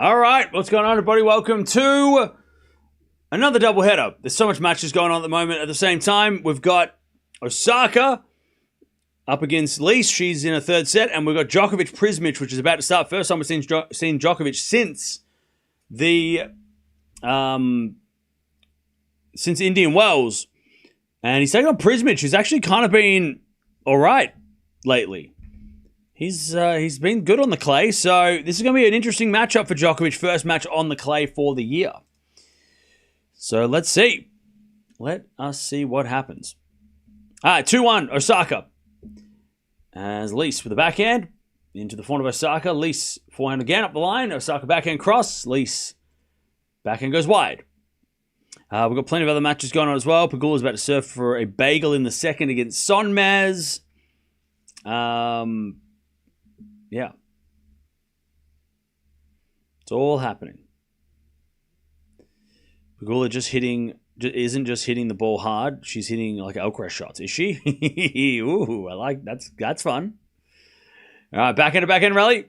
All right, what's going on, everybody? Welcome to another doubleheader. There's so much matches going on at the moment. At the same time, we've got Osaka up against Lees. She's in a third set. And we've got Djokovic Prizmic, which is about to start. First time we've seen Djokovic since the since Indian Wells. And he's taking on Prizmic, who's actually kind of been all right lately. He's been good on the clay, so this is going to be an interesting matchup for Djokovic. First match on the clay for the year. So let's see. Let us see what happens. All right, 2-1, Osaka. As Lees with the backhand into the forehand of Osaka. Lees forehand again up the line. Osaka backhand cross. Lees backhand goes wide. We've got plenty of other matches going on as well. Pegula's about to serve for a bagel in the second against Sonmaz. Yeah. It's all happening. Pegula isn't just hitting the ball hard. She's hitting like Alcaraz shots. Is she? Ooh, I like that's fun. All right, backhand rally.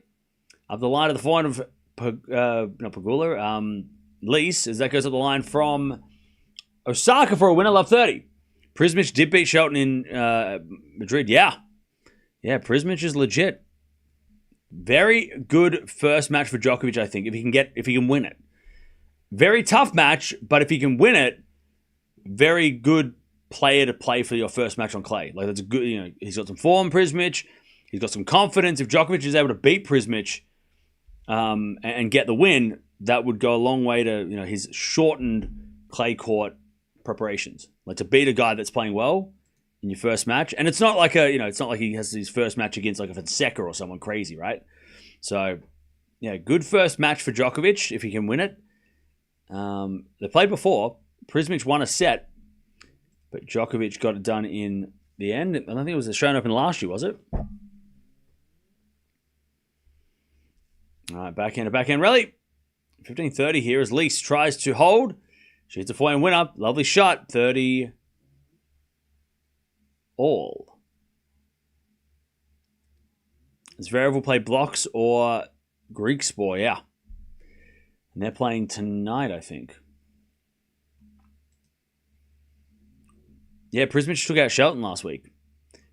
Up the line of the forehand of Pegula. Lees, as that goes up the line from Osaka for a winner, love 30. Prizmic did beat Shelton in Madrid. Yeah, Prizmic is legit. Very good first match for Djokovic, I think, if he can win it. Very tough match, but if he can win it, very good player to play for your first match on clay. Like, that's a good, he's got some form, Prizmic. He's got some confidence. If Djokovic is able to beat Prizmic and get the win, that would go a long way to, his shortened clay court preparations. Like, to beat a guy that's playing well in your first match. And it's not like it's not like he has his first match against like a Fonseca or someone crazy, right? So, yeah, good first match for Djokovic if he can win it. They played before. Prizmic won a set, but Djokovic got it done in the end. I don't think it was the Australian Open last year, was it? All right, backhand rally. 15-30 here as Lees tries to hold. She hits a forehand winner. Lovely shot. 30 all. Zverev will play blocks or Greek Spore, yeah. And they're playing tonight, I think. Yeah, Prizmic took out Shelton last week.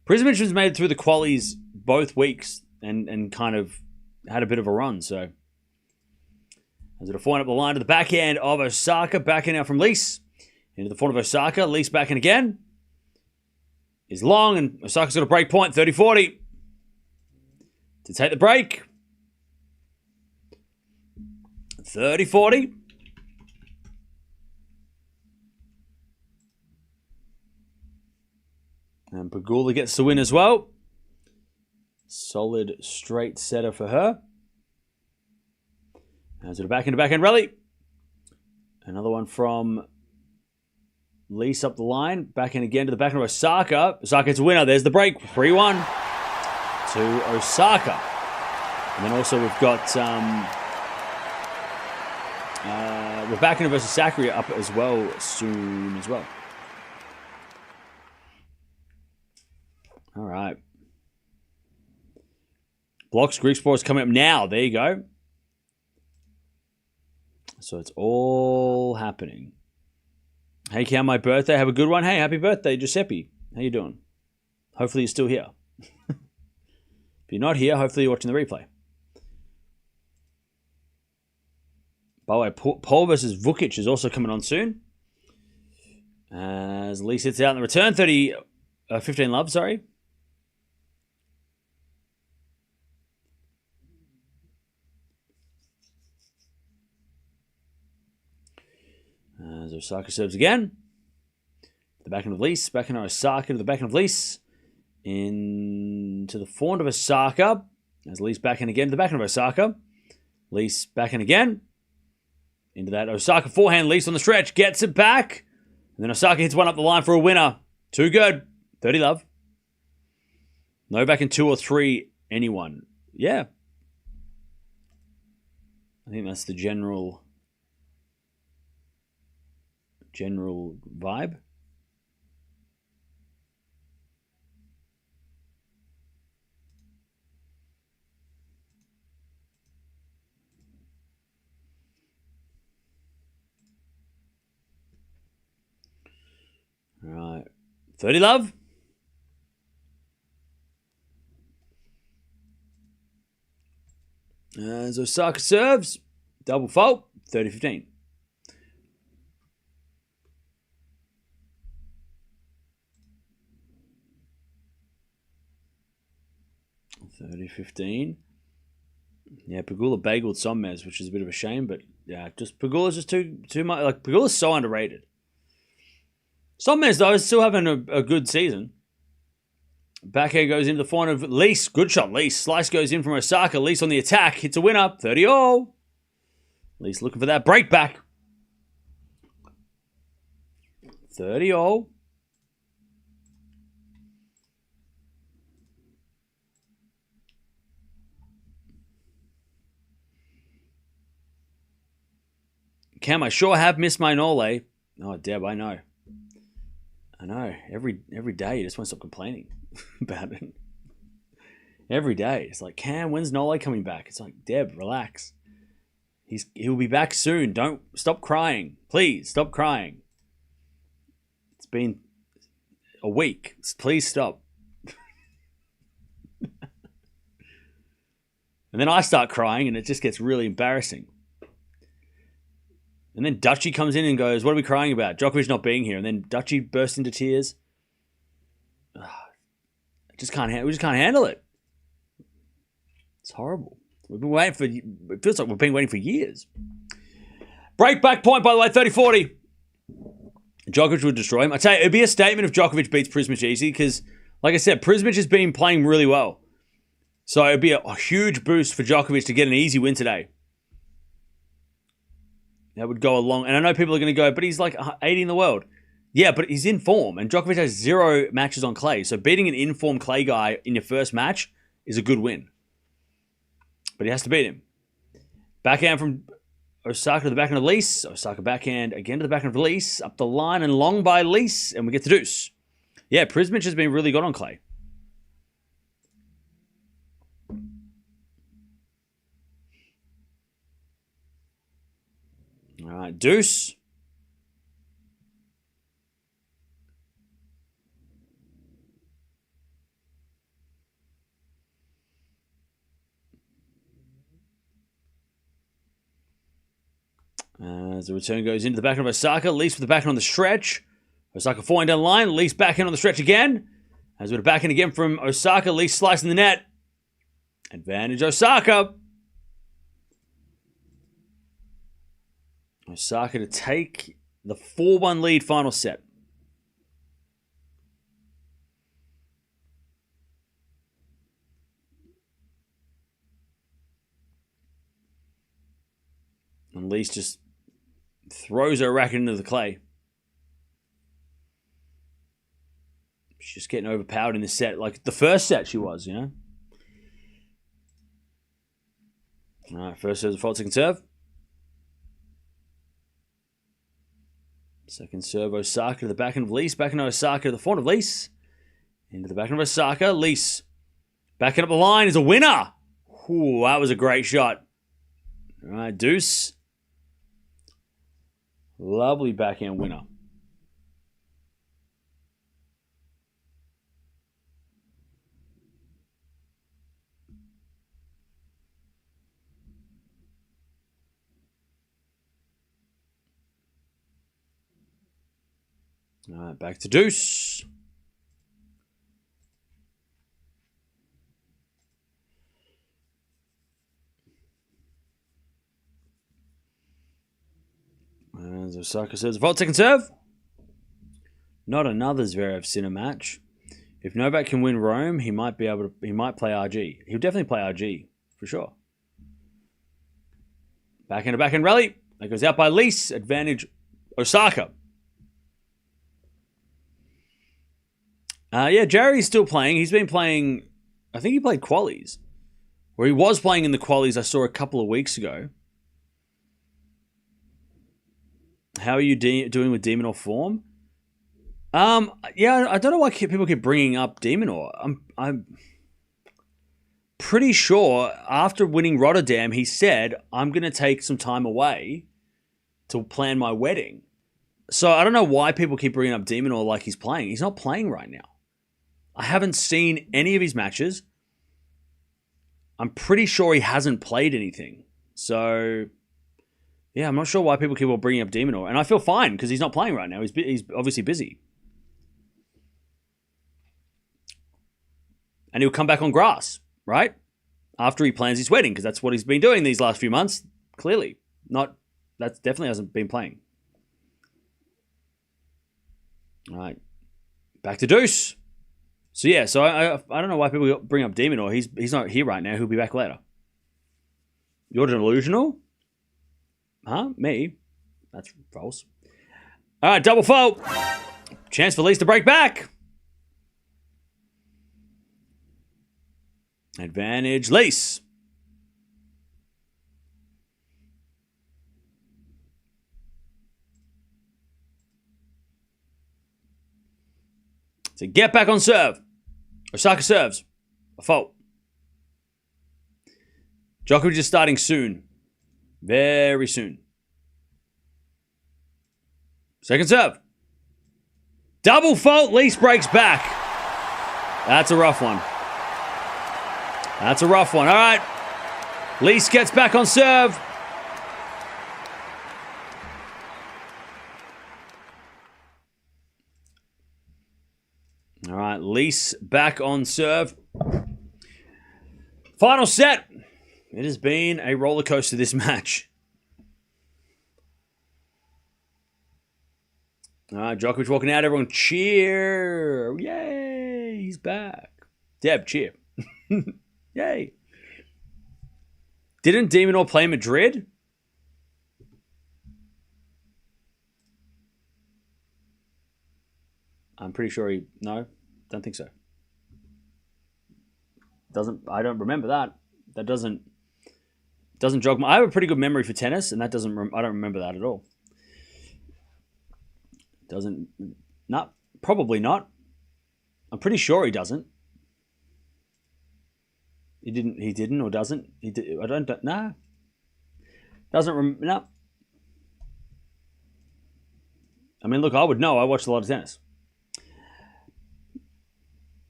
Prizmic has made it through the qualies both weeks and kind of had a bit of a run, so. As it'll forehand up the line to the backhand of Osaka. Backhand now from Lees. Into the forehand of Osaka. Lees backhand again. Is long, and Osaka's got a break point, 30-40. To take the break. 30-40. And Pegula gets the win as well. Solid straight setter for her. As a backhand rally. Another one from Lees up the line. Backhand again to the backhand of Osaka. Osaka gets a winner. There's the break. 3-1 to Osaka. And then also we've got Raducanu versus Sakura up as well soon as well. All right. Blocks, Greek Sports coming up now. There you go. So it's all happening. Hey, Cal, my birthday. Have a good one. Hey, happy birthday, Giuseppe. How you doing? Hopefully you're still here. If you're not here, hopefully you're watching the replay. By the way, Paul versus Vukic is also coming on soon. As Lee sits out in the return. 15 love, sorry. As Osaka serves again. The backhand of Lees. Backhand of Osaka to the backhand of Lees. Into the forehand of Osaka. As Lees backhand again to the backhand of Osaka. Lees backhand again. Into that Osaka forehand. Lees on the stretch. Gets it back. And then Osaka hits one up the line for a winner. Too good. 30 love. Novak in 2 or 3. Anyone. Yeah. I think that's the general vibe. 30 love. As Osaka serves, double fault, 30-15. 30-15. Yeah, Pegula bageled Sommes, which is a bit of a shame, but yeah, Pegula's just too much. Like, Pegula's so underrated. Sommes, though, is still having a good season. Backhand goes into the forehand of Lees. Good shot, Lees. Slice goes in from Osaka. Lees on the attack. Hits a winner. 30-all. Lees looking for that break back. 30-all. Cam, I sure have missed my Nole. Oh, Deb, I know. I know. Every day you just want to stop complaining about it. Every day. It's like, Cam, when's Nole coming back? It's like, Deb, relax. He'll be back soon. Don't stop crying. Please stop crying. It's been a week. Please stop. And then I start crying and it just gets really embarrassing. And then Dutchy comes in and goes, what are we crying about? Djokovic not being here. And then Dutchy bursts into tears. We just can't handle it. It's horrible. We've been waiting for, it feels like we've been waiting for years. Break back point, by the way, 30-40. Djokovic would destroy him. I tell you, it'd be a statement if Djokovic beats Prizmic easy because, like I said, Prizmic has been playing really well. So it'd be a huge boost for Djokovic to get an easy win today. That would go along. And I know people are going to go, but he's like 80 in the world. Yeah, but he's in form. And Djokovic has 0 matches on clay. So beating an in-form clay guy in your first match is a good win. But he has to beat him. Backhand from Osaka to the backhand of Lees. Osaka backhand again to the backhand of Lees. Up the line and long by Lees. And we get to deuce. Yeah, Prizmic has been really good on clay. All right, deuce. As the return goes into the backhand of Osaka, Lees with the backhand on the stretch. Osaka forehand down the line, Lees backhand on the stretch again. As with a backhand again from Osaka, Lees slicing the net. Advantage Osaka. Osaka to take the 4-1 lead final set. And Lees just throws her racket into the clay. She's just getting overpowered in the set. Like the first set she was, you know. All right, first serve, fault, second serve. Second serve, Osaka to the backhand of Lees. Backhand of Osaka to the forehand of Lees. Into the backhand of Osaka. Lees. Backhand up the line is a winner. Ooh, that was a great shot. All right, deuce. Lovely backhand winner. All right, back to deuce. And Osaka says, fault, second serve. Not another Zverev Sinner match. If Novak can win Rome, he might play RG. He'll definitely play RG, for sure. Backhand rally. That goes out by Lees. Advantage Osaka. Yeah, Jerry's still playing. He's been playing, I think he played qualies. Or he was playing in the qualies I saw a couple of weeks ago. How are you doing with Demonor form? Yeah, I don't know why people keep bringing up Demonor. I'm pretty sure after winning Rotterdam, he said, I'm going to take some time away to plan my wedding. So I don't know why people keep bringing up de Minaur like he's playing. He's not playing right now. I haven't seen any of his matches. I'm pretty sure he hasn't played anything. So, yeah, I'm not sure why people keep on bringing up de Minaur. And I feel fine because he's not playing right now. He's obviously busy. And he'll come back on grass, right? After he plans his wedding, because that's what he's been doing these last few months. Clearly. That definitely hasn't been playing. All right. Back to deuce. So, yeah, I don't know why people bring up de Minaur. He's not here right now. He'll be back later. You're delusional? Huh? Me? That's false. All right, double fault. Chance for Lees to break back. Advantage, Lees. So get back on serve. Osaka serves. A fault. Djokovic is starting soon. Very soon. Second serve. Double fault. Lees breaks back. That's a rough one. That's a rough one. All right. Lees gets back on serve. All right. Lees back on serve. Final set. It has been a roller coaster, this match. All right, Djokovic walking out. Everyone cheer. Yay, he's back. Deb, cheer. Yay. Didn't de Minaur play Madrid? I'm pretty sure no, don't think so. I don't remember that. That doesn't jog I have a pretty good memory for tennis, and I don't remember that at all. Probably not. I'm pretty sure he doesn't. He didn't or doesn't. He did. I don't. Nah. Doesn't. No. I mean, look, I would know. I watched a lot of tennis.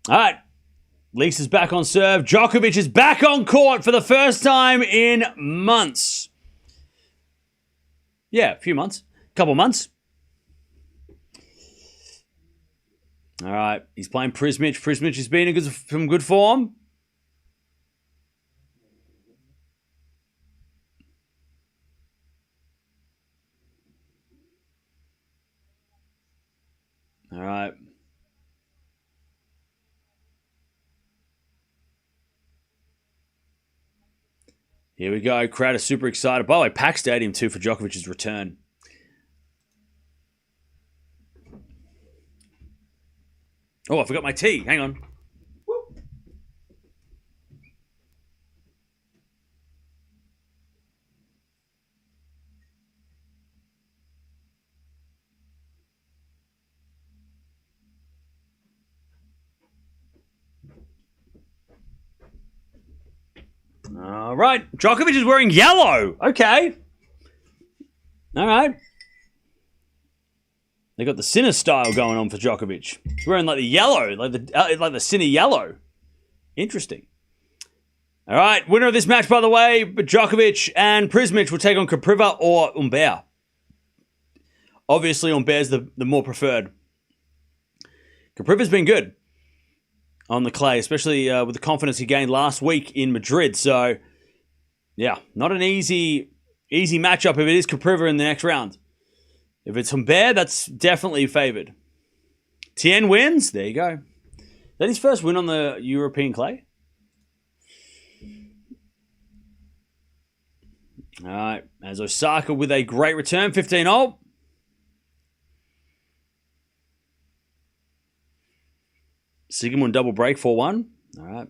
All right. Lees is back on serve. Djokovic is back on court for the first time in months. Yeah, a few months. Couple months. All right. He's playing Prizmic. Prizmic has been in some good form. All right. Here we go. Crowd is super excited. By the way, packed stadium too for Djokovic's return. Oh, I forgot my tea. Hang on. All right. Djokovic is wearing yellow. Okay. All right. They got the Sinner style going on for Djokovic. He's wearing like the yellow, like the Sinner yellow. Interesting. All right. Winner of this match, by the way, Djokovic and Prizmic will take on Kopriva or Humbert. Obviously, Humbert's the more preferred. Kopriva's been good on the clay, especially with the confidence he gained last week in Madrid. So, yeah, not an easy matchup if it is Kopriva in the next round. If it's Humbert, that's definitely favored. Tien wins. There you go. Is that his first win on the European clay? All right. As Osaka with a great return, 15-0. Sigmund double break, 4-1. All right.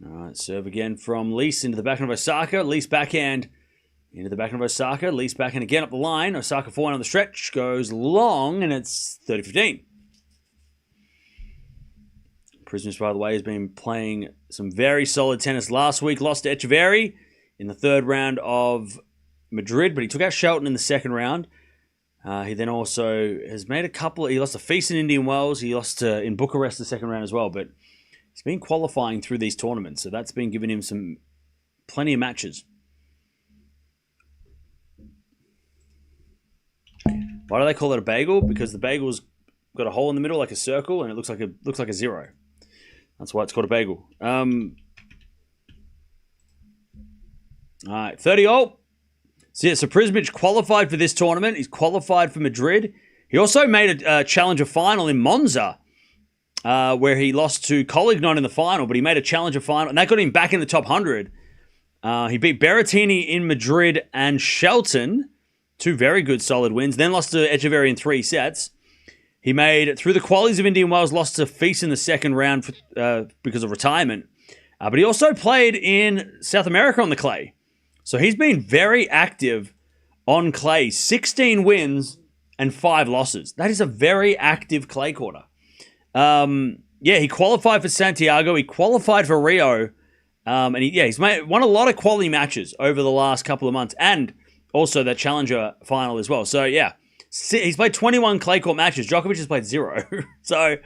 All right, serve again from Lees into the backhand of Osaka. Lees backhand into the backhand of Osaka. Lees backhand again up the line. Osaka 4-1 on the stretch. Goes long, and it's 30-15. Prizmic, by the way, has been playing some very solid tennis last week. Lost to Echeverry in the third round of Madrid, but he took out Shelton in the second round. He then also has made a couple. He lost to Feast in Indian Wells. He lost in Bucharest the second round as well. But he's been qualifying through these tournaments, so that's been giving him plenty of matches. Why do they call it a bagel? Because the bagel's got a hole in the middle like a circle, and it looks like a zero. That's why it's called a bagel. All right, 30-all. So Prizmic qualified for this tournament. He's qualified for Madrid. He also made a challenger final in Monza, where he lost to Collignon in the final, but he made a challenger final, and that got him back in the top 100. He beat Berrettini in Madrid and Shelton, two very good solid wins, then lost to Echeverry in 3 sets. He made it through the qualies of Indian Wells, lost to Feast in the second round because of retirement. But he also played in South America on the clay. So he's been very active on clay. 16 wins and 5 losses. That is a very active clay quarter. He qualified for Santiago. He qualified for Rio. He's won a lot of quality matches over the last couple of months. And also that challenger final as well. So, yeah. He's played 21 clay court matches. Djokovic has played 0. So,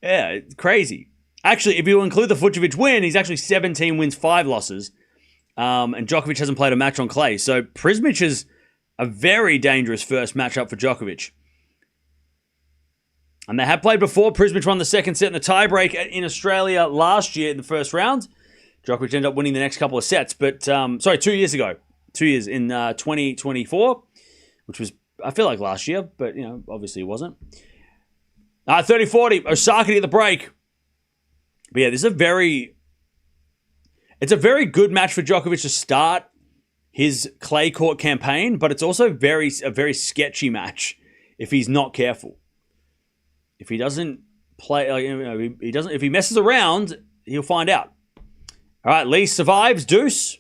yeah, it's crazy. Actually, if you include the Fucsovic win, he's actually 17 wins, 5 losses. And Djokovic hasn't played a match on clay. So, Prizmic is a very dangerous first matchup for Djokovic. And they had played before. Prizmic won the second set in the tiebreak in Australia last year in the first round. Djokovic ended up winning the next couple of sets. But, 2 years ago. 2 years in 2024, which was, I feel like last year, but, obviously it wasn't. 30-40, Osaka to get the break. But yeah, it's a very good match for Djokovic to start his clay court campaign, but it's also a very sketchy match if he's not careful. If he doesn't play, if he messes around, he'll find out. All right, Lee survives, deuce.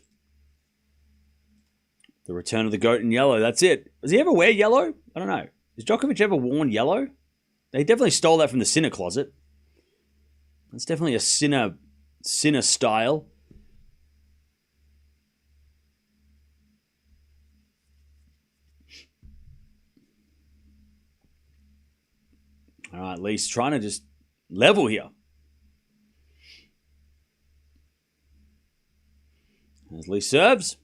The return of the goat in yellow. That's it. Does he ever wear yellow? I don't know. Has Djokovic ever worn yellow? They definitely stole that from the Sinner closet. That's definitely a Sinner style. All right, Lee's trying to just level here. As Lee serves.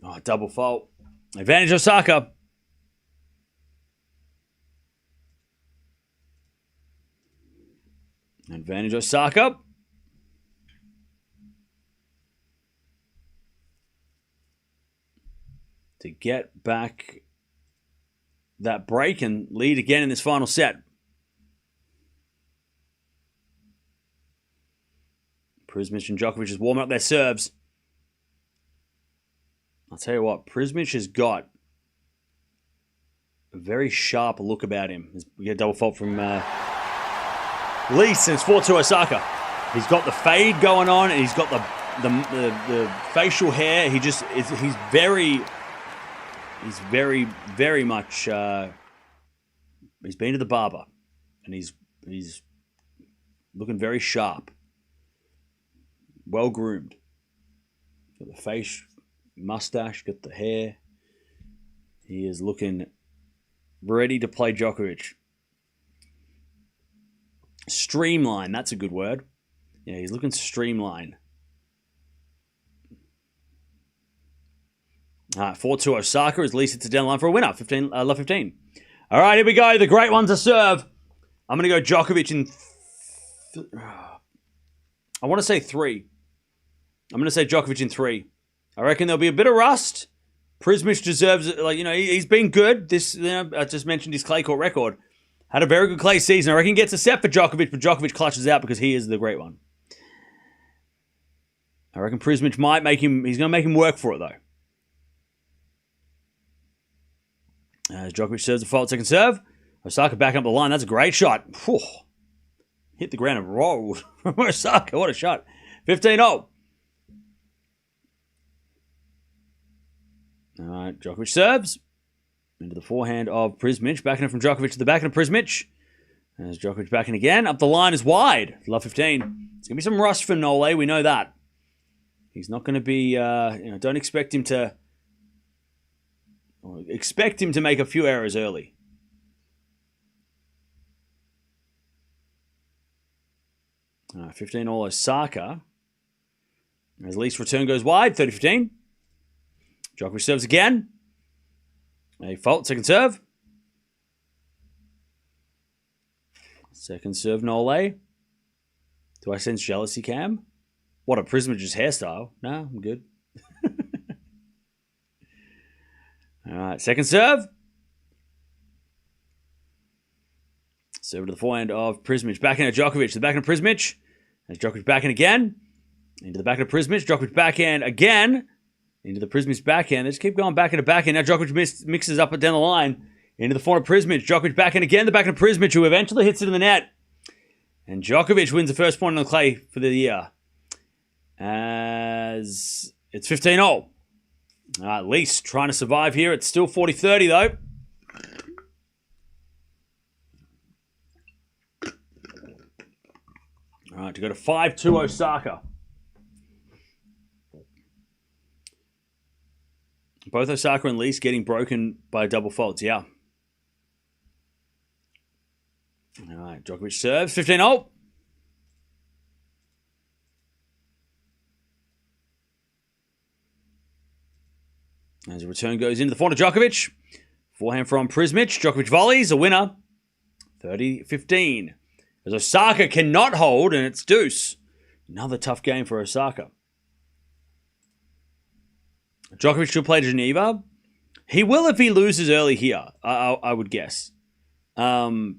Oh, double fault. Advantage Osaka. Advantage Osaka. To get back that break and lead again in this final set. Prizmic and Djokovic is warming up their serves. I'll tell you what, Prizmic has got a very sharp look about him. We get a double fault from Lee since 4-2 Osaka. He's got the fade going on, and he's got the facial hair. He's very much. He's been to the barber, and he's looking very sharp, well groomed. Got the face. Mustache, got the hair. He is looking ready to play Djokovic. Streamline, that's a good word. Yeah, he's looking streamline. All right, 4-2 Osaka as Lee sits it down the line for a winner. 15. All right, here we go. The great one to serve. I'm going to go Djokovic in... I want to say 3. I'm going to say Djokovic in 3. I reckon there'll be a bit of rust. Prizmic deserves it. He's been good. I just mentioned his clay court record. Had a very good clay season. I reckon he gets a set for Djokovic, but Djokovic clutches out because he is the great one. I reckon Prizmic might make him... He's going to make him work for it, though. As Djokovic serves the fault second serve. Osaka back up the line. That's a great shot. Whew. Hit the ground and rolled. Osaka, what a shot. 15-0. All right, Djokovic serves. Into the forehand of Prizmic. Backhand from Djokovic to the backhand of Prizmic. There's Djokovic back in again. Up the line is wide. Love 15. It's going to be some rust for Nole. We know that. He's not going to be, don't expect him to... Expect him to make a few errors early. All right, 15 all Osaka. As Lee's return goes wide, 30-15. Djokovic serves again. A fault, second serve. Second serve, Nole. Do I sense jealousy, Cam? What, a Prizmic's hairstyle? No, I'm good. All right, second serve. Serve to the forehand of Prizmic. Back in at Djokovic. The back of Prizmic. As Djokovic back in again. Into the back of Prizmic. Djokovic backhand again. Into the Prizmic backhand. They just keep going back into backhand. Now Djokovic mixes up and down the line. Into the forehand of Prizmic. Djokovic backhand again. The back of Prizmic, who eventually hits it in the net. And Djokovic wins the first point on the clay for the year. As it's 15-0. All right, Lease trying to survive here. It's still 40-30, though. All right, to go to 5-2 Osaka. Both Osaka and Lease getting broken by double faults, yeah. All right, Djokovic serves. 15-0. As a return goes into the forehand of Djokovic. Forehand from Prizmic. Djokovic volleys. A winner. 30-15. As Osaka cannot hold, and it's deuce. Another tough game for Osaka. Djokovic should play Geneva. He will if he loses early here, I would guess. He'll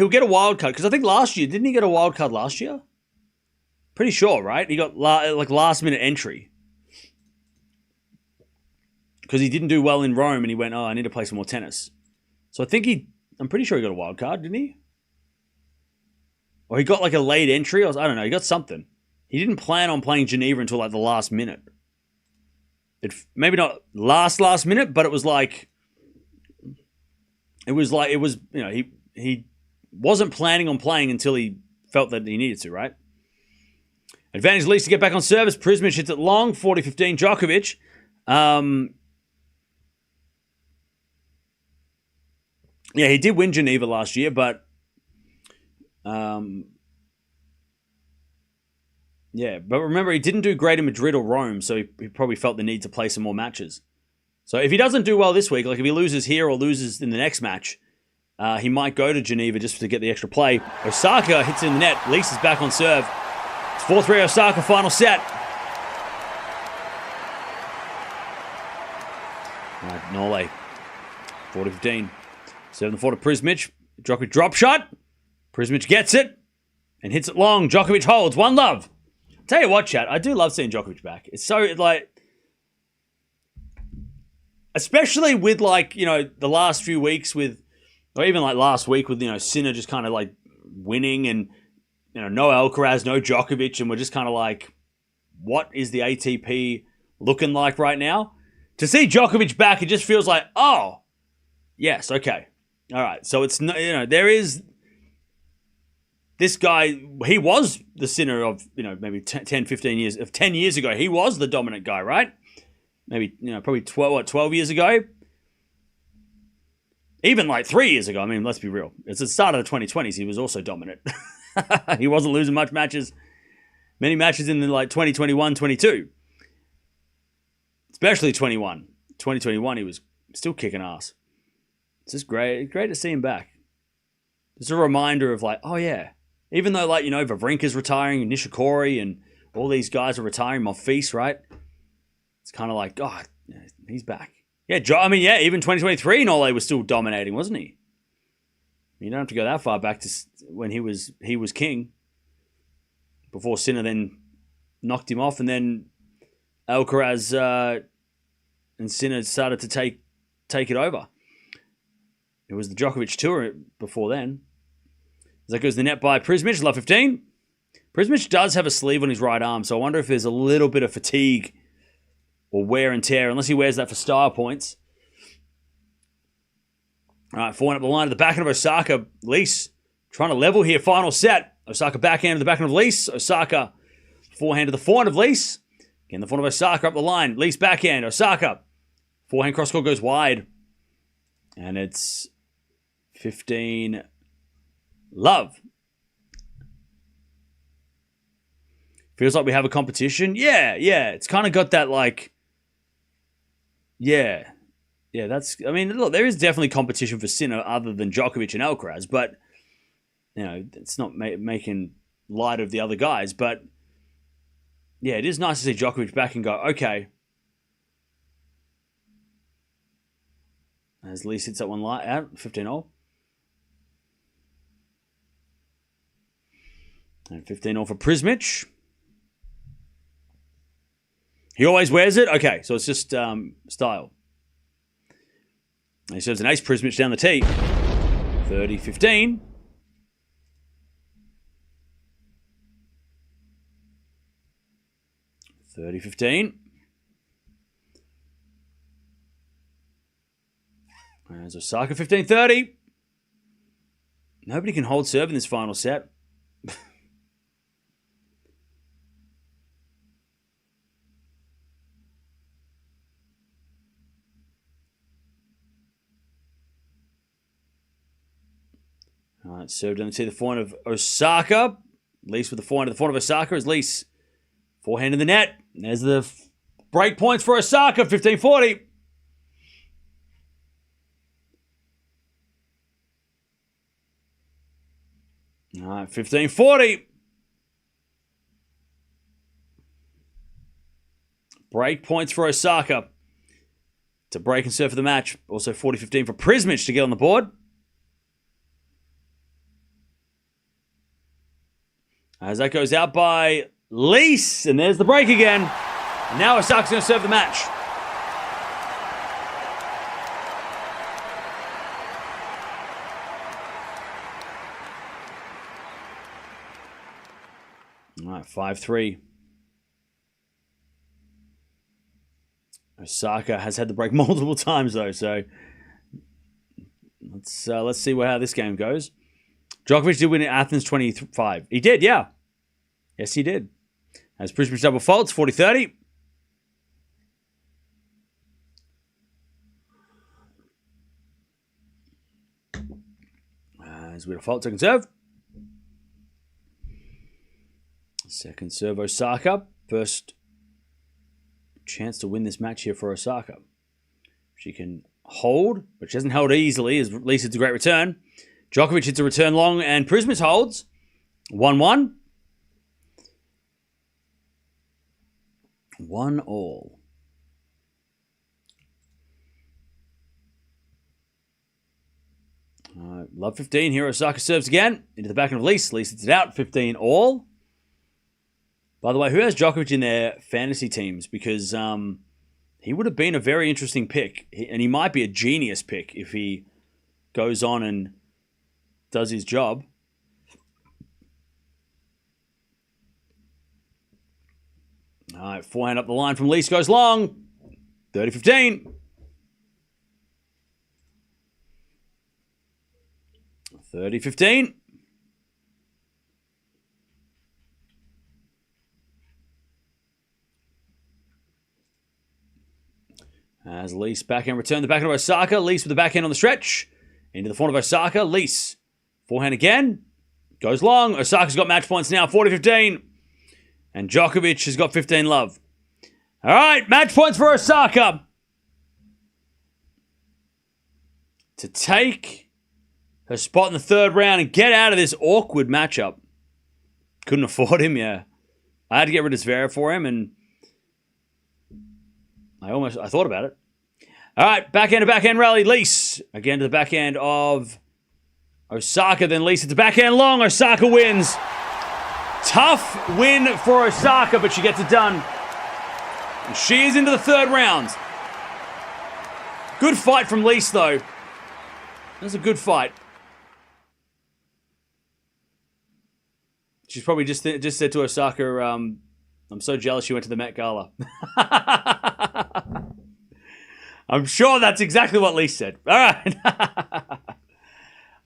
get a wild card, because I think last year, didn't he get a wild card last year? Pretty sure, right? He got last minute entry. Because he didn't do well in Rome and he went, I need to play some more tennis. So I'm pretty sure he got a wild card, didn't he? Or he got like a late entry, I don't know, he got something. He didn't plan on playing Geneva until like the last minute. Maybe not last minute, but it was, he wasn't planning on playing until he felt that he needed to, right? Advantage Lease to get back on service. Prizmic hits it long, 40-15 Djokovic. Yeah, he did win Geneva last year, but remember, he didn't do great in Madrid or Rome, so he probably felt the need to play some more matches. So if he doesn't do well this week, like if he loses here or loses in the next match, he might go to Geneva just to get the extra play. Osaka hits it in the net. Lease is back on serve. It's 4-3 Osaka, final set. All right, Norway, 40-15. 7-4 to Prizmic. Djokovic drop shot. Prizmic gets it and hits it long. Djokovic holds. 1-love. Tell you what, chat, I do love seeing Djokovic back. It's so, especially with, the last few weeks with, or even last week with, Sinner just kind of winning and, no Alcaraz, no Djokovic, and we're just kind of what is the ATP looking like right now? To see Djokovic back, it just feels like, oh, yes, okay. All right, so it's, there is, this guy, he was the Sinner of, maybe 10, 15 years, of 10 years ago. He was the dominant guy, right? Maybe, probably 12 years ago? Even 3 years ago. I mean, let's be real. It's the start of the 2020s. He was also dominant. He wasn't losing many matches in 2021, 22. Especially 21. 2021, he was still kicking ass. It's just great. Great to see him back. It's a reminder of oh yeah. Even though Wawrinka's retiring, Nishikori, and all these guys are retiring, Monfils, right? It's kind of God, yeah, he's back. Yeah, even 2023, Nole was still dominating, wasn't he? You don't have to go that far back to when he was king. Before Sinner then knocked him off, and then Alcaraz and Sinner started to take it over. It was the Djokovic Tour before then. As that goes the net by Prizmic, love 15. Prizmic does have a sleeve on his right arm, so I wonder if there's a little bit of fatigue or wear and tear, unless he wears that for style points. All right, forehand up the line at the backhand of Osaka. Lise trying to level here. Final set. Osaka backhand to the backhand of Lise. Osaka forehand to the forehand of Lise. Again, the forehand of Osaka up the line. Lise backhand. Osaka. Forehand cross court goes wide. And it's 15 love. Feels like we have a competition. Yeah. It's kind of got that like, yeah, that's, I mean, look, there is definitely competition for Sinner other than Djokovic and Alcaraz, but, you know, it's not making light of the other guys. But, yeah, it is nice to see Djokovic back and go, okay. As Lee hits that one out, 15-all. And 15-all for Prizmic. He always wears it? Okay, so it's just style. And he serves an ace Prizmic down the tee. 30-15. As Osaka 15-30. Nobody can hold serve in this final set. All right, served down the tee, the forehand of Osaka. Lise with the forehand of Osaka is Lise. Forehand in the net. There's the break points for Osaka, 15-40. All right, 15-40. Break points for Osaka to break and serve for the match. Also 40-15 for Prizmic to get on the board. As that goes out by Lise, and there's the break again. And now Osaka's going to serve the match. All right, 5-3. Osaka has had the break multiple times, though, so let's see how this game goes. Djokovic did win at Athens 25. He did, yeah. Yes, he did. As Prizmic double faults, 40-30. As we have a fault, second serve. Second serve, Osaka. First chance to win this match here for Osaka. She can hold, but she hasn't held easily, as Lise hits a great return. Djokovic hits a return long, and Prizmic holds. 1-1. 1-all. Love 15 here. Osaka serves again. Into the backhand of Lise. Lise hits it out. 15-all. By the way, who has Djokovic in their fantasy teams? Because he would have been a very interesting pick. And he might be a genius pick if he goes on and does his job. All right, forehand up the line from Lise goes long. 30-15. 30-15. As Lise backhand return the backhand of Osaka. Lise with the backhand on the stretch. Into the forehand of Osaka. Lise. Forehand again. Goes long. Osaka's got match points now. 40-15. And Djokovic has got 15 love. All right, match points for Osaka. To take her spot in the third round and get out of this awkward matchup. Couldn't afford him, yeah. I had to get rid of Zverev for him, and I thought about it. All right, backhand to backhand rally. Lise. Again to the backhand of Osaka. Then Lise at the backhand long. Osaka wins. Tough win for Osaka, but she gets it done. And she is into the third round. Good fight from Lise, though. That was a good fight. She's probably just said to Osaka, I'm so jealous you went to the Met Gala. I'm sure that's exactly what Lise said. All right.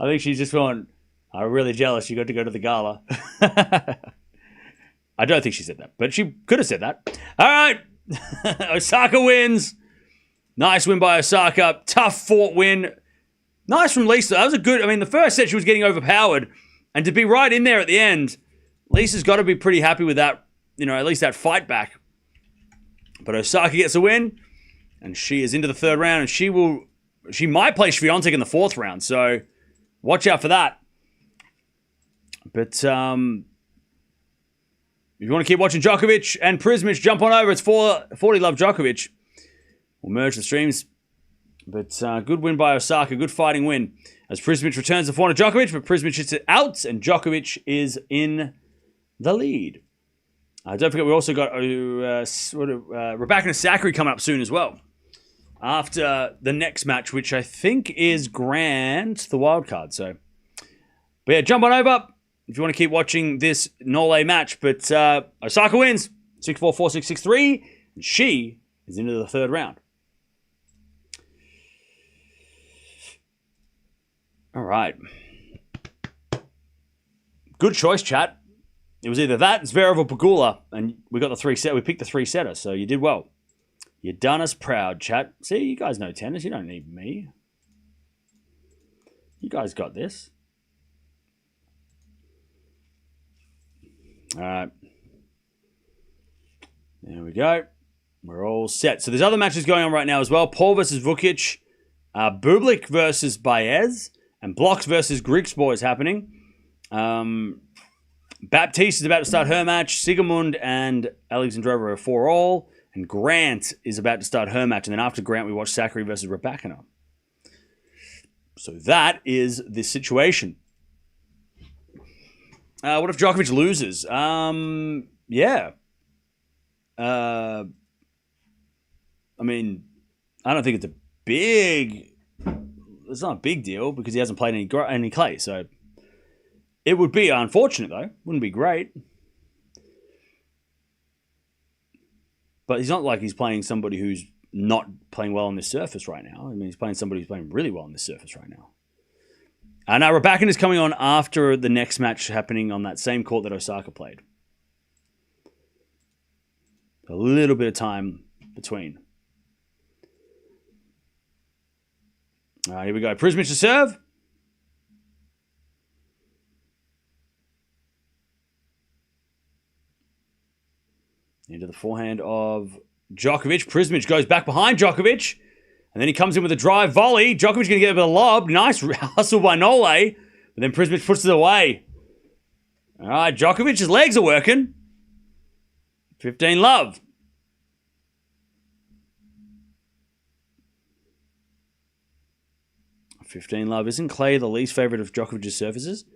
I think she's just going, I'm really jealous you got to go to the gala. I don't think she said that, but she could have said that. All right. Osaka wins. Nice win by Osaka. Tough fought win. Nice from Lisa. That was a good, I mean, the first set she was getting overpowered. And to be right in there at the end, Lisa's got to be pretty happy with that, at least that fight back. But Osaka gets a win. And she is into the third round. And she might play Swiatek in the fourth round. So watch out for that. But if you want to keep watching Djokovic and Prizmic, jump on over. It's 40 Love Djokovic. We'll merge the streams. But good win by Osaka. Good fighting win. As Prizmic returns the forehand to Djokovic, but Prizmic hits it out, and Djokovic is in the lead. Don't forget, we also got Raducanu Sakkari coming up soon as well. After the next match, which I think is Grant, the wild card. So, but yeah, jump on over if you want to keep watching this Nole match. But Osaka wins 6-4, 4-6, 6-3, and she is into the third round. All right. Good choice, chat. It was either that, Zverev, or Pegula, and we got the we picked the three-setter, so you did well. You done us proud, chat. See, you guys know tennis. You don't need me. You guys got this. All right. There we go. We're all set. So there's other matches going on right now as well. Paul versus Vukic. Bublik versus Baez. And Blocks versus Grigspor is happening. Baptiste is about to start her match. Sigamund and Alexandra Eala are 4-all. And Grant is about to start her match. And then after Grant, we watch Sakkari versus Raducanu. So that is the situation. What if Djokovic loses? Yeah. I mean, I don't think it's a big... It's not a big deal because he hasn't played any clay. So it would be unfortunate, though. Wouldn't be great. But he's not like he's playing somebody who's not playing well on this surface right now. I mean, he's playing somebody who's playing really well on this surface right now. And now Raducanu is coming on after the next match happening on that same court that Osaka played. A little bit of time between. All right, here we go. Prizmic to serve. Into the forehand of Djokovic. Prizmic goes back behind Djokovic. And then he comes in with a drive volley. Djokovic going to get a bit of lob. Nice hustle by Nole. But then Prizmic puts it away. All right, Djokovic's legs are working. 15 love. Isn't clay the least favorite of Djokovic's surfaces?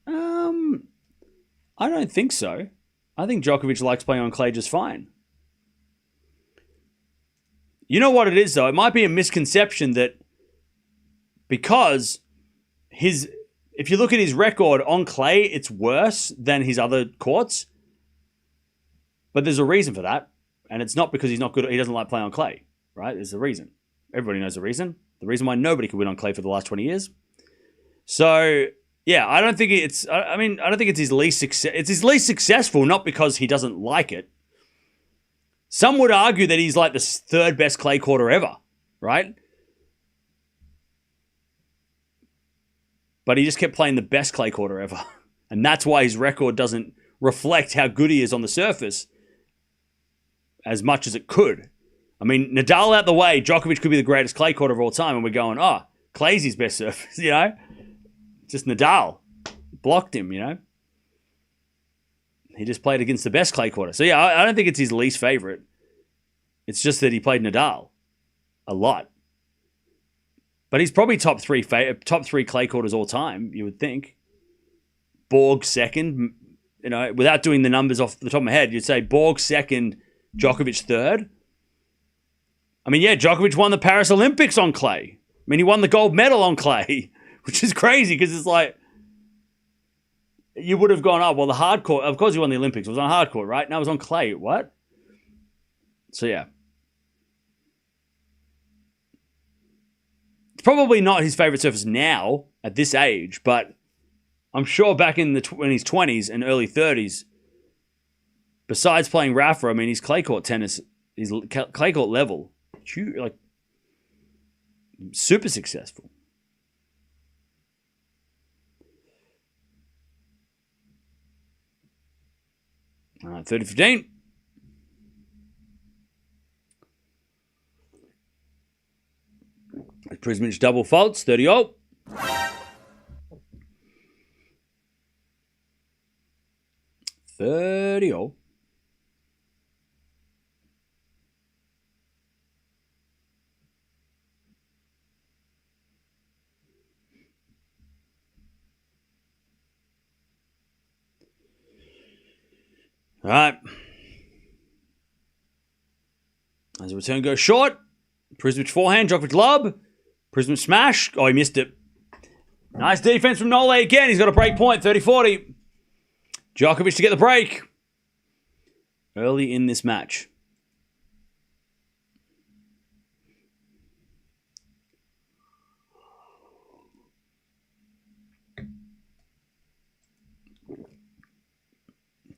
I don't think so. I think Djokovic likes playing on clay just fine. You know what it is, though? It might be a misconception that because if you look at his record on clay, it's worse than his other courts. But there's a reason for that. And it's not because he's not good. He doesn't like playing on clay, right? There's a reason. Everybody knows the reason. The reason why nobody could win on clay for the last 20 years. So, yeah, I don't think it's... I don't think it's his least success. It's his least successful, not because he doesn't like it. Some would argue that he's like the third best clay courter ever, right? But he just kept playing the best clay courter ever. And that's why his record doesn't reflect how good he is on the surface as much as it could. I mean, Nadal out the way, Djokovic could be the greatest clay courter of all time, and we're going, clay's his best surface, Just Nadal blocked him, He just played against the best clay courter. So, yeah, I don't think it's his least favorite. It's just that he played Nadal a lot. But he's probably top three clay courters all time, you would think. Borg second, without doing the numbers off the top of my head, you'd say Borg second, Djokovic third. I mean, yeah, Djokovic won the Paris Olympics on clay. I mean, he won the gold medal on clay, which is crazy because it's like, you would have gone, the hard court. Of course he won the Olympics. It was on hard court, right? Now it was on clay. What? So, yeah. probably not his favorite surface now at this age, but I'm sure back in his 20s and early 30s, besides playing Rafa, I mean, his clay court tennis, his clay court level, like super successful. All right, 30-15. Prizmic double faults, 30-0. All right. As the return goes short, Prizmic forehand, Djokovic lob. Prizmic smash. Oh, he missed it. Nice defense from Nole again. He's got a break point, 30-40. Djokovic to get the break early in this match.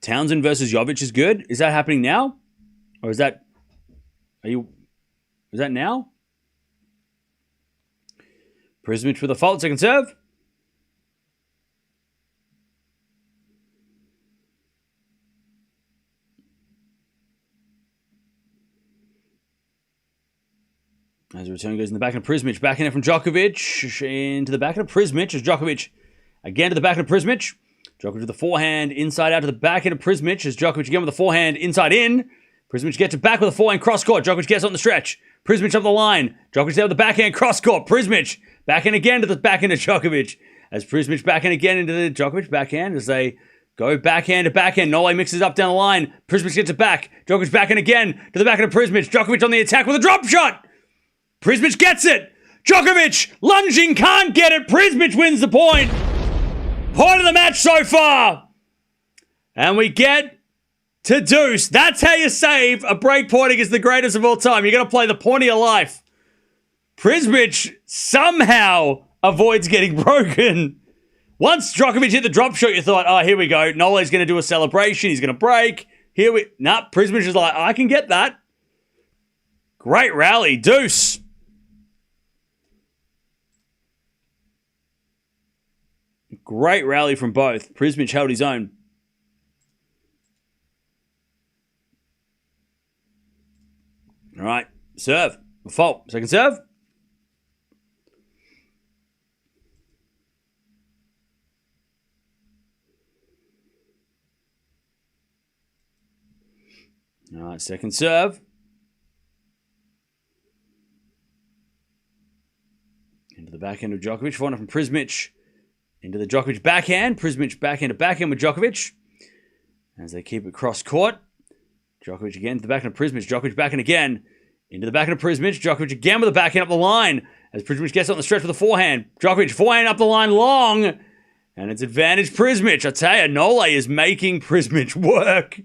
Townsend versus Jovic is good. Is that happening now? Or is that... Is that now? Prizmic with a fault, second serve. As the return goes in the back of Prizmic, back in it from Djokovic, into the back of Prizmic, as Djokovic again to the back of Prizmic. Djokovic with the forehand, inside out to the back end of Prizmic, as Djokovic again with the forehand, inside in. Prizmic gets it back with a forehand cross court. Djokovic gets on the stretch. Prizmic up the line. Djokovic there with the backhand cross court. Prizmic back in again to the backhand of Djokovic. As Prizmic back in again into the Djokovic backhand as they go backhand to backhand. Nole mixes up down the line. Prizmic gets it back. Djokovic back in again to the backhand of Prizmic. Djokovic on the attack with a drop shot. Prizmic gets it. Djokovic lunging, can't get it. Prizmic wins the point. Point of the match so far. And we get to deuce. That's how you save a break point against the greatest of all time. You're going to play the point of your life. Prizmic somehow avoids getting broken. Once Djokovic hit the drop shot, you thought, oh, here we go. Nole's going to do a celebration. He's going to break. Prizmic is like, I can get that. Great rally. Deuce. Great rally from both. Prizmic held his own. All right. Serve. Fault. Second serve. All right. Second serve. Into the backhand of Djokovic. Forehand from Prizmic. Into the Djokovic backhand. Prizmic backhand to backhand with Djokovic. As they keep it cross court. Djokovic again to the backhand of Prizmic. Djokovic backhand again. Into the backhand of Prizmic. Djokovic again with the backhand up the line. As Prizmic gets on the stretch with the forehand. Djokovic forehand up the line long. And it's advantage Prizmic. I tell you, Nole is making Prizmic work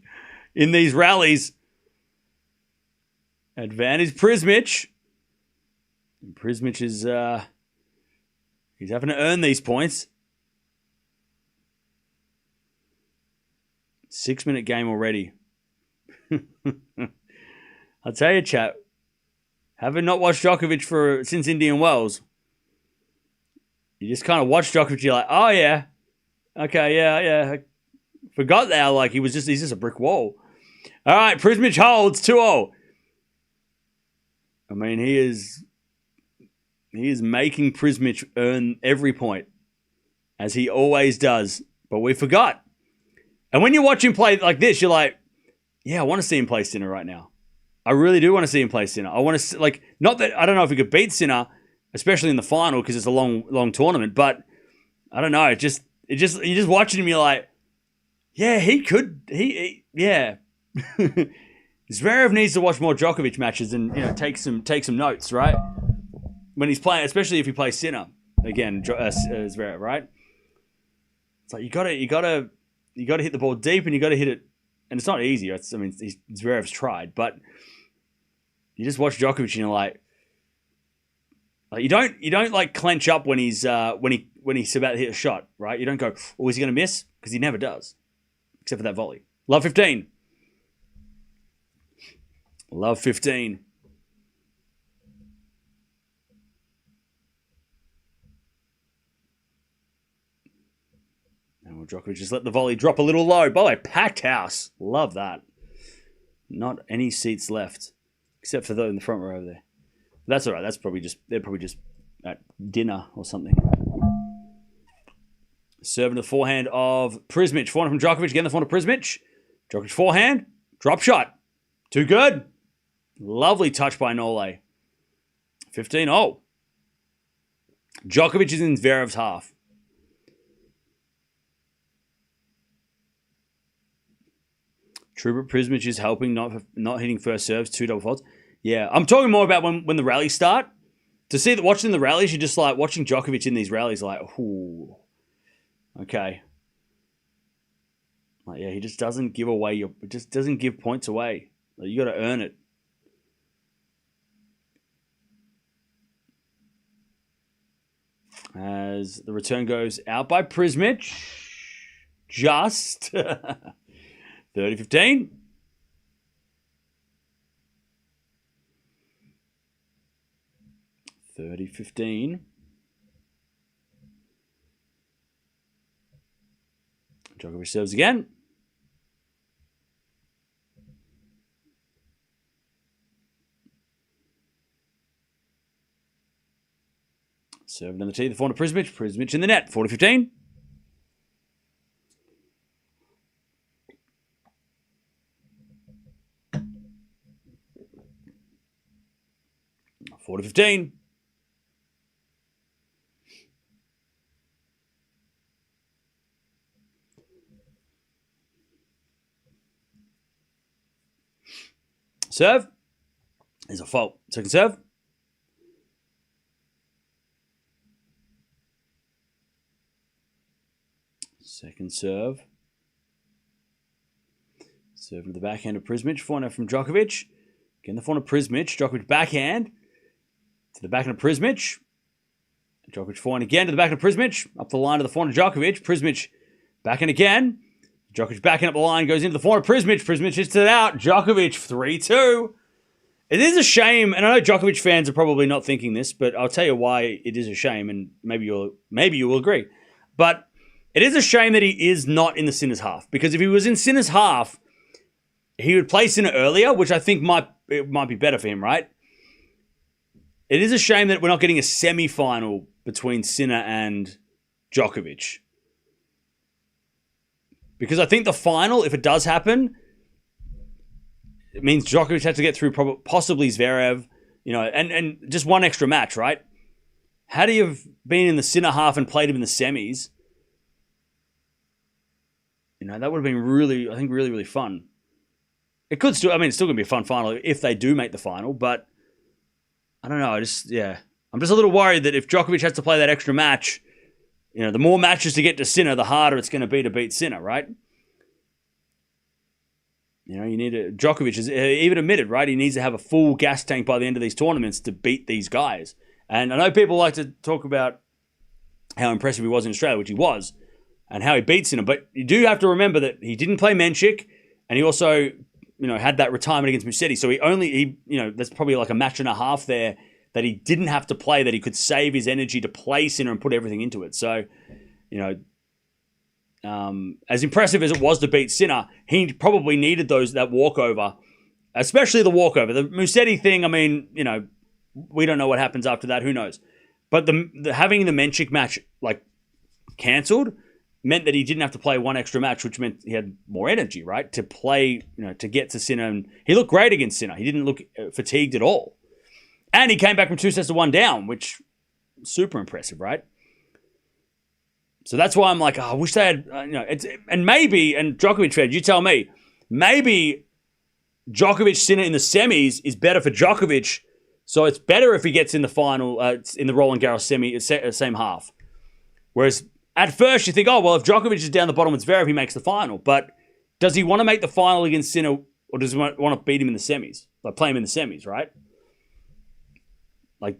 in these rallies. Advantage Prizmic. And Prizmic is he's having to earn these points. 6-minute game already. I'll tell you, chat. Having not watched Djokovic since Indian Wells, you just kind of watch Djokovic. You're like, oh yeah, okay, yeah. Forgot that. Like he's just a brick wall. All right, Prizmic holds 2-0. I mean, he is making Prizmic earn every point, as he always does. But we forgot. And when you watch him play like this, you're like, yeah, I want to see him play Sinner right now. I really do want to see him play Sinner. I want to not that I don't know if he could beat Sinner, especially in the final because it's a long tournament. But I don't know. You're just watching him. You're like, yeah, he could. Yeah. Zverev needs to watch more Djokovic matches and take some notes, right? When he's playing, especially if he plays Sinner again, Zverev, right? It's like you gotta hit the ball deep and you gotta hit it, and it's not easy. Zverev's tried, but you just watch Djokovic and you're like, Like, you don't like clench up when he's when he's about to hit a shot, right? You don't go, oh, is he going to miss? Because he never does, except for that volley. Love 15. Love 15. And Djokovic just let the volley drop a little low. By the way, packed house. Love that. Not any seats left, except for those in the front row over there. But that's all right. They're probably just at dinner or something. Serving the forehand of Prizmic. Forehand from Djokovic. Again, the forehand of Prizmic. Djokovic forehand. Drop shot. Too good. Lovely touch by Nole. 15. Oh. Djokovic is in Zverev's half. True, but Prizmic is helping, not hitting first serves, 2 double faults. Yeah, I'm talking more about when the rallies start. To see that watching the rallies, you're just like watching Djokovic in these rallies, like, ooh, okay. Like, yeah, he just doesn't give away doesn't give points away. Like, you got to earn it. As the return goes out by Prizmic, just 30-15. Djokovic serves again. Serving on the tee, the forehand of Prizmic. Prizmic in the net, 40-15. (40-15). Serve. There's a fault. Second serve. Second serve. Serve to the backhand of Prizmic. Forehand from Djokovic. Again, the forehand of Prizmic. Djokovic backhand. To the backhand of Prizmic. Djokovic forehand again to the backhand of Prizmic. Up the line to the forehand of Djokovic. Prizmic backhand again. Djokovic backhand up the line. Goes into the forehand of Prizmic. Prizmic hits it out. Djokovic 3-2. It is a shame, and I know Djokovic fans are probably not thinking this, but I'll tell you why it is a shame, and maybe you will agree. But it is a shame that he is not in the Sinner's half, because if he was in Sinner's half, he would play Sinner earlier, which I think might be better for him, right? It is a shame that we're not getting a semi-final between Sinner and Djokovic. Because I think the final, if it does happen, it means Djokovic has to get through possibly Zverev, and just one extra match, right? Had he have been in the Sinner half and played him in the semis, that would have been really, really fun. It could still, it's still going to be a fun final if they do make the final, but I don't know. I'm just a little worried that if Djokovic has to play that extra match, the more matches to get to Sinner, the harder it's going to be to beat Sinner, right? You need Djokovic has even admitted, right? He needs to have a full gas tank by the end of these tournaments to beat these guys. And I know people like to talk about how impressive he was in Australia, which he was, and how he beat Sinner. But you do have to remember that he didn't play Menchik, and he also, had that retirement against Musetti. So that's probably like a match and a half there that he didn't have to play, that he could save his energy to play Sinner and put everything into it. So, as impressive as it was to beat Sinner, he probably needed that walkover, especially the walkover. The Musetti thing, we don't know what happens after that. Who knows? But the having the Menchik match cancelled meant that he didn't have to play one extra match, which meant he had more energy, right, to play, to get to Sinner. And he looked great against Sinner. He didn't look fatigued at all, and he came back from 2-1 down, which super impressive, right? So that's why I'm like, I wish they had, and Djokovic fans, you tell me, maybe Djokovic Sinner in the semis is better for Djokovic, so it's better if he gets in the final, in the Roland Garros same half. Whereas at first you think, if Djokovic is down the bottom with Zverev, he makes the final. But does he want to make the final against Sinner, or does he want to beat him in the semis? Like play him in the semis, right? Like,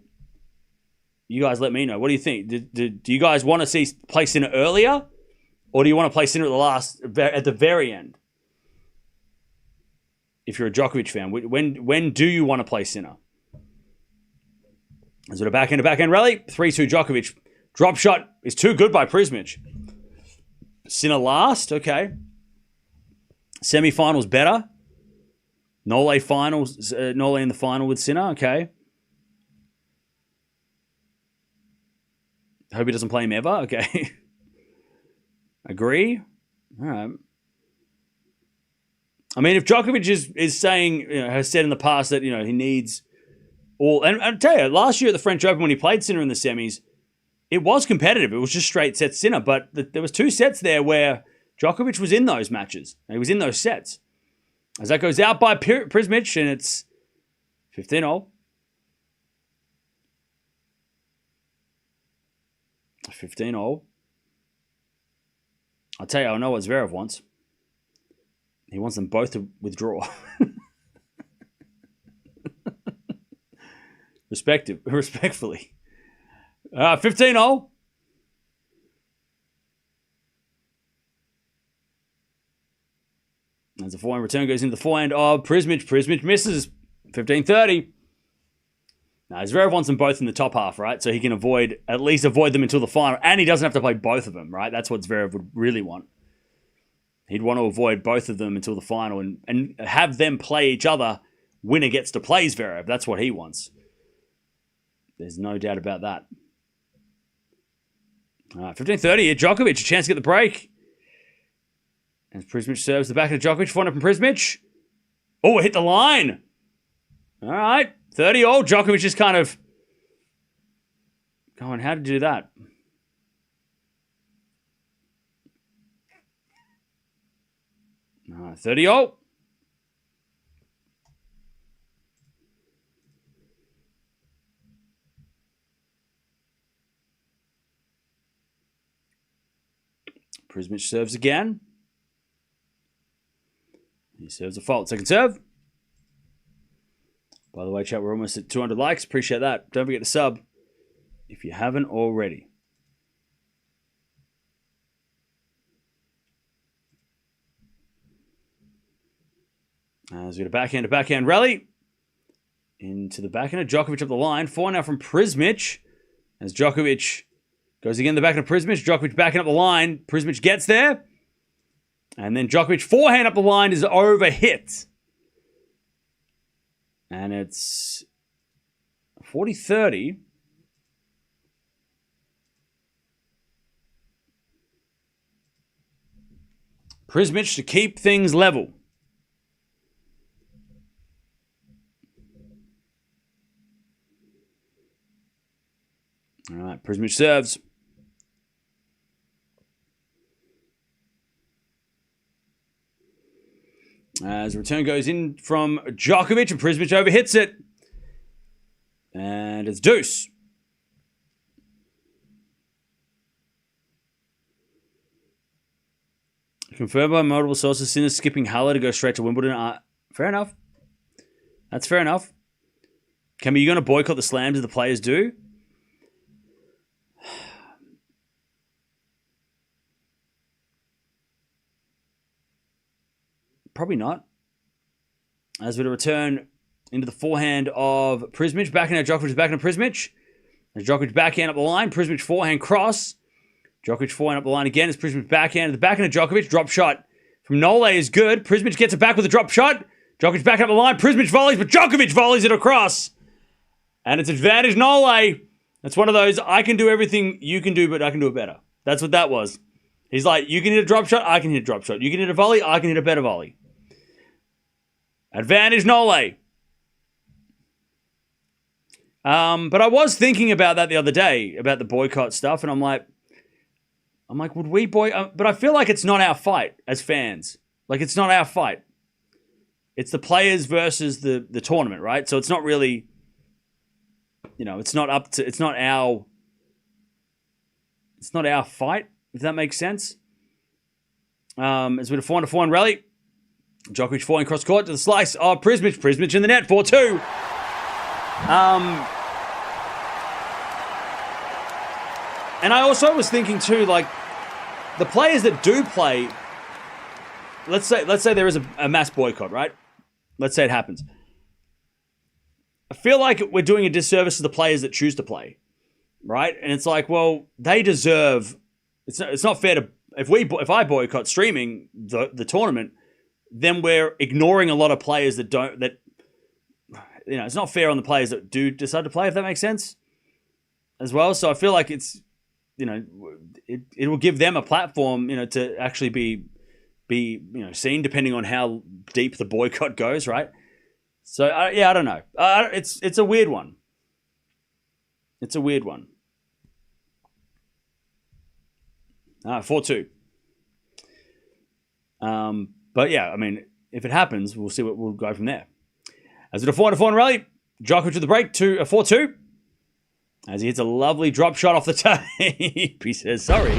You guys let me know. What do you think? Do you guys want to see play Sinner earlier? Or do you want to play Sinner at the very end? If you're a Djokovic fan, when do you want to play Sinner? Is it a backhand rally? 3-2 Djokovic. Drop shot is too good by Prizmic. Sinner last, okay. Semi-finals better. Nole in the final with Sinner, okay. Hope he doesn't play him ever, okay. Agree? All right. I mean, if Djokovic is saying, has said in the past that, he needs all... And I'll tell you, last year at the French Open when he played Sinner in the semis, it was competitive. It was just straight set Sinner. But there was 2 sets there where Djokovic was in those matches. He was in those sets. As that goes out by Prizmic, and it's 15-0. 15-0. I'll tell you, I know what Zverev wants. He wants them both to withdraw. Respectfully. 15-0. As the forehand return goes into the forehand of Prizmic. Prizmic misses. 15-30. Now, Zverev wants them both in the top half, right? So he can at least avoid them until the final. And he doesn't have to play both of them, right? That's what Zverev would really want. He'd want to avoid both of them until the final and have them play each other. Winner gets to play Zverev. That's what he wants. There's no doubt about that. All right, 15-30 here. Djokovic, a chance to get the break. As Prizmic serves the back of Djokovic. Forehand from Prizmic. Oh, it hit the line. All right, 30-all. Djokovic just kind of going, how did you do that? All right, 30-all. Prizmic serves again. He serves a fault. Second serve. By the way, chat, we're almost at 200 likes. Appreciate that. Don't forget to sub if you haven't already. As we get a backhand rally. Into the backhand of Djokovic up the line. 4 now from Prizmic. As Djokovic goes again the backhand of Prizmic. Djokovic backing up the line. Prizmic gets there. And then Djokovic forehand up the line is overhit. And it's 40-30. Prizmic to keep things level. All right, Prizmic serves. As the return goes in from Djokovic and Prizmic overhits it. And it's deuce. Confirmed by multiple sources, Sinner skipping Halle to go straight to Wimbledon. Fair enough. That's fair enough. Are you going to boycott the slams as the players do? Probably not. As we return into the forehand of Prizmic. Backhand at Djokovic, backhand of Prizmic. As Djokovic backhand up the line. Prizmic forehand cross. Djokovic forehand up the line again. As Prizmic backhand. The backhand of Djokovic. Drop shot from Nole is good. Prizmic gets it back with a drop shot. Djokovic back up the line. Prizmic volleys, but Djokovic volleys it across. And it's advantage Nole. That's one of those, I can do everything you can do, but I can do it better. That's what that was. He's like, you can hit a drop shot, I can hit a drop shot. You can hit a volley, I can hit a better volley. Advantage Nole. But I was thinking about that the other day, about the boycott stuff, and I'm like, would we boycott? But I feel like it's not our fight as fans. Like, it's not our fight. It's the players versus the tournament, right? So it's not really, it's not our fight, if that makes sense. As we have a 4-1 rally. Djokovic falling cross court to the slice of Prizmic. Prizmic in the net, 4-2. And I also was thinking too, like, the players that do play, let's say there is a mass boycott, right? Let's say it happens. I feel like we're doing a disservice to the players that choose to play, right? And it's like, well, they deserve. It's not fair to if I boycott streaming the tournament, then we're ignoring a lot of players that don't. That, you know, it's not fair on the players that do decide to play. If that makes sense, as well. So I feel like it's, you know, it will give them a platform, you know, to actually be you know, seen, depending on how deep the boycott goes, right? So yeah, I don't know. It's a weird one. It's a weird one. 4-2. But yeah, I mean, if it happens, we'll see what we'll go from there. As a 4-4 rally, Djokovic to the break to a 4-2. As he hits a lovely drop shot off the tape. He says, sorry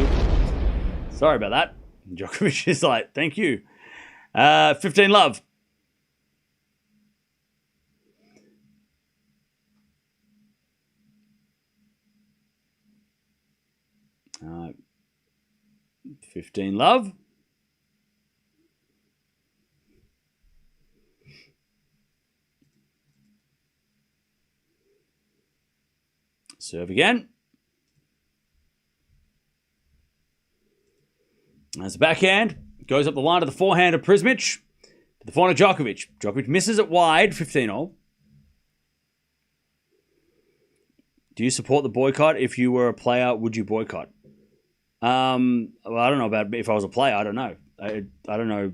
about that. Djokovic is like, thank you. 15 love. All right. 15 love. Serve again. As the backhand goes up the line to the forehand of Prizmic. To the forehand of Djokovic. Djokovic misses it wide, 15-all. Do you support the boycott? If you were a player, would you boycott? Well, I don't know about if I was a player. I don't know. I don't know.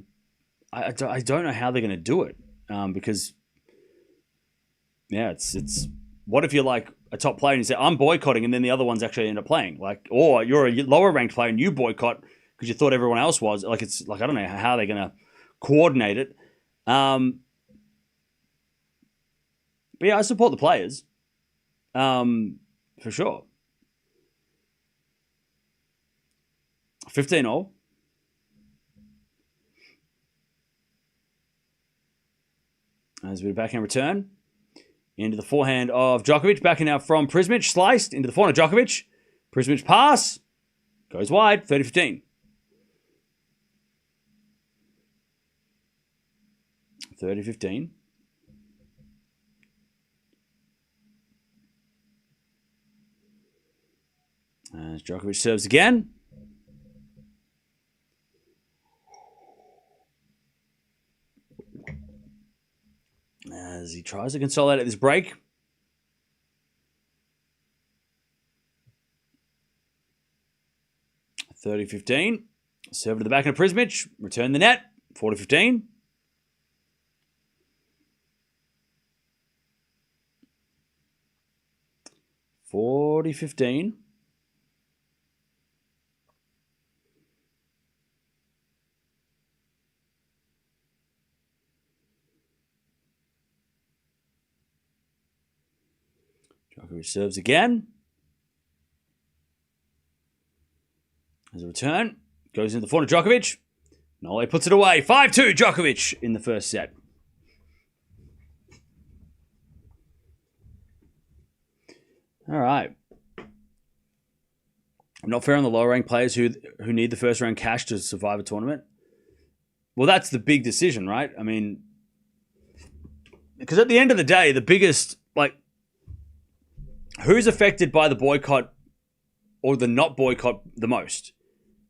I don't know how they're going to do it. Because, yeah, it's. What if you're like a top player and you say, I'm boycotting, and then the other ones actually end up playing? Like, or you're a lower ranked player and you boycott because you thought everyone else was. Like, it's like, I don't know how they're going to coordinate it. But yeah, I support the players. For sure. 15-all. As a bit of backhand return. Into the forehand of Djokovic. Backing out from Prizmic. Sliced into the forehand of Djokovic. Prizmic pass. Goes wide. 30-15. 30-15. As Djokovic serves again. As he tries to consolidate this break. (30-15). Serve to the back of Prizmic. Return the net. 40-15. (40-15). Djokovic serves again. As a return, goes into the forehand of Djokovic. Nole puts it away. 5-2 Djokovic in the first set. All right. I'm not fair on the lower ranked players who need the first round cash to survive a tournament. Well, that's the big decision, right? I mean, because at the end of the day, the biggest, like, who's affected by the boycott or the not boycott the most?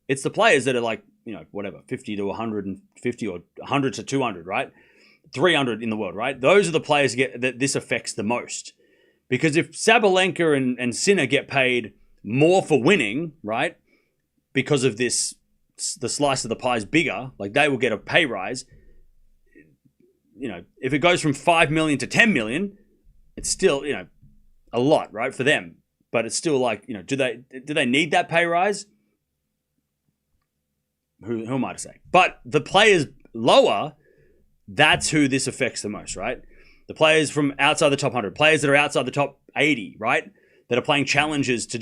It's the players that are like, you know, whatever, 50 to 150 or 100 to 200, right? 300 in the world, right? Those are the players that this affects the most. Because if Sabalenka and Sinner get paid more for winning, right, because of this, the slice of the pie is bigger, like they will get a pay rise. You know, if it goes from 5 million to 10 million, it's still, you know, a lot, right, for them. But it's still like, you know, do they need that pay rise? Who am I to say? But the players lower, that's who this affects the most, right? The players from outside the top 100, players that are outside the top 80, right? That are playing challenges to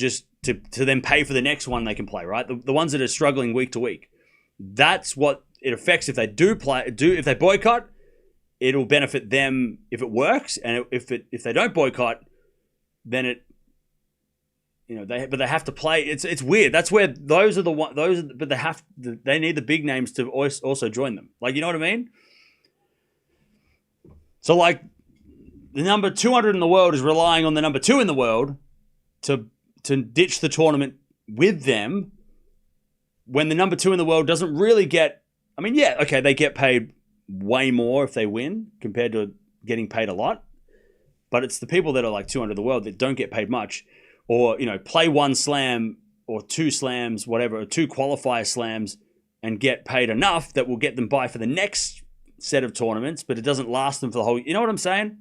then pay for the next one they can play, right? The ones that are struggling week to week. That's what it affects if they if they boycott. It'll benefit them if it works, and if they don't boycott, then they have to play. It's weird. That's where but they need the big names to also join them. Like, you know what I mean? So like the number 200 in the world is relying on the number 2 in the world to ditch the tournament with them, when the number 2 in the world doesn't really get. I mean, yeah, okay, they get paid way more if they win compared to getting paid a lot, but it's the people that are like 200 in the world that don't get paid much, or play 1 slam or 2 slams, whatever, or 2 qualifier slams, and get paid enough that will get them by for the next set of tournaments, but it doesn't last them for the whole. You know what I'm saying?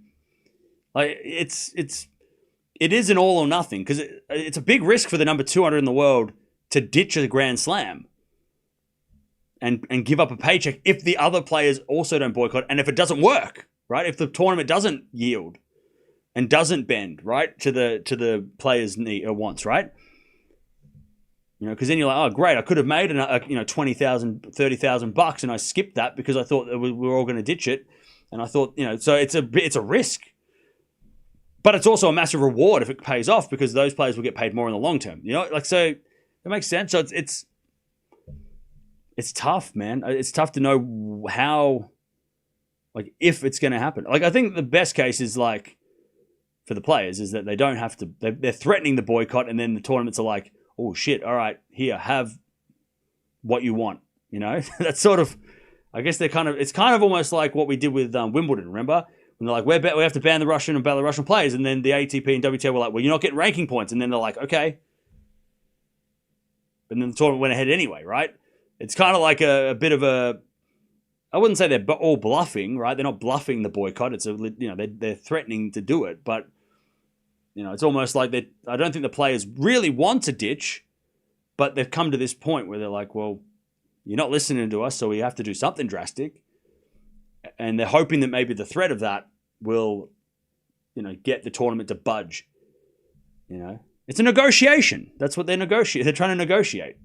Like, it is an all or nothing, because it's a big risk for the number 200 in the world to ditch a Grand Slam and give up a paycheck if the other players also don't boycott, and if it doesn't work, right? If the tournament doesn't yield and doesn't bend, right, to the players' need or wants, right? Because then you're like, oh, great, I could have made $20,000, $30,000, and I skipped that because I thought that we were all going to ditch it, and I thought, so it's a risk. But it's also a massive reward if it pays off, because those players will get paid more in the long term. So it makes sense. So it's tough, man. It's tough to know how, like, if it's going to happen. Like, I think the best case is, like, for the players, is that they don't have to. They're threatening the boycott, and then the tournaments are like, oh shit, all right, here, have what you want. That's sort of. I guess it's kind of almost like what we did with Wimbledon. Remember? And they're like, we have to ban the Russian and Belarusian players. And then the ATP and WTA were like, well, you're not getting ranking points. And then they're like, okay. And then the tournament went ahead anyway, right? It's kind of like a bit of a, I wouldn't say they're all bluffing, right? They're not bluffing the boycott. It's they're threatening to do it. But, it's almost like I don't think the players really want to ditch, but they've come to this point where they're like, well, you're not listening to us, so we have to do something drastic. And they're hoping that maybe the threat of that will, get the tournament to budge. It's a negotiation. That's what they're negotiating. They're trying to negotiate,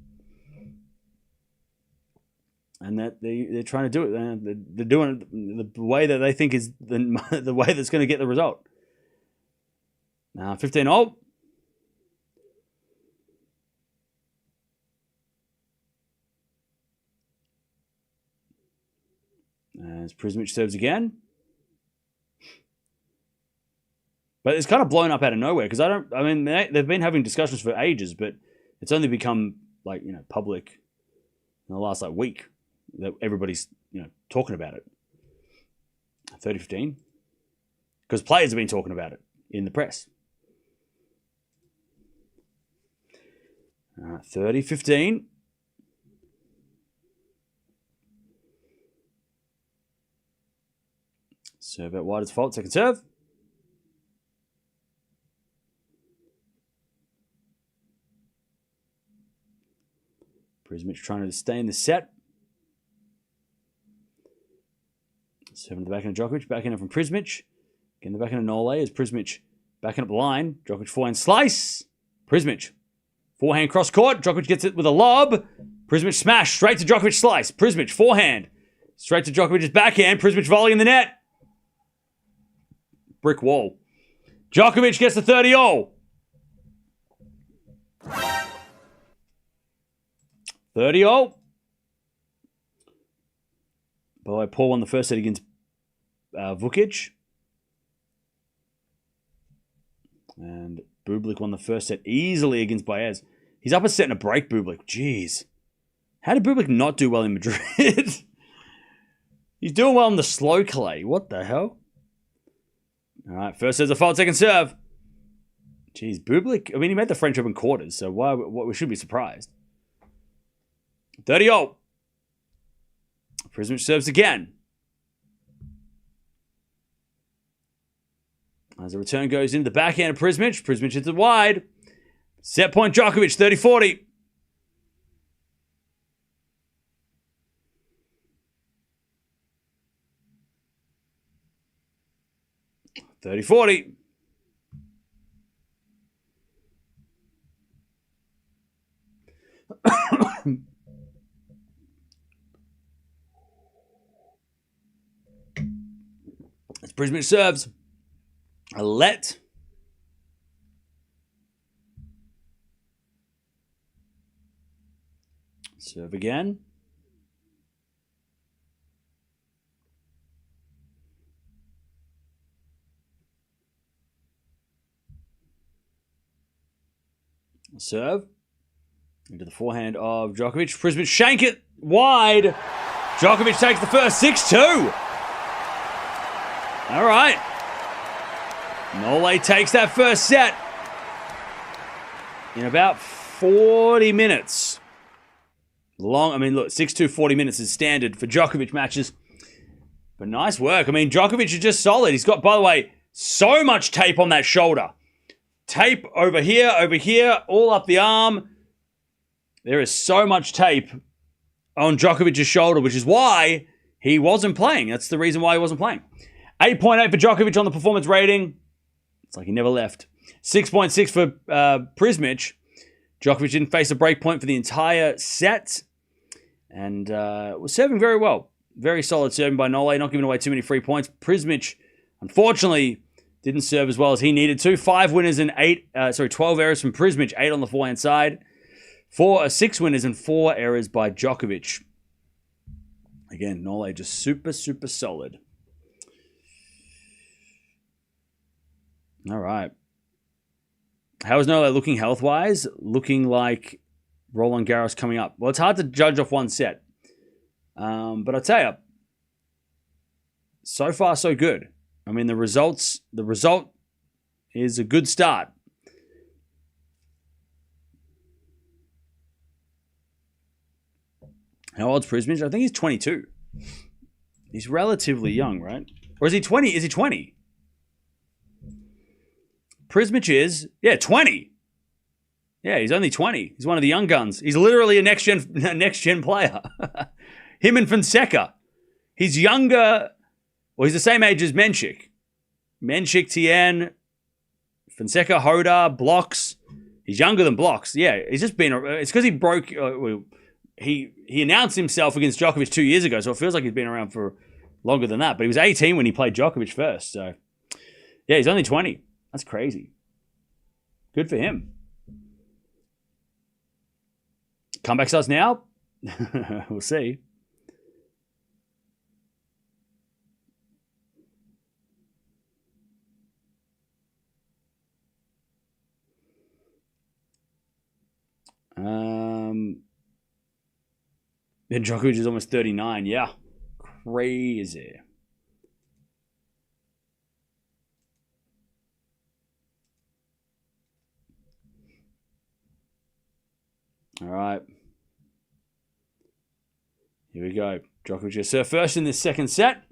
and that they're trying to do it. They're doing it the way that they think is the way that's going to get the result. Now 15-0. As Prizmic serves again. But it's kind of blown up out of nowhere, because they've been having discussions for ages, but it's only become public in the last week that everybody's talking about it. 30-15. Because players have been talking about it in the press. 30-15. Serve out wide as fault. Second serve. Prizmic trying to stay in the set. Serving the backhand of Djokovic. Backhand from Prizmic. Again, the backhand of Nole as Prizmic backhand up the line. Djokovic forehand slice. Prizmic. Forehand cross court. Djokovic gets it with a lob. Prizmic smash. Straight to Djokovic slice. Prizmic forehand. Straight to Djokovic's backhand. Prizmic volley in the net. Brick wall. Djokovic gets the 30-0. 30-0. By the way, Paul won the first set against Vukic. And Bublik won the first set easily against Baez. He's up a set and a break, Bublik. Jeez. How did Bublik not do well in Madrid? He's doing well on the slow clay. What the hell? All right, first serve's a fault, second serve. Jeez, Bublik. He made the French Open quarters, so we should be surprised. 30-0. Prizmic serves again. As the return goes into the backhand of Prizmic. Prizmic hits it wide. Set point Djokovic, 30-40. $30-40. As Prizmic serves. A let. Serve again. Serve. Into the forehand of Djokovic. Prizmic shank it wide. Djokovic takes the first 6-2. All right. Nole takes that first set in about 40 minutes. Long, I mean, look, 6-2, 40 minutes is standard for Djokovic matches. But nice work. I mean, Djokovic is just solid. He's got, by the way, so much tape on that shoulder. Tape over here, all up the arm. There is so much tape on Djokovic's shoulder, which is why he wasn't playing. That's the reason why he wasn't playing. 8.8 for Djokovic on the performance rating. It's like he never left. 6.6 for Prizmic. Djokovic didn't face a break point for the entire set. And was serving very well. Very solid serving by Nole, not giving away too many free points. Prizmic, unfortunately, didn't serve as well as he needed to. 5 winners and 12 errors from Prizmic. 8 on the forehand side. 6 winners and 4 errors by Djokovic. Again, Nole just super, super solid. All right. How is Nole looking health-wise? Looking like Roland Garros coming up. Well, it's hard to judge off one set. But I'll tell you, so far, so good. I mean, the result is a good start. How old's Prizmic? I think he's 22. He's relatively young, right? Or is he 20? Is he 20? Prizmic is, 20. Yeah, he's only 20. He's one of the young guns. He's literally a next-gen player. Him and Fonseca. He's younger. Well, he's the same age as Menchik. Menchik, Tien, Fonseca, Hoda, Blocks. He's younger than Blocks. Yeah, he's just been... It's because he broke... He announced himself against Djokovic 2 years ago, so it feels like he's been around for longer than that. But he was 18 when he played Djokovic first. So, yeah, he's only 20. That's crazy. Good for him. Comeback starts now? We'll see. And Djokovic is almost 39. Yeah. Crazy. All right. Here we go. Djokovic will serve first in this second set.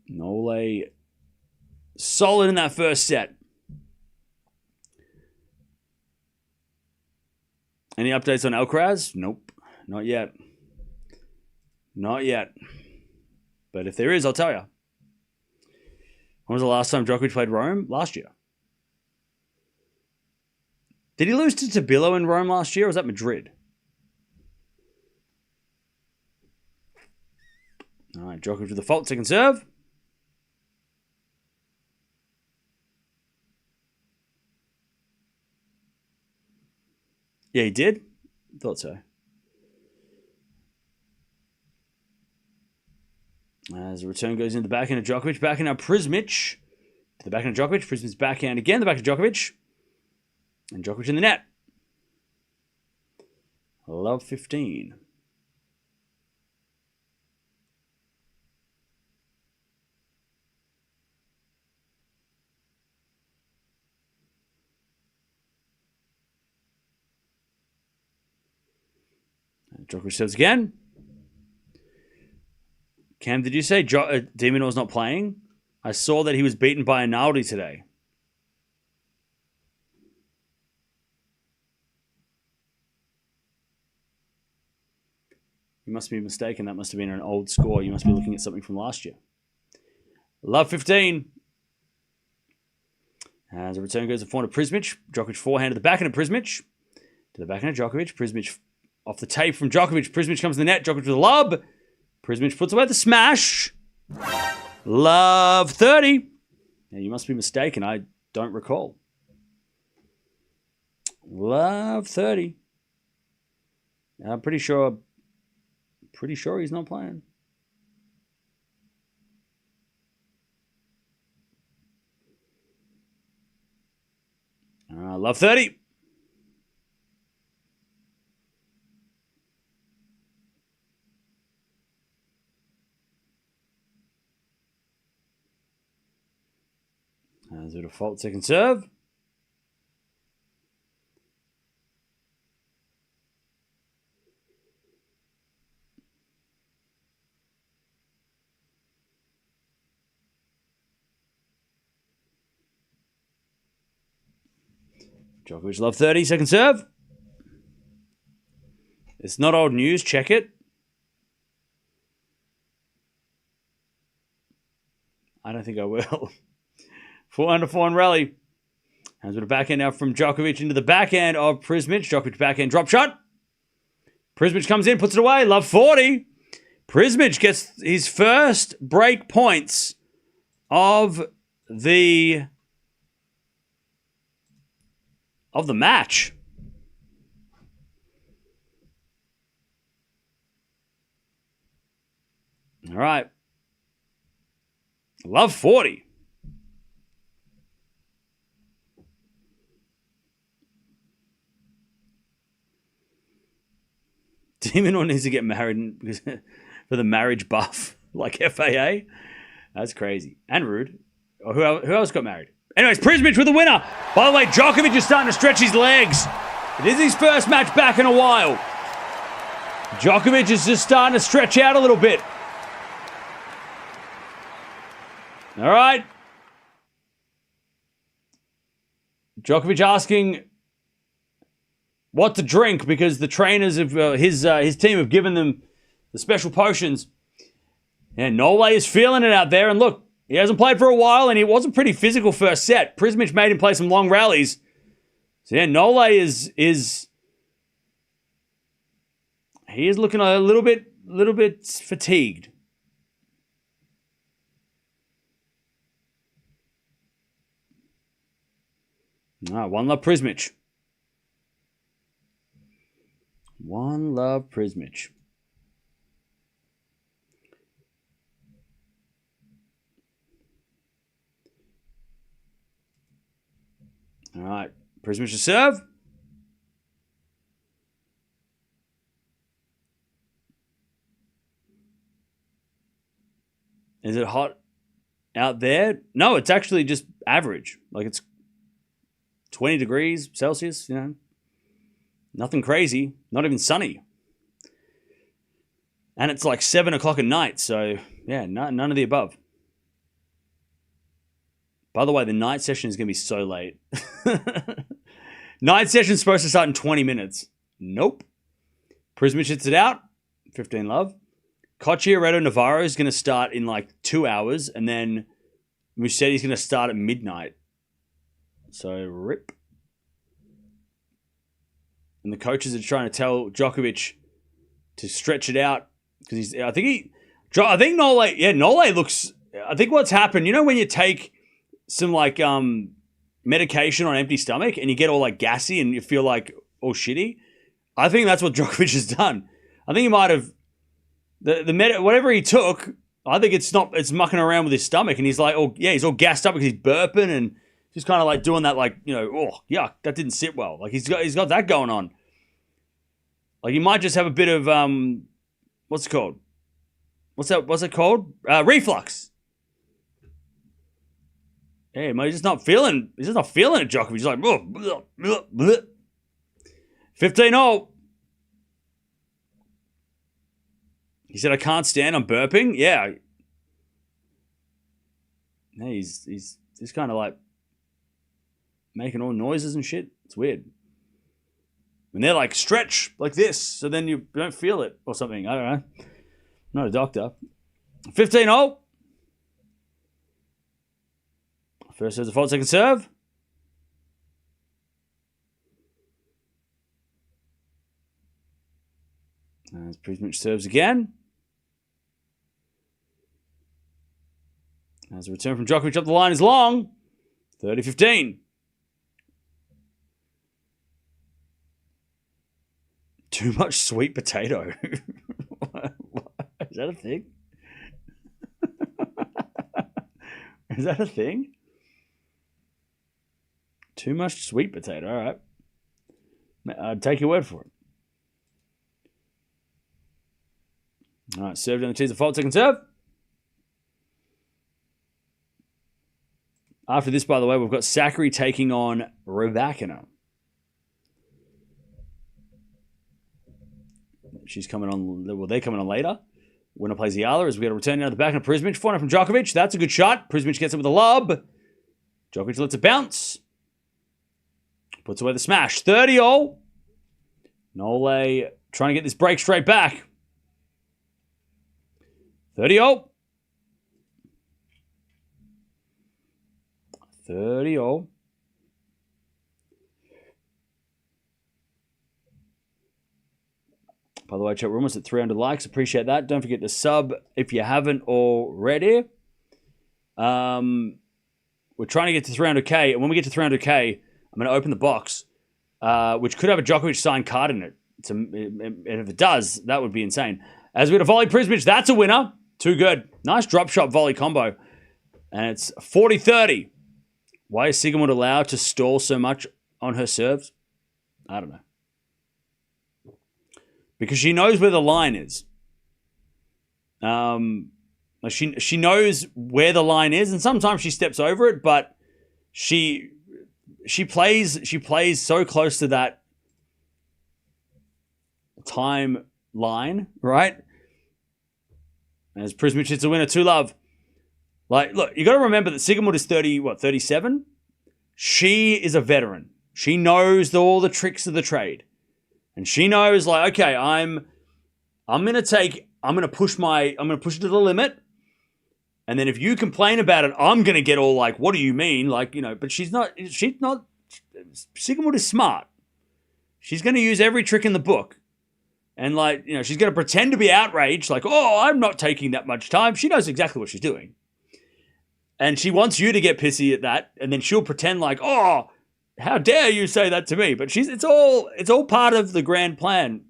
Nole solid in that first set. Any updates on Alcaraz? Nope. Not yet. Not yet. But if there is, I'll tell you. When was the last time Djokovic played Rome? Last year. Did he lose to Tabilo in Rome last year, or was that Madrid? All right, Djokovic with the fault, second serve. Yeah, he did. Thought so. As the return goes in the backhand of Djokovic. Backhand now Prizmic. To the backhand of Djokovic. Prizmic's backhand again. The backhand of Djokovic. And Djokovic in the net. Love 15. Djokovic serves again. Cam, did you say De Minaur's not playing? I saw that he was beaten by Analdi today. You must be mistaken. That must have been an old score. You must be looking at something from last year. Love 15. As a return goes to forehand of Prizmic. Djokovic forehand to the backhand of Prizmic. To the backhand of Djokovic. Prizmic off the tape from Djokovic. Prizmic comes to the net. Djokovic with a lob. Prizmic puts away the smash. Love 30. Now, you must be mistaken. I don't recall. Love 30. I'm pretty sure he's not playing. Love 30. As a default second serve. Djokovic love 30, second serve. It's not old news, check it. I don't think I will. 4-4 rally. Hands with a backhand now from Djokovic into the backhand of Prizmic. Djokovic backhand drop shot. Prizmic comes in, puts it away. Love 40. Prizmic gets his first break points of the match. All right. Love 40. Demon needs to get married for the marriage buff, like FAA. That's crazy. And rude. Who else got married? Anyways, Prizmic with the winner. By the way, Djokovic is starting to stretch his legs. It is his first match back in a while. Djokovic is just starting to stretch out a little bit. All right. Djokovic asking what to drink because the trainers of his team have given them the special potions. And Nole is feeling it out there. And look, he hasn't played for a while, and he was a pretty physical first set. Prizmic made him play some long rallies. So yeah, Nole is he is looking a little bit fatigued. One love Prizmic. One love Prizmic. All right, Prizmic to serve. Is it hot out there? No, it's actually just average. Like it's 20 degrees Celsius, you know. Nothing crazy. Not even sunny. And it's like 7 o'clock at night. So, yeah, none of the above. By the way, the night session is going to be so late. Night session is supposed to start in 20 minutes. Nope. Prizmic hits it out. 15 love. Cocchiaretto Navarro is going to start in like 2 hours. And then Musetti's going to start at midnight. So, rip. And the coaches are trying to tell Djokovic to stretch it out because I think Nole looks. I think what's happened, you know, when you take some like medication on an empty stomach and you get all like gassy and you feel like all shitty. I think that's what Djokovic has done. I think he might have whatever he took. I think it's mucking around with his stomach and he's like, he's all gassed up because he's burping and just kind of like doing that, like, you know, oh, yuck, that didn't sit well. Like he's got that going on. Like he might just have a bit of what's it called? What's it called? Reflux. Yeah, he's just not feeling it, Djokovic. He's like, bleh, bleh, bleh. 15-0. He said, I can't stand, I'm burping. Yeah. He's just kind of like making all noises and shit. It's weird. And they're like, stretch like this, so then you don't feel it or something. I don't know. I'm not a doctor. 15-0. First serve, default, second serve. As Prizmic serves again. As a return from Djokovic up the line is long. 30-15. Too much sweet potato. Is that a thing? Is that a thing? Too much sweet potato. All right. I'd take your word for it. All right, serve down the cheese. A fault, second serve. After this, by the way, we've got Sakkari taking on Raducanu. She's coming on. Well, they're coming on later. Winner plays Eala as we got a return out of the back of Prizmic. 4 from Djokovic. That's a good shot. Prizmic gets it with a lob. Djokovic lets it bounce. Puts away the smash. 30-all. Nole trying to get this break straight back. 30-all. 30-all. By the way, chat, we're almost at 300 likes. Appreciate that. Don't forget to sub if you haven't already. We're trying to get to 300k, and when we get to 300k, I'm going to open the box, which could have a Djokovic signed card in it. And if it does, that would be insane. As we had a volley Prizmic, that's a winner. Too good. Nice drop shot volley combo. And it's 40-30. Why is Sigmund allowed to stall so much on her serves? I don't know. Because she knows where the line is. She knows where the line is, and sometimes she steps over it, but she plays so close to that time line, right? As Prizmic hits a winner, 2-love. Like, look, you got to remember that Sigmund is 37? She is a veteran. She knows all the tricks of the trade. And she knows, like, okay, I'm gonna push it to the limit. And then if you complain about it, I'm gonna get all like, what do you mean? Like, you know, but she's not Sigmund is smart. She's gonna use every trick in the book. And like, you know, she's gonna pretend to be outraged, like, oh, I'm not taking that much time. She knows exactly what she's doing. And she wants you to get pissy at that, and then she'll pretend like, oh, how dare you say that to me? But it's all part of the grand plan.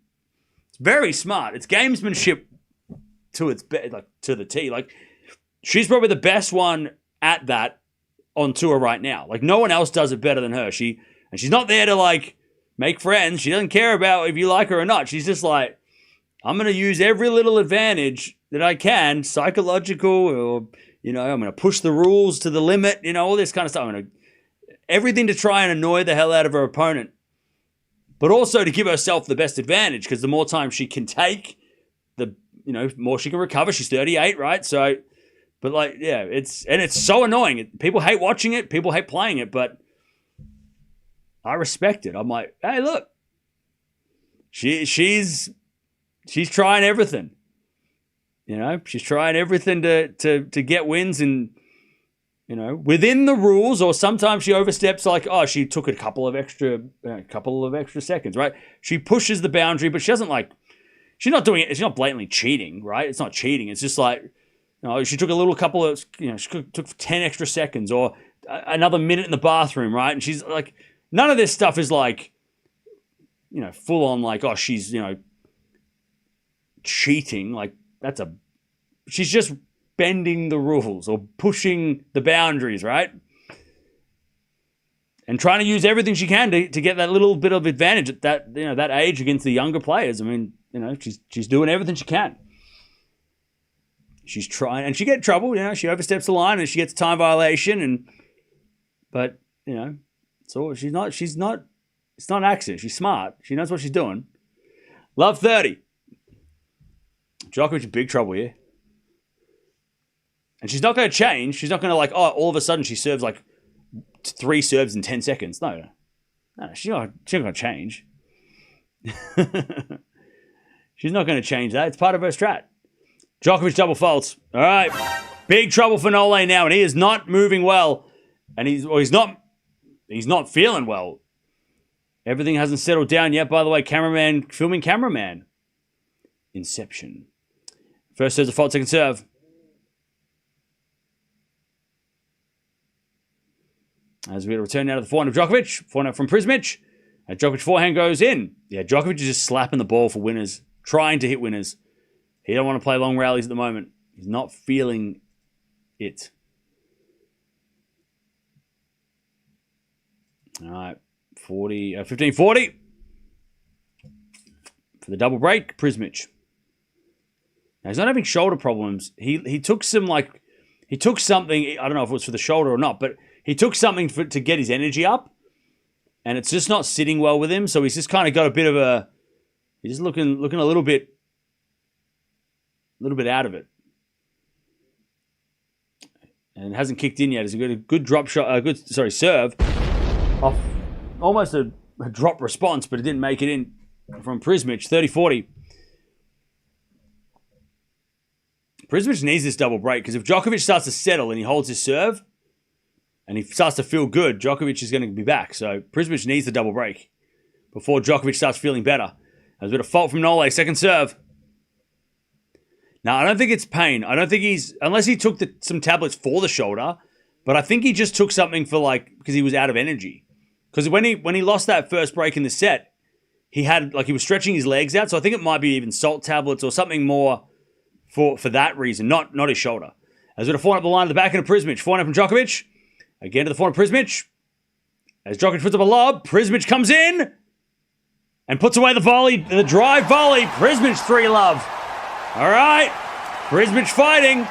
It's very smart. It's gamesmanship to the T. Like, she's probably the best one at that on tour right now. Like, no one else does it better than her. She's not there to like make friends. She doesn't care about if you like her or not. She's just like, I'm gonna use every little advantage that I can, psychological, or you know, I'm gonna push the rules to the limit. You know, all this kind of stuff. I'm gonna everything to try and annoy the hell out of her opponent, but also to give herself the best advantage, because the more time she can take, the more she can recover. She's 38, right? So, but like, yeah, it's so annoying. People hate watching it. People hate playing it, but I respect it. I'm like, hey, look, she's trying everything. You know, she's trying everything to get wins and. You know, within the rules, or sometimes she oversteps, like, oh, she took a couple of extra seconds, right? She pushes the boundary, but she doesn't like, she's not doing it, she's not blatantly cheating, right? It's not cheating. It's just like, you know, she took she took 10 extra seconds or another minute in the bathroom, right? And she's like, none of this stuff is like, you know, full on like, oh, she's, you know, cheating. Like, she's just bending the rules or pushing the boundaries, right? And trying to use everything she can to get that little bit of advantage at that age against the younger players. I mean, you know, she's doing everything she can. She's trying, and she get in trouble, you know, she oversteps the line and she gets a time violation, but you know, so it's not an accident. She's smart. She knows what she's doing. Love 30. Djokovic in big trouble here. And she's not going to change. She's not going to like, oh, all of a sudden she serves like 3 serves in 10 seconds. No, she's not going to change. She's not going to change that. It's part of her strat. Djokovic double faults. All right. Big trouble for Nole now, and he is not moving well. And he's not feeling well. Everything hasn't settled down yet, by the way. Filming cameraman. Inception. First serve's a fault, second serve. As we return now to the forehand of Djokovic. Forehand from Prizmic. And Djokovic forehand goes in. Yeah, Djokovic is just slapping the ball for winners, trying to hit winners. He don't want to play long rallies at the moment. He's not feeling it. All right, 15-40 for the double break. Prizmic. Now he's not having shoulder problems. He took something. I don't know if it was for the shoulder or not, but he took something to get his energy up, and it's just not sitting well with him. So he's just kind of got a bit of a. He's just looking a little bit out of it, and hasn't kicked in yet. He's got a good drop shot. Serve off almost a drop response, but it didn't make it in from Prizmic. 30-40. Prizmic needs this double break because if Djokovic starts to settle and he holds his serve and he starts to feel good, Djokovic is going to be back. So Prizmic needs the double break before Djokovic starts feeling better. There's a bit of fault from Nole. Second serve. Now, I don't think it's pain. I don't think unless he took some tablets for the shoulder, but I think he just took something because he was out of energy. Because when he lost that first break in the set, he was stretching his legs out. So I think it might be even salt tablets or something more for that reason, not his shoulder. As we're forehand up the line at the back end of Prizmic. Forehand from Djokovic. Again to the forehand of Prizmic. As Djokovic puts up a lob, Prizmic comes in and puts away the drive volley. Prizmic 3-love. All right. Prizmic fighting.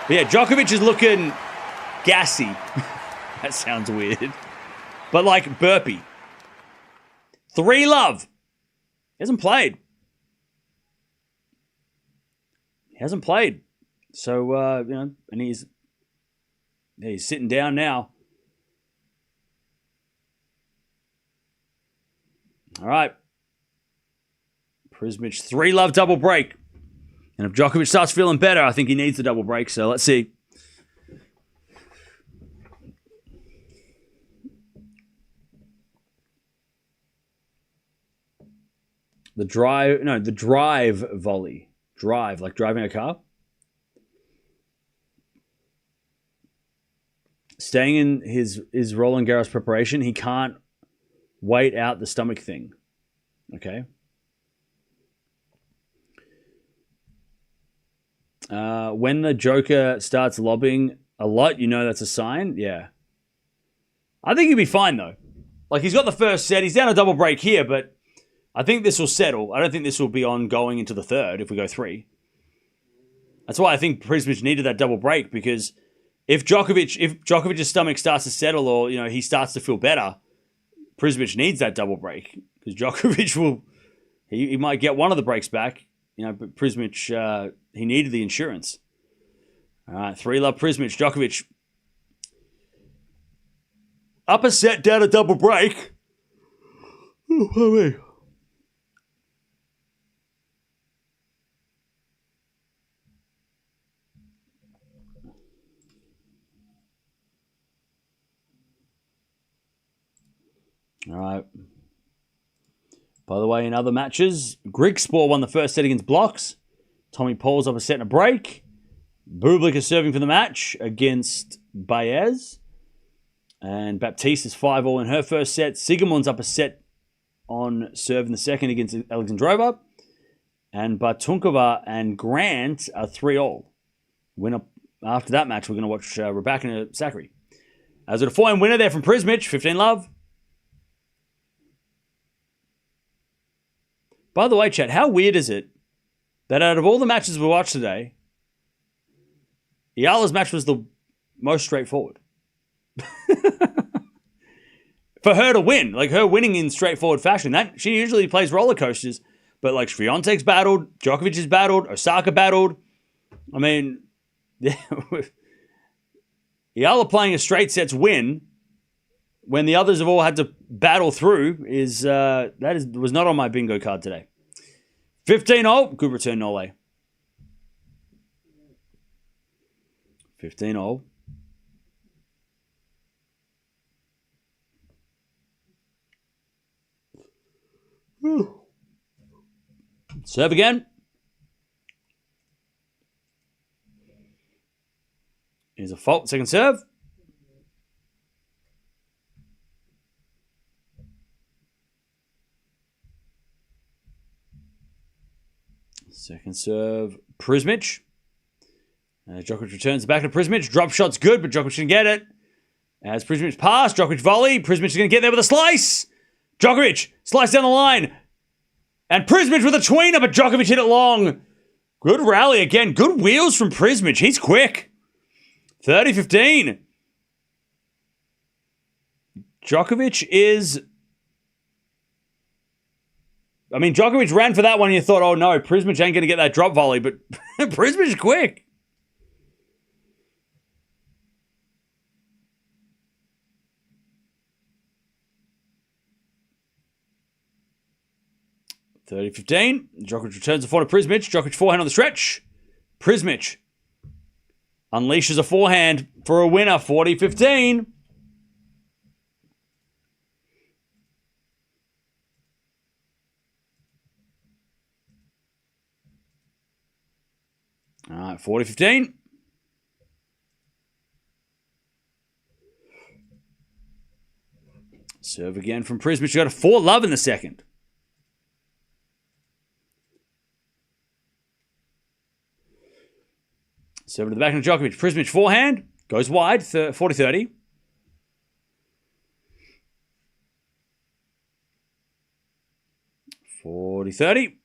But yeah, Djokovic is looking gassy. That sounds weird. But like burpee. 3-love. He hasn't played. So, and he's sitting down now. All right. Prizmic 3-love double break. And if Djokovic starts feeling better, I think he needs the double break. So let's see. The drive volley. Drive, like driving a car. Staying in his Roland Garros preparation, he can't wait out the stomach thing. Okay. When the Joker starts lobbing a lot, that's a sign. Yeah. I think he'll be fine, though. Like, he's got the first set. He's down a double break here, but I think this will settle. I don't think this will be ongoing into the third if we go 3. That's why I think Prizmic needed that double break, because if Djokovic's stomach starts to settle or, he starts to feel better, Prizmic needs that double break because Djokovic he might get one of the breaks back, but Prizmic, he needed the insurance. All right, 3-love Prizmic. Djokovic up a set, down a double break. Oh, all right. By the way, in other matches, Grigspor won the first set against Blocks. Tommy Paul's up a set and a break. Bublik is serving for the match against Baez. And Baptiste is 5-all in her first set. Sigamon's up a set on serve in the second against Alexandrova. And Bartunkova and Grant are 3-all. Winner after that match, we're going to watch Raducanu Sakari. As a 4-1 winner there from Prizmic, 15-love. By the way, chat, how weird is it that out of all the matches we watched today, Eala's match was the most straightforward? For her to win, like her winning in straightforward fashion. That she usually plays roller coasters, but like Swiatek's battled, Djokovic has battled, Osaka battled. I mean, Eala playing a straight sets win when the others have all had to battle through was not on my bingo card today. 15-all, good return, Nole. 15-all. Serve again. Here's a fault, second serve. Second serve, Prizmic. Djokovic returns back to Prizmic. Drop shot's good, but Djokovic didn't get it. As Prizmic pass, Djokovic volley. Prizmic is going to get there with a slice. Djokovic slice down the line. And Prizmic with a tweener, but Djokovic hit it long. Good rally again. Good wheels from Prizmic. He's quick. 30-15. Djokovic is... I mean, Djokovic ran for that one and you thought, oh no, Prizmic ain't going to get that drop volley, but Prizmic is quick. (30-15). Djokovic returns the forehand to Prizmic. Djokovic forehand on the stretch. Prizmic unleashes a forehand for a winner. 40-15. All right, 40-15. Serve again from Prizmic. You got a 4-love in the second. Serve to the back of Djokovic. Prizmic forehand. Goes wide. 40-30. (40-30).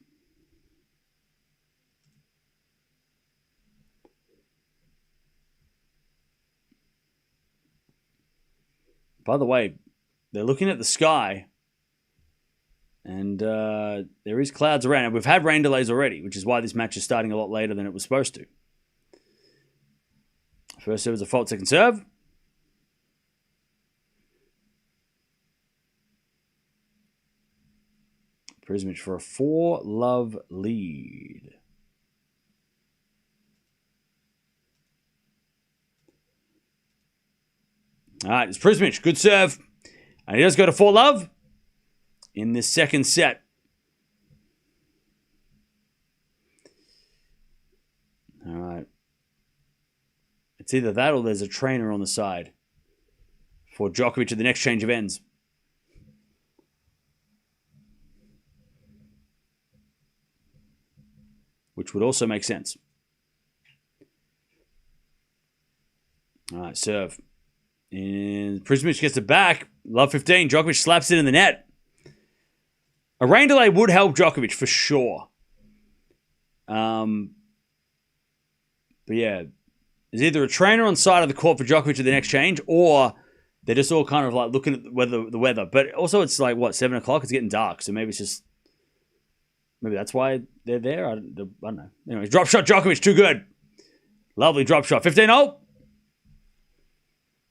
By the way, they're looking at the sky, and there is clouds around. And we've had rain delays already, which is why this match is starting a lot later than it was supposed to. First serve is a fault, second serve. Prizmic for a 4-love lead. All right, it's Prizmic. Good serve. And he does go to 4-love in this second set. All right. It's either that or there's a trainer on the side for Djokovic at the next change of ends. Which would also make sense. All right, serve. And Prizmic gets it back. Love 15. Djokovic slaps it in the net. A rain delay would help Djokovic for sure. But yeah, there's either a trainer on side of the court for Djokovic at the next change, or they're just all kind of like looking at the weather. But also it's like, what, 7 o'clock? It's getting dark. So maybe it's just... Maybe that's why they're there. I don't know. Anyway, drop shot Djokovic. Too good. Lovely drop shot. 15-0.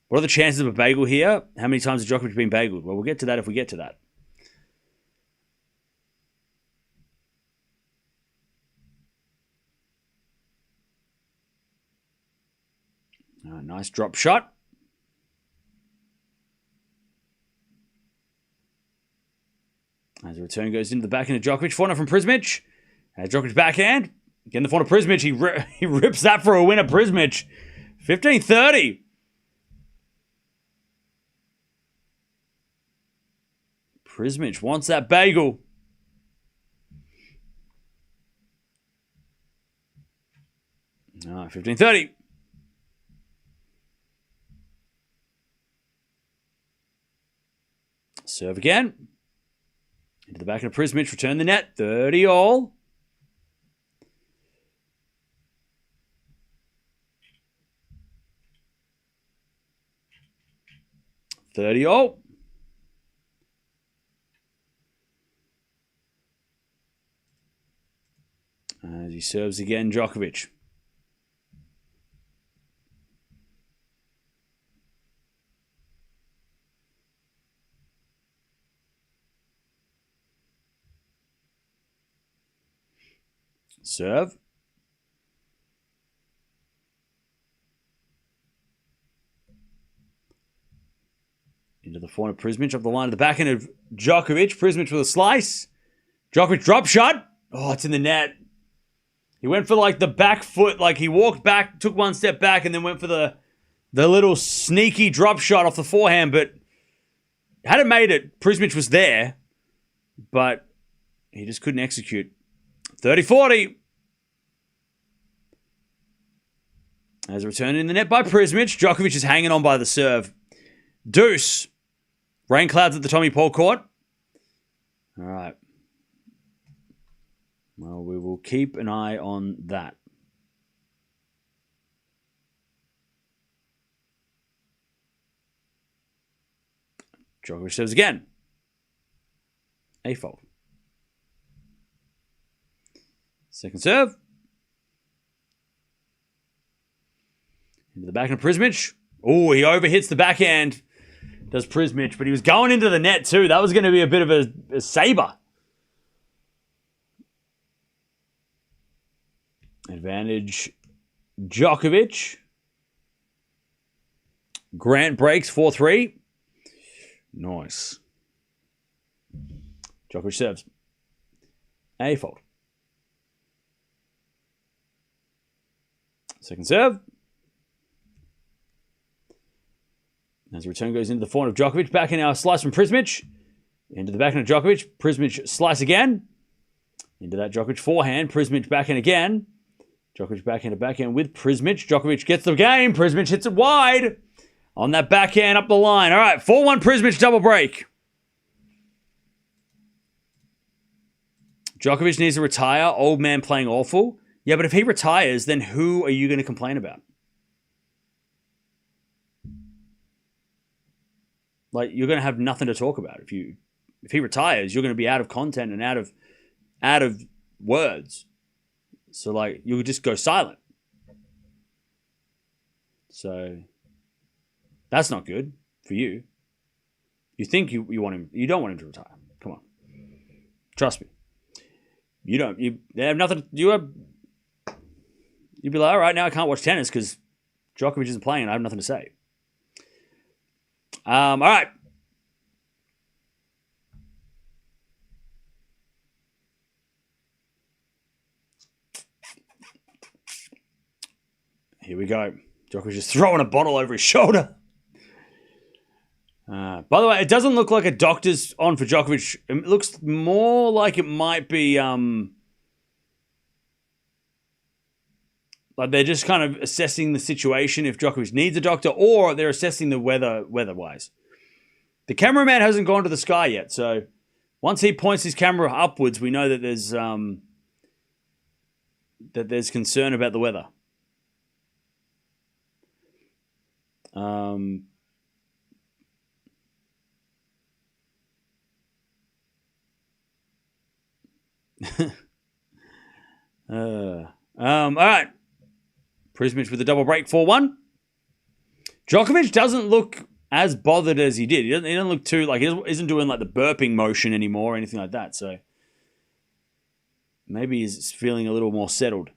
What are the chances of a bagel here? How many times has Djokovic been bageled? Well, we'll get to that if we get to that. Nice drop shot. As the return goes into the backhand of Djokovic. Forehand from Prizmic. Djokovic backhand. Again, the forehand of Prizmic. He rips that for a winner, Prizmic. 15-30. Prizmic wants that bagel. All right, 15-30. Serve again. Into the back of Prizmic. Return the net. 30-all. As he serves again, Djokovic. Serve. Into the forehand of Prizmic, up the line of the backhand of Djokovic. Prizmic with a slice. Djokovic drop shot. Oh, it's in the net. He went for like the back foot, like he walked back, took one step back, and then went for the little sneaky drop shot off the forehand, but had it made it, Prizmic was there, but he just couldn't execute. 30-40. As a return in the net by Prizmic. Djokovic is hanging on by the serve. Deuce. Rain clouds at the Tommy Paul court. All right. Well, we will keep an eye on that. Djokovic serves again. A fault. Second serve. Into the backhand of Prizmic. Oh, he overhits the backhand. Does Prizmic, but he was going into the net too. That was going to be a bit of a saber. Advantage Djokovic. Grant breaks 4-3. Nice. Djokovic serves. A fault. Second serve. As the return goes into the forehand of Djokovic. Backhand now, slice from Prizmic. Into the backhand of Djokovic. Prizmic slice again. Into that Djokovic forehand. Prizmic backhand again. Djokovic backhand to backhand with Prizmic. Djokovic gets the game. Prizmic hits it wide. On that backhand up the line. All right, 4-1 Prizmic double break. Djokovic needs to retire. Old man playing awful. Yeah, but if he retires, then who are you going to complain about? Like, you're going to have nothing to talk about. If he retires, you're going to be out of content and out of words. So, like, you'll just go silent. So, that's not good for you. You think you want him. You don't want him to retire. Come on. Trust me. You don't. They have nothing. You'd be like, all right, now I can't watch tennis because Djokovic isn't playing and I have nothing to say. All right. Here we go. Djokovic is throwing a bottle over his shoulder. By the way, it doesn't look like a doctor's on for Djokovic. It looks more like it might be like they're just kind of assessing the situation if Djokovic needs a doctor, or they're assessing the weather-wise. The cameraman hasn't gone to the sky yet, so once he points his camera upwards, we know that there's concern about the weather. All right. Prizmic with a double break 4-1. Djokovic doesn't look as bothered as he did. He doesn't look too, like, he isn't doing like the burping motion anymore or anything like that. So maybe he's feeling a little more settled.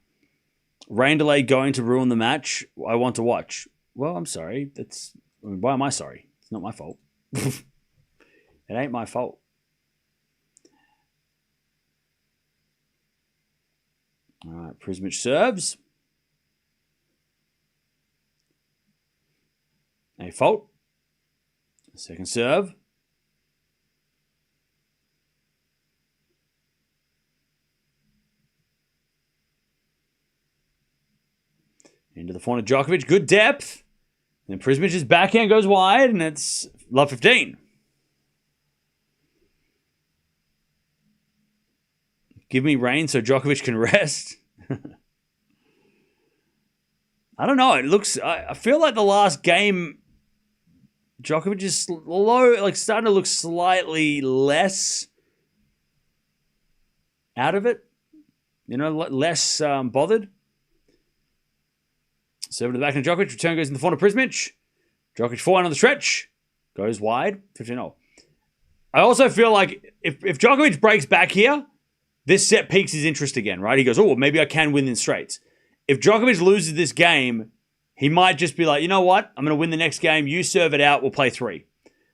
Rain delay going to ruin the match. I want to watch. Well, I'm sorry. Why am I sorry? It's not my fault. It ain't my fault. All right, Prizmic serves. A fault. Second serve. Into the forehand of Djokovic. Good depth. And then Prizmic's backhand goes wide, and it's love 15. Give me rain so Djokovic can rest. I don't know. It looks. I feel like the last game, Djokovic is starting to look slightly less out of it. You know, less bothered. Serve to the back of Djokovic. Return goes in the forehand of Prizmic. Djokovic forehand on the stretch. Goes wide. 15-0. I also feel like if Djokovic breaks back here, this set piques his interest again, right? He goes, oh, maybe I can win in straights. If Djokovic loses this game, he might just be like, you know what? I'm going to win the next game. You serve it out. We'll play 3.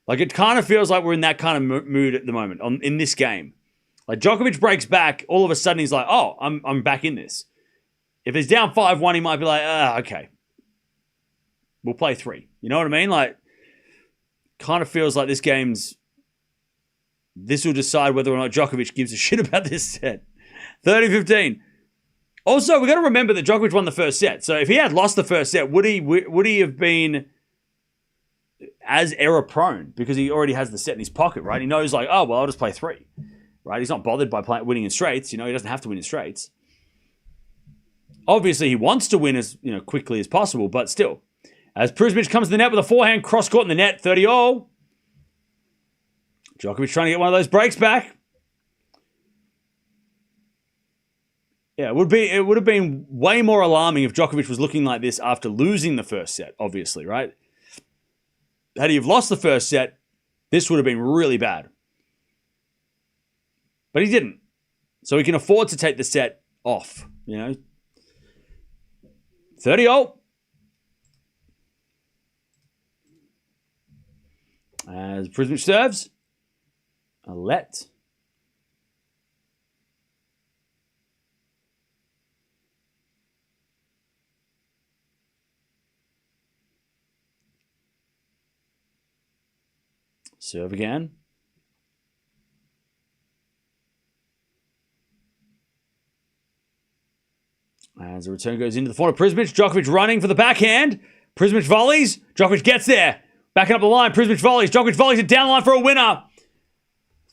Like, it kind of feels like we're in that kind of mood at the moment in this game. Like, Djokovic breaks back. All of a sudden, he's like, oh, I'm back in this. If he's down 5-1, he might be like, okay. We'll play 3. You know what I mean? Like, kind of feels like this will decide whether or not Djokovic gives a shit about this set. 30-15. Also, we got to remember that Djokovic won the first set. So if he had lost the first set, would he have been as error prone because he already has the set in his pocket, right? He knows like, oh well, I'll just play 3, right? He's not bothered by winning in straights. He doesn't have to win in straights. Obviously, he wants to win as quickly as possible, but still, as Prizmic comes to the net with a forehand cross court in the net, 30-all. Djokovic trying to get one of those breaks back. Yeah, it would have been way more alarming if Djokovic was looking like this after losing the first set, obviously, right? Had he have lost the first set, this would have been really bad. But he didn't. So he can afford to take the set off, 30-all. As Prizmic serves. A let. Serve again. As the return goes into the forehand of Prizmic. Djokovic running for the backhand. Prizmic volleys. Djokovic gets there. Backing up the line. Prizmic volleys. Djokovic volleys it down the line for a winner.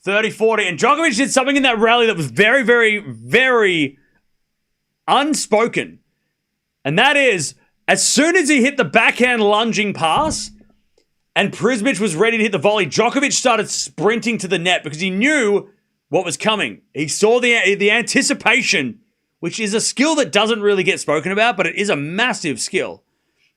30-40. And Djokovic did something in that rally that was very, very, very unspoken. And that is, as soon as he hit the backhand lunging pass and Prizmic was ready to hit the volley, Djokovic started sprinting to the net because he knew what was coming. He saw the anticipation, which is a skill that doesn't really get spoken about, but it is a massive skill.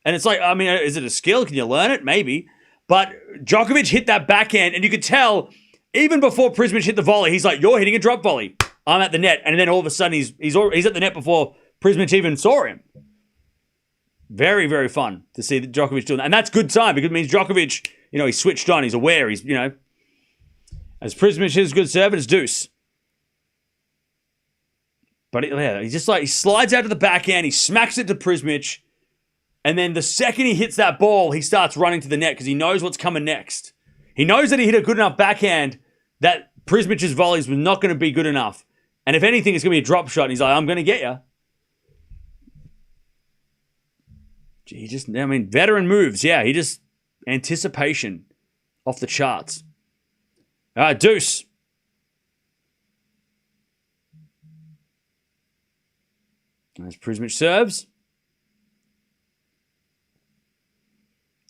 And it's like, is it a skill? Can you learn it? Maybe. But Djokovic hit that backhand, and you could tell, even before Prizmic hit the volley, he's like, you're hitting a drop volley. I'm at the net. And then all of a sudden, he's at the net before Prizmic even saw him. Very, very fun to see Djokovic doing that. And that's good time because it means Djokovic, he's switched on. He's aware. He's, as Prizmic hits a good serve, it's deuce. But he slides out to the backhand. He smacks it to Prizmic. And then the second he hits that ball, he starts running to the net because he knows what's coming next. He knows that he hit a good enough backhand that Prizmic's volleys were not going to be good enough. And if anything, it's going to be a drop shot. And he's like, I'm going to get you. Veteran moves. Yeah, anticipation off the charts. All right, deuce. As Prizmic serves.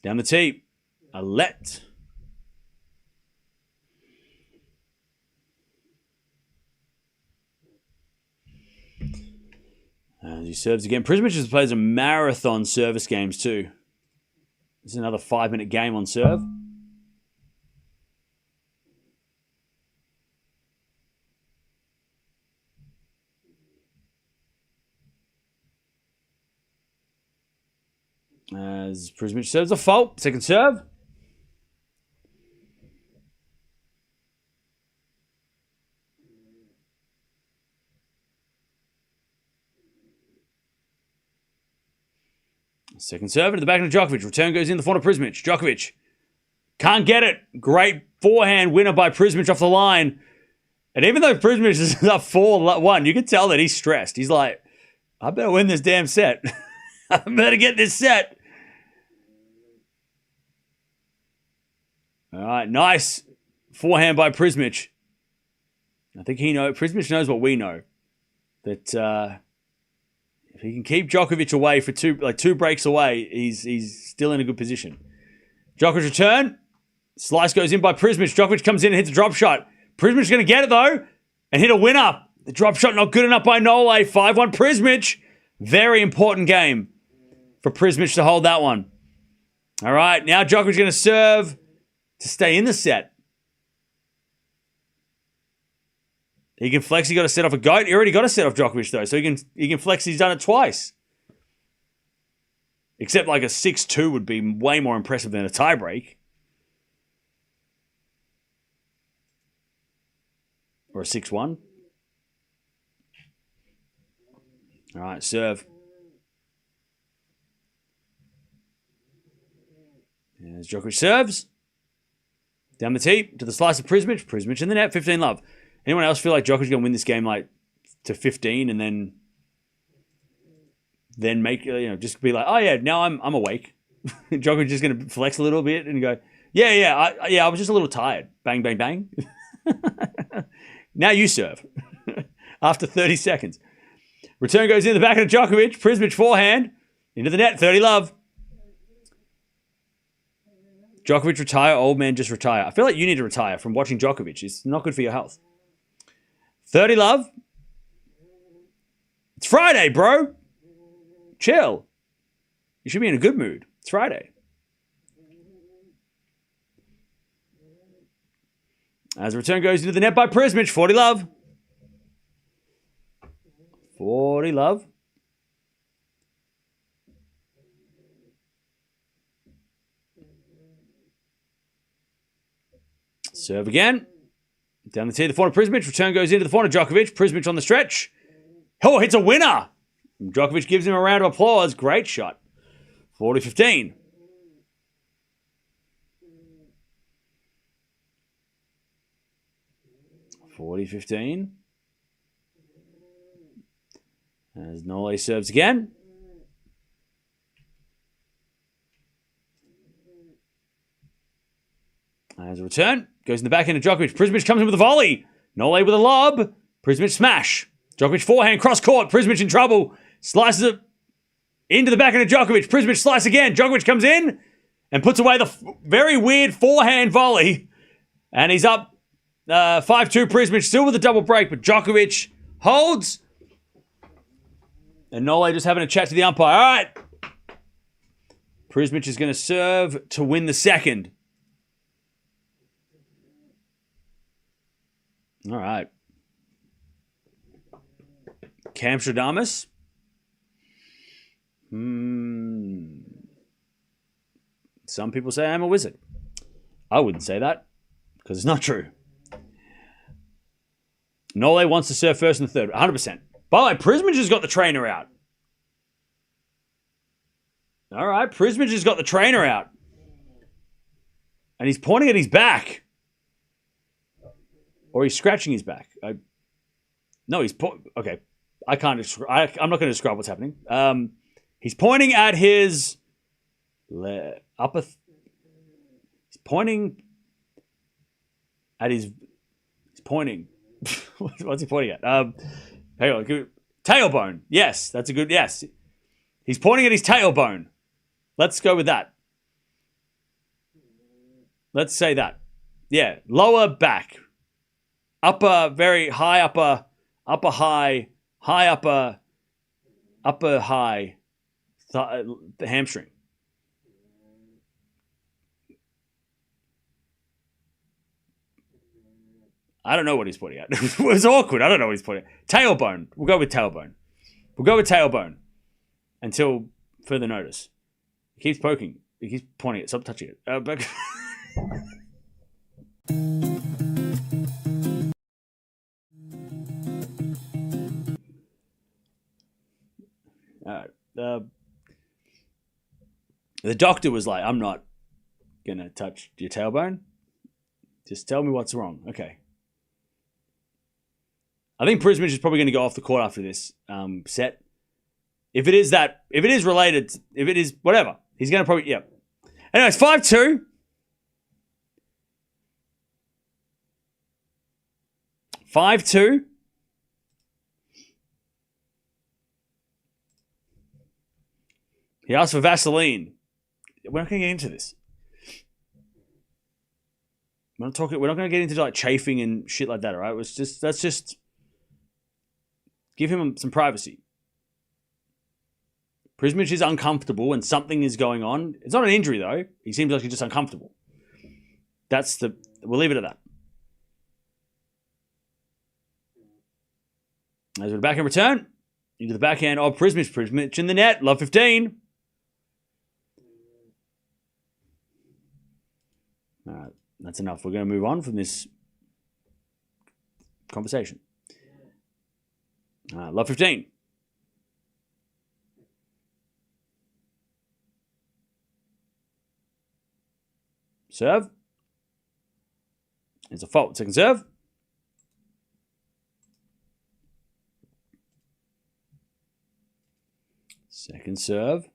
Down the tee. A let. As he serves again. Prizmic just plays a marathon service games too. This is another 5-minute game on serve. As Prizmic serves a fault. Second serve. Second serve into the back of Djokovic. Return goes in the front of Prizmic. Djokovic can't get it. Great forehand winner by Prizmic off the line. And even though Prizmic is up 4-1, you can tell that he's stressed. He's like, I better win this damn set. I better get this set. All right, nice forehand by Prizmic. I think Prizmic knows what we know. That if he can keep Djokovic away for two breaks away, he's still in a good position. Djokovic return. Slice goes in by Prizmic. Djokovic comes in and hits a drop shot. Prizmic's going to get it though and hit a winner. The drop shot not good enough by Nole. 5-1 Prizmic. Very important game for Prizmic to hold that one. All right, now Djokovic's going to serve to stay in the set. He can flex. He got a set off a goat. He already got a set off Djokovic though, so he can flex. He's done it twice. Except like a 6-2 would be way more impressive than a tiebreak. Or a 6-1. All right, serve. As Djokovic serves. Down the tee to the slice of Prizmic. Prizmic in the net, 15-love. Anyone else feel like Djokovic's going to win this game like to 15 and then then make, just be like, oh yeah, now I'm awake. Djokovic is going to flex a little bit and go, I was just a little tired. Bang, bang, bang. Now you serve. After 30 seconds. Return goes in the back of Djokovic. Prizmic forehand. Into the net. 30 love. Djokovic retire. Old man just retire. I feel like you need to retire from watching Djokovic. It's not good for your health. 30 love. It's Friday, bro. Chill. You should be in a good mood. It's Friday. As the return goes into the net by Prizmic. 40 love. 40 love. Serve again. Down the tee, the corner Prizmic. Return goes into the corner Djokovic. Prizmic on the stretch. Oh, hits a winner. Djokovic gives him a round of applause. Great shot. 40-15. As Nole serves again. As a return, goes in the backhand of Djokovic. Prizmic comes in with a volley. Nole with a lob. Prizmic smash. Djokovic forehand, cross court. Prizmic in trouble. Slices it into the backhand of Djokovic. Prizmic slice again. Djokovic comes in and puts away the very weird forehand volley. And he's up 5-2 Prizmic, still with a double break, but Djokovic holds. And Nole just having a chat to the umpire. All right. Prizmic is going to serve to win the second. All right. Camstradamus. Some people say I'm a wizard. I wouldn't say that because it's not true. Nole wants to serve first in the third. 100%. By the way, Prizmic has got the trainer out. All right, Prizmic has got the trainer out. And he's pointing at his back. Or he's scratching his back. No, he's... Okay. I'm not going to describe what's happening. He's pointing at his... upper... He's pointing... At his... He's pointing... What's he pointing at? Hang on. Tailbone. Yes, that's a good... Yes. He's pointing at his tailbone. Let's go with that. Let's say that. Yeah. Lower back. Upper, very high upper, upper high, high upper, upper high, the hamstring. I don't know what he's pointing at. It was awkward. I don't know what he's pointing at. Tailbone. We'll go with tailbone. We'll go with tailbone until further notice. He keeps poking. He keeps pointing it. Stop touching it. Back. All right. The doctor was like, I'm not going to touch your tailbone. Just tell me what's wrong. Okay. I think Prizmic is probably going to go off the court after this set. If it is related, if it is whatever, he's going to probably, yeah. Anyways, 5-2. 5-2. He asked for Vaseline. We're not going to get into this. We're not going to get into like chafing and shit like that, all right? Let's just give him some privacy. Prizmic is uncomfortable and something is going on. It's not an injury though. He seems like he's just uncomfortable. We'll leave it at that. As we're back in return, into the backhand of Prizmic. Prizmic in the net, love 15. All right, that's enough. We're going to move on from this conversation. Love 15. Serve. It's a fault. Second serve. Second serve.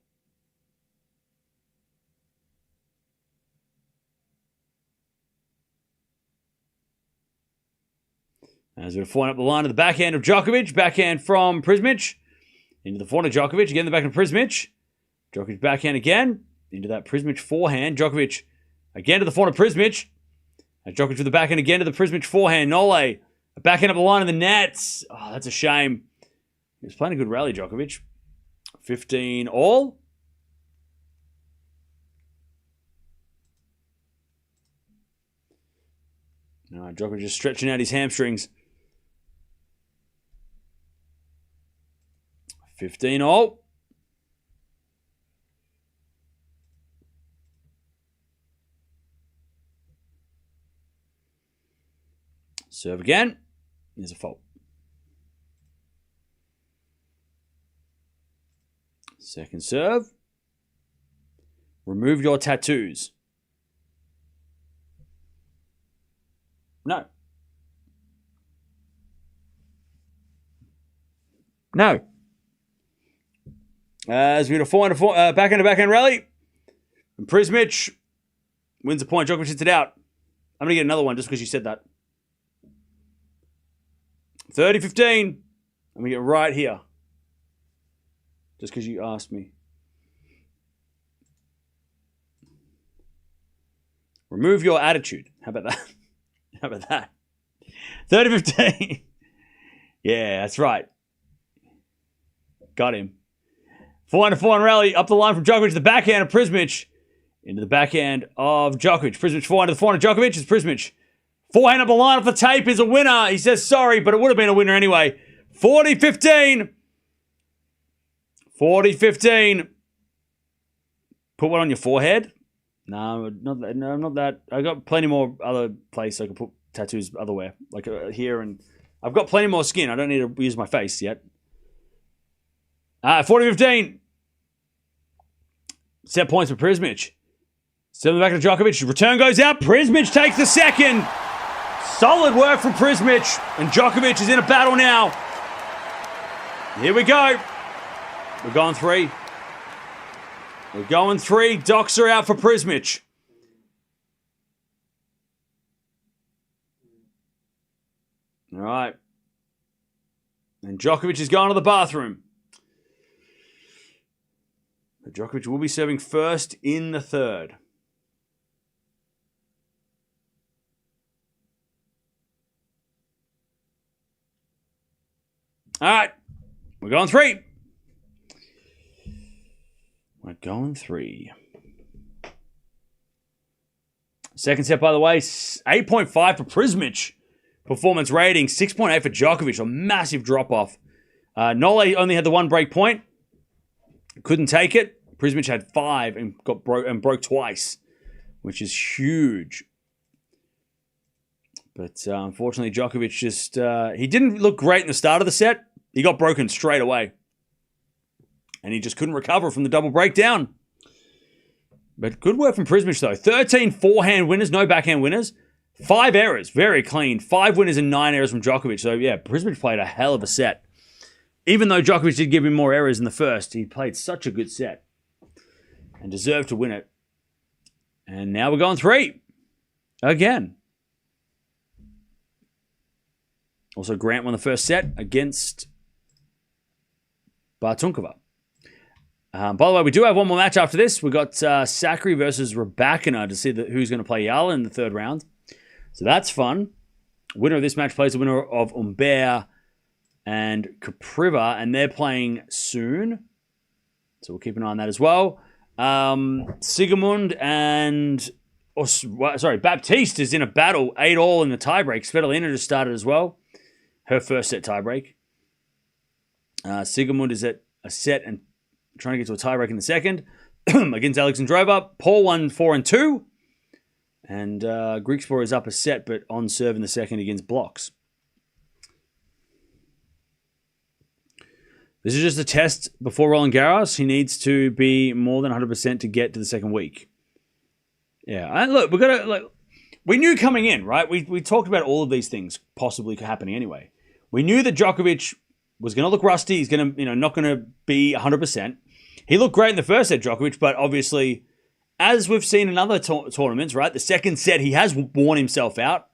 As we're forehand up the line of the backhand of Djokovic. Backhand from Prizmic. Into the forehand of Djokovic. Again, the backhand of Prizmic. Djokovic backhand again. Into that Prizmic forehand. Djokovic again to the forehand of Prizmic. And Djokovic with the backhand again to the Prizmic forehand. Nole. A backhand up the line of the nets. Oh, that's a shame. He was playing a good rally, Djokovic. 15 all. All right, Djokovic just stretching out his hamstrings. 15 all. Serve again. There's a fault. Second serve. Remove your tattoos. No. No. As we get a backhand rally. And Prizmic wins the point. Djokovic hits it out. I'm going to get another one just because you said that. 30-15. I'm going to get right here. Just because you asked me. Remove your attitude. How about that? How about that? 30-15. Yeah, that's right. Got him. 4-4 rally. Up the line from Djokovic. The backhand of Prizmic. Into the backhand of Djokovic. Prizmic forehand to the forehand of Djokovic. It's Prizmic. Forehand up the line off the tape is a winner. He says sorry, but it would have been a winner anyway. 40-15. 40-15. Put one on your forehead? No, not that. I got plenty more other places I could put tattoos otherwhere, like here, and I've got plenty more skin. I don't need to use my face yet. 40-15. Set points for Prizmic. Set them back to Djokovic. Return goes out. Prizmic takes the second. Solid work from Prizmic, and Djokovic is in a battle now. Here we go. We're going three. We're going three. Docs are out for Prizmic. All right. And Djokovic is going to the bathroom. But Djokovic will be serving first in the third. All right. We're going three. We're going three. Second set, by the way, 8.5 for Prizmic. Performance rating, 6.8 for Djokovic. A massive drop-off. Nole only had the one break point. Couldn't take it. Prizmic had 5 and broke twice, which is huge. But unfortunately, Djokovic just... he didn't look great in the start of the set. He got broken straight away. And he just couldn't recover from the double breakdown. But good work from Prizmic, though. 13 forehand winners, no backhand winners. 5 errors, very clean. 5 winners and 9 errors from Djokovic. So, yeah, Prizmic played a hell of a set. Even though Djokovic did give him more errors in the first, he played such a good set. And deserved to win it. And now we're going 3. Again. Also, Grant won the first set against Bartunkova. By the way, we do have one more match after this. We've got Sakari versus Raducanu to see who's going to play Eala in the third round. So that's fun. Winner of this match plays the winner of Humbert and Capriva, and they're playing soon. So we'll keep an eye on that as well. Sigismund and... Baptiste is in a battle. 8-all in the tiebreak. Svitolina just started as well. Her first set tiebreak. Sigismund is at a set and trying to get to a tiebreak in the second against Alexandra. Paul won 4-2. And Griekspoor is up a set, but on serve in the second against Blocks. This is just a test before Roland Garros. He needs to be more than 100% to get to the second week. Yeah, and look, we knew coming in, right? We talked about all of these things possibly happening anyway. We knew that Djokovic was going to look rusty. He's going to, not going to be 100%. He looked great in the first set, Djokovic, but obviously, as we've seen in other tournaments, right, the second set, he has worn himself out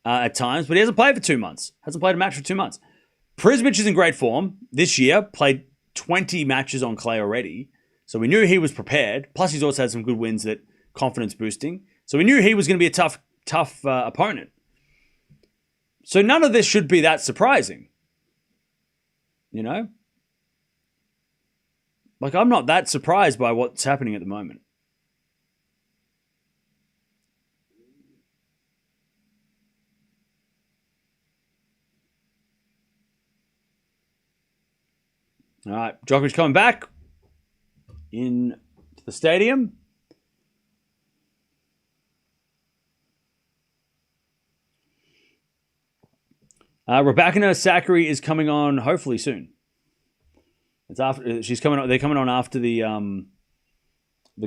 at times, but he hasn't played for 2 months. Hasn't played a match for 2 months. Prizmic is in great form this year, played 20 matches on clay already, so we knew he was prepared. Plus, he's also had some good wins that confidence boosting. So we knew he was going to be a tough opponent. So none of this should be that surprising. You know? Like, I'm not that surprised by what's happening at the moment. All right, Djokovic coming back into the stadium. Raducanu Sakari is coming on hopefully soon. It's after she's coming on. They're coming on after the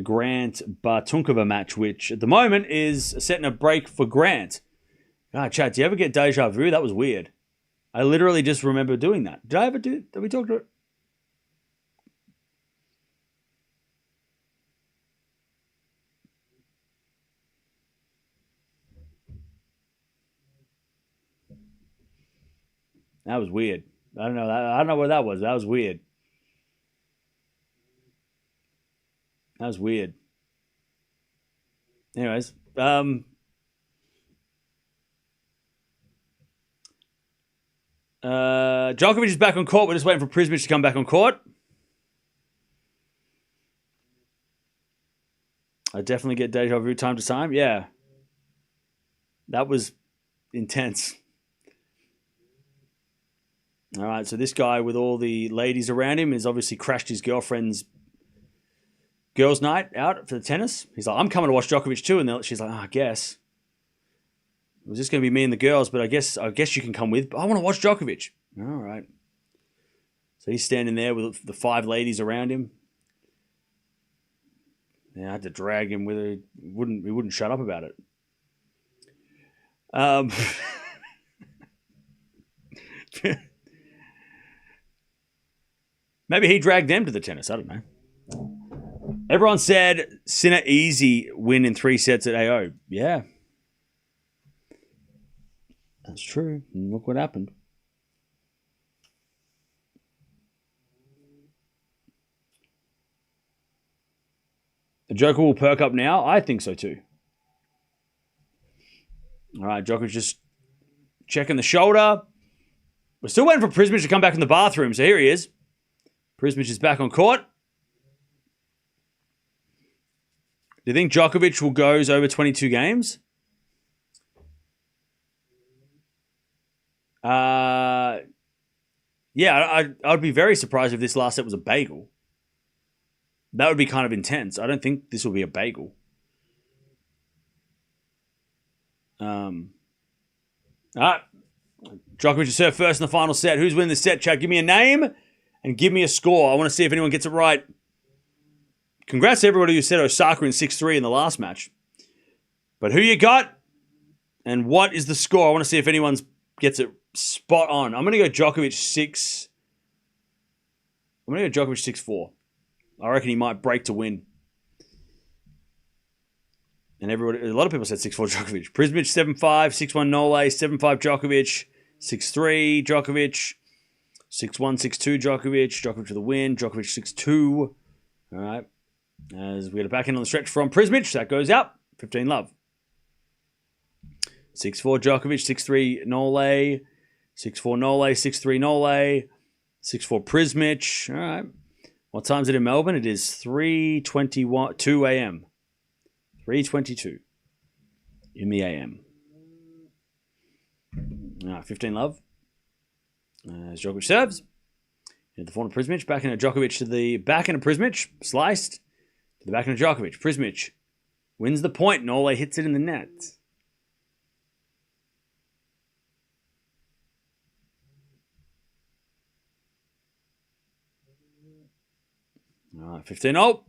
Grant Bartunkova match, which at the moment is setting a break for Grant. God, Chad, do you ever get deja vu? That was weird. I literally just remember doing that. Did I ever do? Did we talk to it? That was weird. I don't know. I don't know what that was. That was weird. That was weird. Anyways, Djokovic is back on court. We're just waiting for Prizmic to come back on court. I definitely get deja vu time to time. Yeah. That was intense. All right, so this guy with all the ladies around him has obviously crashed his girlfriend's girls' night out for the tennis. He's like, I'm coming to watch Djokovic too. And she's like, I guess. It was just going to be me and the girls, but I guess you can come with. But I want to watch Djokovic. All right. So he's standing there with the 5 ladies around him. Yeah, I had to drag him with her. He wouldn't shut up about it. Maybe he dragged them to the tennis. I don't know. Everyone said Sinner easy win in 3 sets at AO. Yeah. That's true. And look what happened. The Joker will perk up now? I think so too. All right, Djokovic just checking the shoulder. We're still waiting for Prizmic to come back in the bathroom, so here he is. Prizmic is back on court. Do you think Djokovic will goes over 22 games? Yeah, I'd be very surprised if this last set was a bagel. That would be kind of intense. I don't think this will be a bagel. All right. Djokovic to serve first in the final set. Who's winning the set, Chad? Give me a name and give me a score. I want to see if anyone gets it right. Congrats to everybody who said Osaka in 6-3 in the last match. But who you got and what is the score? I want to see if anyone gets it spot on. I'm going to go Djokovic 6. I'm going to go Djokovic 6-4. I reckon he might break to win. And a lot of people said 6-4 Djokovic. Prizmic 7-5, 6-1 Nole, 7-5 Djokovic, 6-3 Djokovic, 6-1, 6-2 Djokovic, Djokovic to the win, Djokovic 6-2. All right. As we get it back in on the stretch from Prizmic, that goes out. 15 love. 6-4 Djokovic, 6-3 Nole, 6-4 Nole, 6-3 Nole, 6-4 Prizmic. All right. What time is it in Melbourne? It is 3:22 a.m. 3:22 in the a.m. 15 love. As Djokovic serves. Into the forehand of Prizmic. Back into Djokovic to the back end of Prizmic. Sliced. To the back end of Djokovic. Prizmic wins the point. Nole hits it in the net. All right, 15-0.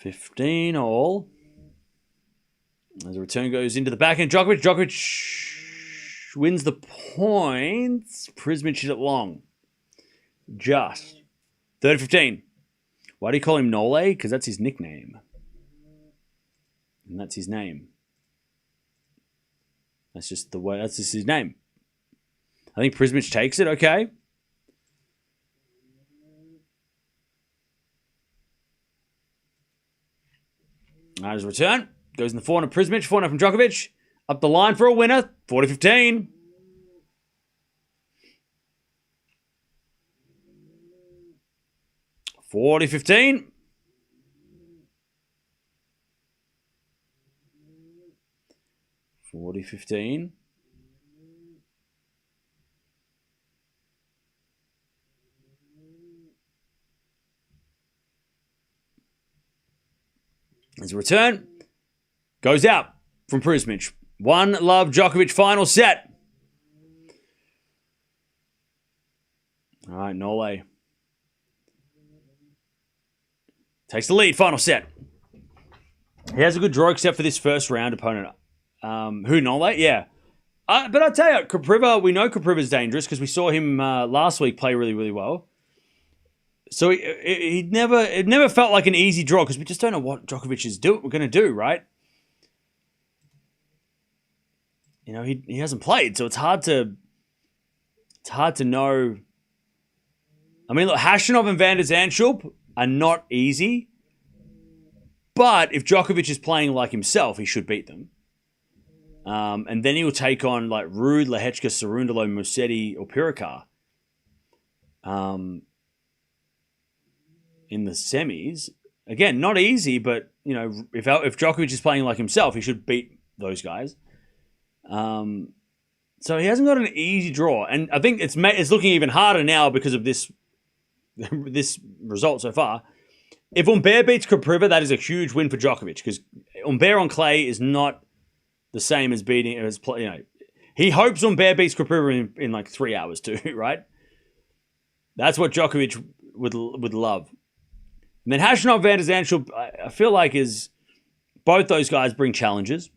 $15 all. As the return goes into the backhand, Djokovic wins the points. Prizmic hit it long. Just. 30-15. Why do you call him Nole? Because that's his nickname. And that's his name. That's just his name. I think Prizmic takes it, okay. Now his return. Goes in the forehand of Prizmic. Forehand from Djokovic. Up the line for a winner. 40-15. $40-15. $40-15. His return goes out from Prizmic. 1-love Djokovic final set. All right, Nole takes the lead, final set. He has a good draw except for this first round opponent. Who, Nole? Yeah. But I'll tell you, Kopriva, we know Kopriva's dangerous because we saw him last week play really, really well. So it never felt like an easy draw because we just don't know what Djokovic is going to do, right? You know, he hasn't played, so it's hard to know. I mean, look, Khachanov and Van der Zandschulp are not easy, but if Djokovic is playing like himself, he should beat them. And then he will take on like Ruud, Lehechka, Cerundolo, Musetti, or Pirikar. In the semis, again, not easy, but you know, if Djokovic is playing like himself, he should beat those guys. So he hasn't got an easy draw, and I think it's looking even harder now because of this result so far. If Humbert beats Kopriva, that is a huge win for Djokovic because Humbert on clay is not the same as beating as play. You know, he hopes Humbert beats Kopriva in like 3 hours too, right? That's what Djokovic would love. And then Khachanov, Van der Zandschulp, I feel like is both those guys bring challenges.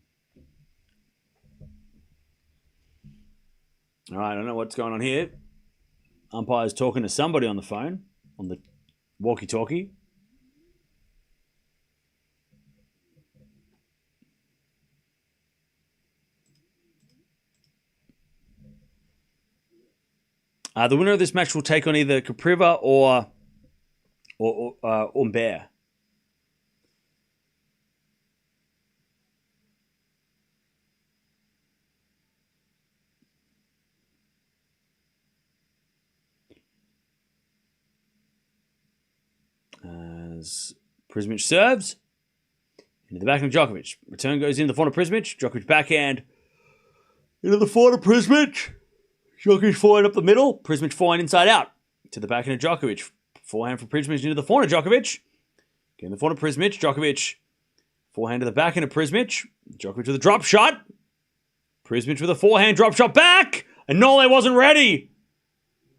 All right, I don't know what's going on here. Umpire's talking to somebody on the phone, on the walkie-talkie. The winner of this match will take on either Kopriva or Humbert. As Prizmic serves into the backhand of Djokovic. Return goes into the forehand of Prizmic. Djokovic backhand into the forehand of Prizmic. Djokovic forehand up the middle. Prizmic forehand inside out to the backhand of Djokovic. Forehand from Prizmic into the forehand of Djokovic. Again, the forehand of Prizmic. Djokovic forehand to the backhand of Prizmic. Djokovic with a drop shot. Prizmic with a forehand drop shot back. And Nole wasn't ready.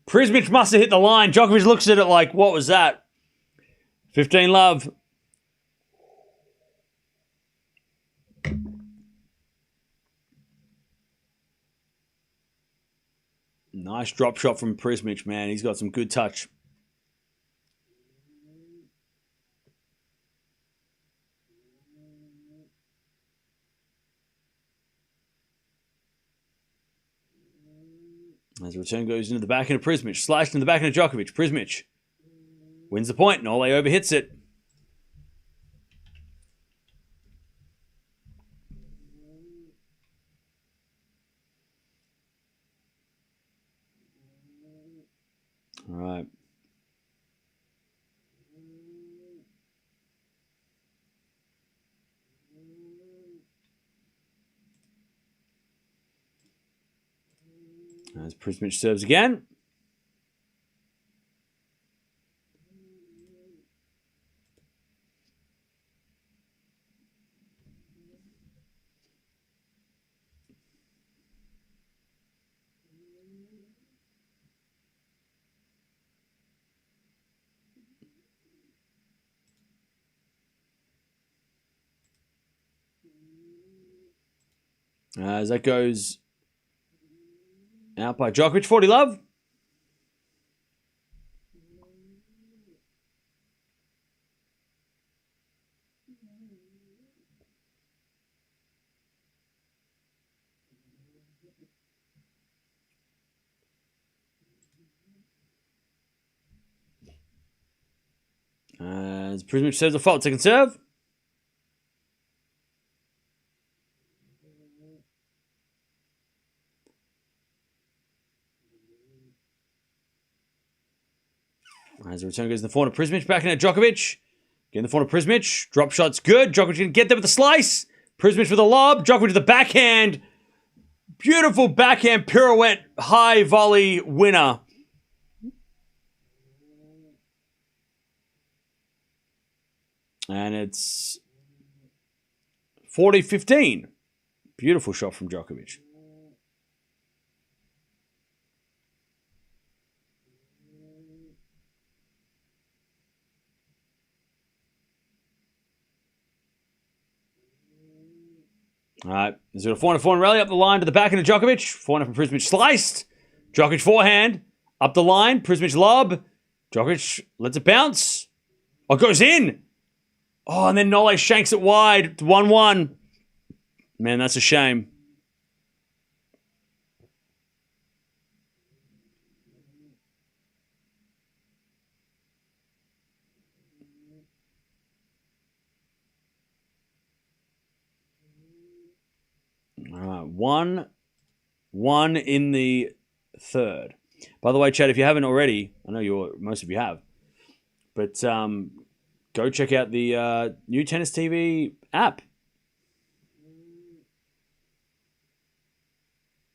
Prizmic must have hit the line. Djokovic looks at it like, what was that? 15-love. Nice drop shot from Prizmic, man. He's got some good touch. As the return goes into the backhand of Prizmic. Slashed in the backhand of Djokovic. Prizmic wins the point. Nole overhits it. All right. As Prizmic serves again. As that goes out by Djokovic. 40 love. As Prizmic serves a fault. Second serve. As the return goes in the forehand of Prizmic. Back in at Djokovic. Getting the forehand of Prizmic. Drop shot's good. Djokovic can get there with a slice. Prizmic with a lob. Djokovic with the backhand. Beautiful backhand pirouette. High volley winner. And it's 40-15. Beautiful shot from Djokovic. All right, there's a forehand rally up the line to the back end of Djokovic. Forehand from Prizmic sliced. Djokovic forehand. Up the line. Prizmic lob. Djokovic lets it bounce. Oh, it goes in. Oh, and then Nole shanks it wide. 1-1. Man, that's a shame. All right, 1-1 in the third. By the way, Chad, if you haven't already, I know most of you have, but go check out the new Tennis TV app.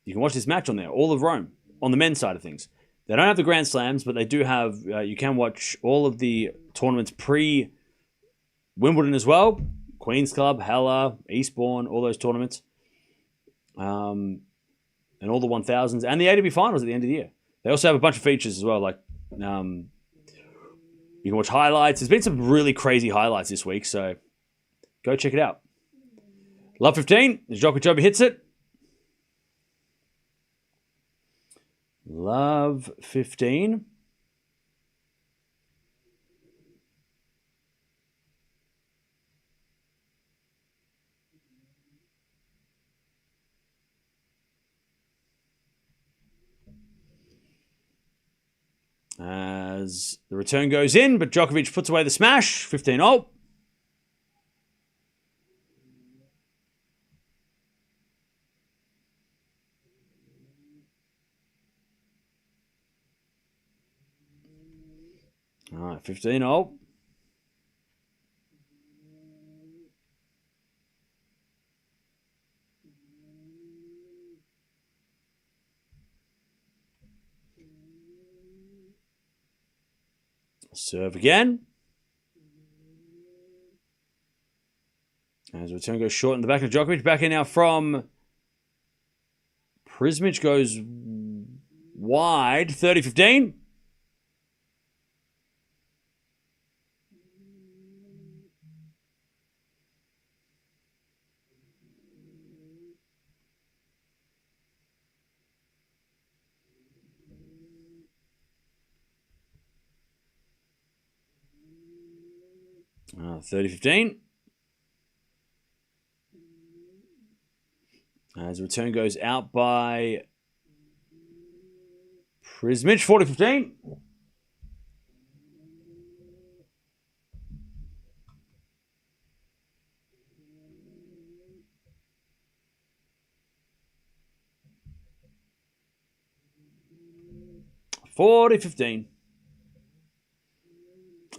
You can watch this match on there, all of Rome, on the men's side of things. They don't have the Grand Slams, but they do have, you can watch all of the tournaments pre-Wimbledon as well. Queen's Club, Hella, Eastbourne, all those tournaments. And all the 1000s and the ATP finals at the end of the year. They also have a bunch of features as well, like you can watch highlights. There's been some really crazy highlights this week, so go check it out. Love 15, as Djokovic overhits it. Love 15. As the return goes in, but Djokovic puts away the smash. 15-0. All right, 15-0. Serve again. As the return goes short in the back of Djokovic. Back in now from Prizmic goes wide. 30-15. Oh, 30-15. As the return goes out by Prizmic. 40-15.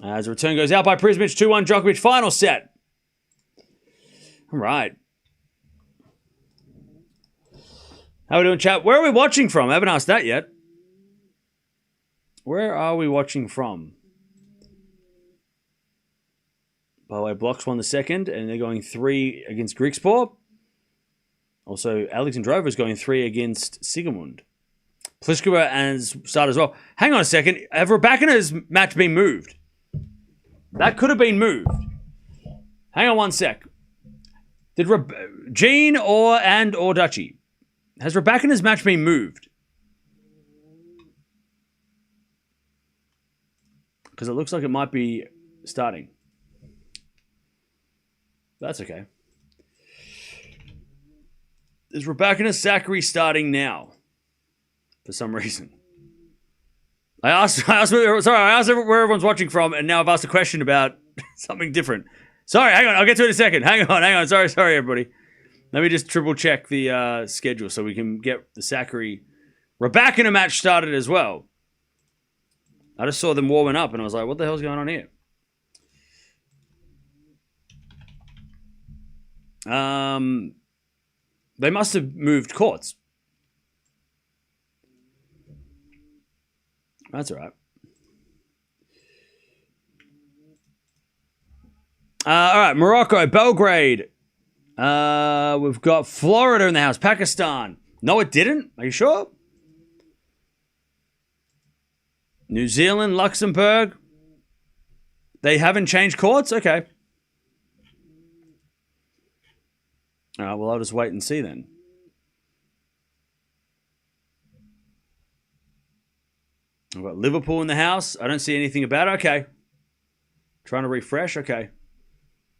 As the return goes out by Prizmic, 2-1 Djokovic, final set. All right. How are we doing, chat? Where are we watching from? I haven't asked that yet. Where are we watching from? By the way, Blocks won the second, and they're going 3 against Griekspoor. Also, Alexandra Eala is going 3 against Sigamund. Pliskova has started as well. Hang on a second. Have Raducanu's match been moved? That could have been moved. Hang on one sec. Did Jean or Dutchy? Has Raducanu's match been moved? Because it looks like it might be starting. That's okay. Is Raducanu Zachary starting now? For some reason. I asked where everyone's watching from, and now I've asked a question about something different. Sorry, hang on. I'll get to it in a second. Hang on. Sorry, everybody. Let me just triple check the schedule so we can get the Zachary Raducanu match started as well. I just saw them warming up, and I was like, what the hell's going on here? They must have moved courts. That's all right. All right, Morocco, Belgrade. We've got Florida in the house. Pakistan. No, it didn't. Are you sure? New Zealand, Luxembourg. They haven't changed courts? Okay. All right, well, I'll just wait and see then. I've got Liverpool in the house. I don't see anything about it. Okay. Trying to refresh. Okay.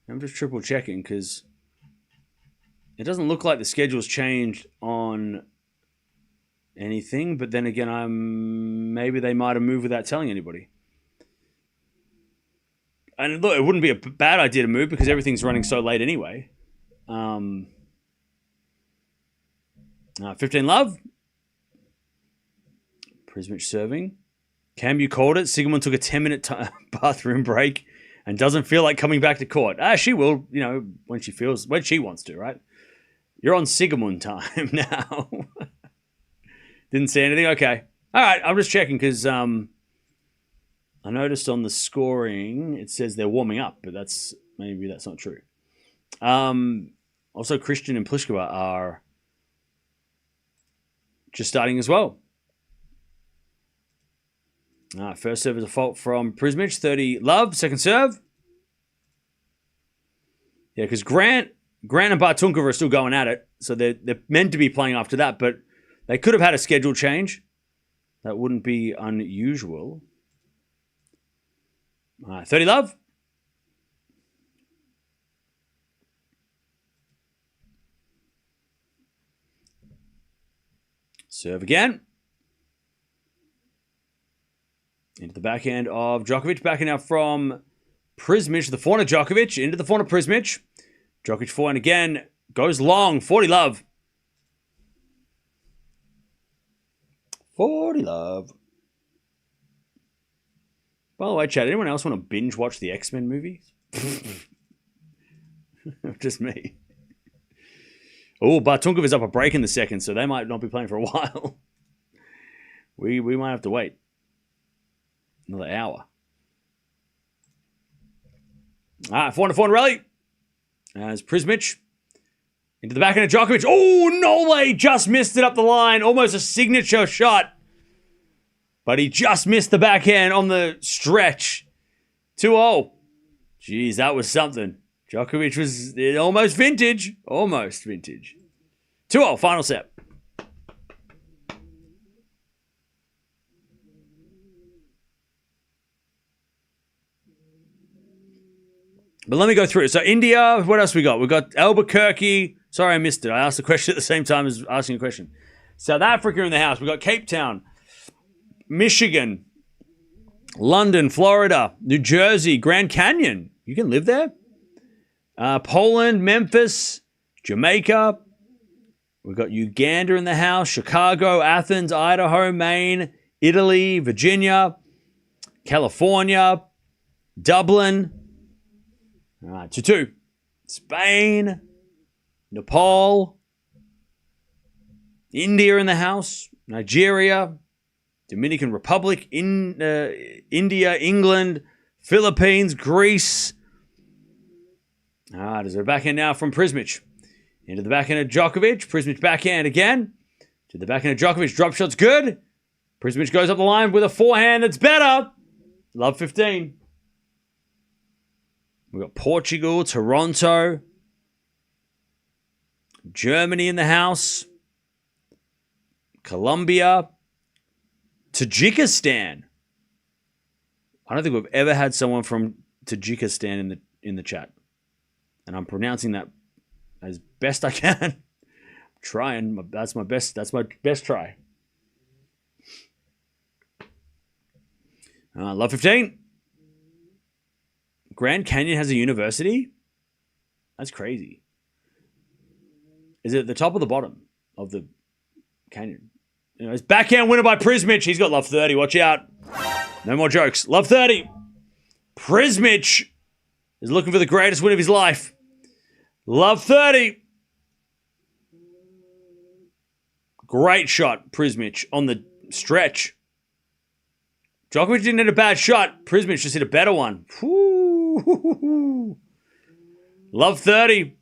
I'm just triple checking because it doesn't look like the schedule's changed on anything. But then again, maybe they might have moved without telling anybody. And look, it wouldn't be a bad idea to move because everything's running so late anyway. 15 love. Prizmic serving. Cam, you called it. Sigmund took a 10-minute bathroom break and doesn't feel like coming back to court. She will, when she wants to, right? You're on Sigmund time now. Didn't see anything? Okay. All right, I'm just checking because I noticed on the scoring it says they're warming up, but maybe that's not true. Also, Christian and Pliskova are just starting as well. First serve is a fault from Prizmic. 30 love. Second serve. Yeah, because Grant and Bartunkova are still going at it. So they're meant to be playing after that. But they could have had a schedule change. That wouldn't be unusual. 30 love. Serve again. Into the backhand of Djokovic. Backing out from Prizmic. The forehand of Djokovic. Into the forehand of Prizmic. Djokovic forehand again. Goes long. 40 love. 40 love. By the way, Chad, anyone else want to binge watch the X-Men movies? Just me. Oh, Bartunkov is up a break in the second, so they might not be playing for a while. We might have to wait another hour. All right, forehand rally. As Prizmic into the backhand of Djokovic. Oh, Nole just missed it up the line. Almost a signature shot. But he just missed the backhand on the stretch. 2-0. Jeez, that was something. Djokovic was almost vintage. Almost vintage. 2-0, final set. But let me go through it. So India, what else we got? We got Albuquerque. Sorry, I missed it. I asked the question at the same time as asking a question. South Africa in the house. We got Cape Town, Michigan, London, Florida, New Jersey, Grand Canyon. You can live there. Poland, Memphis, Jamaica. We've got Uganda in the house, Chicago, Athens, Idaho, Maine, Italy, Virginia, California, Dublin. All right, 2-2. Spain, Nepal, India in the house, Nigeria, Dominican Republic, India, England, Philippines, Greece. All right, there's a backhand now from Prizmic. Into the backhand of Djokovic. Prizmic backhand again. To the backhand of Djokovic. Drop shot's good. Prizmic goes up the line with a forehand that's better. Love 15. We've got Portugal, Toronto. Germany in the house. Colombia. Tajikistan. I don't think we've ever had someone from Tajikistan in the chat. And I'm pronouncing that as best I can. I'm trying. That's my best try. Love 15. Grand Canyon has a university? That's crazy. Is it at the top or the bottom of the canyon? Anyways, backhand winner by Prizmic. He's got love 30. Watch out. No more jokes. Love 30. Prizmic is looking for the greatest win of his life. Love 30. Great shot, Prizmic, on the stretch. Djokovic didn't hit a bad shot. Prizmic just hit a better one. Woo. Love 30.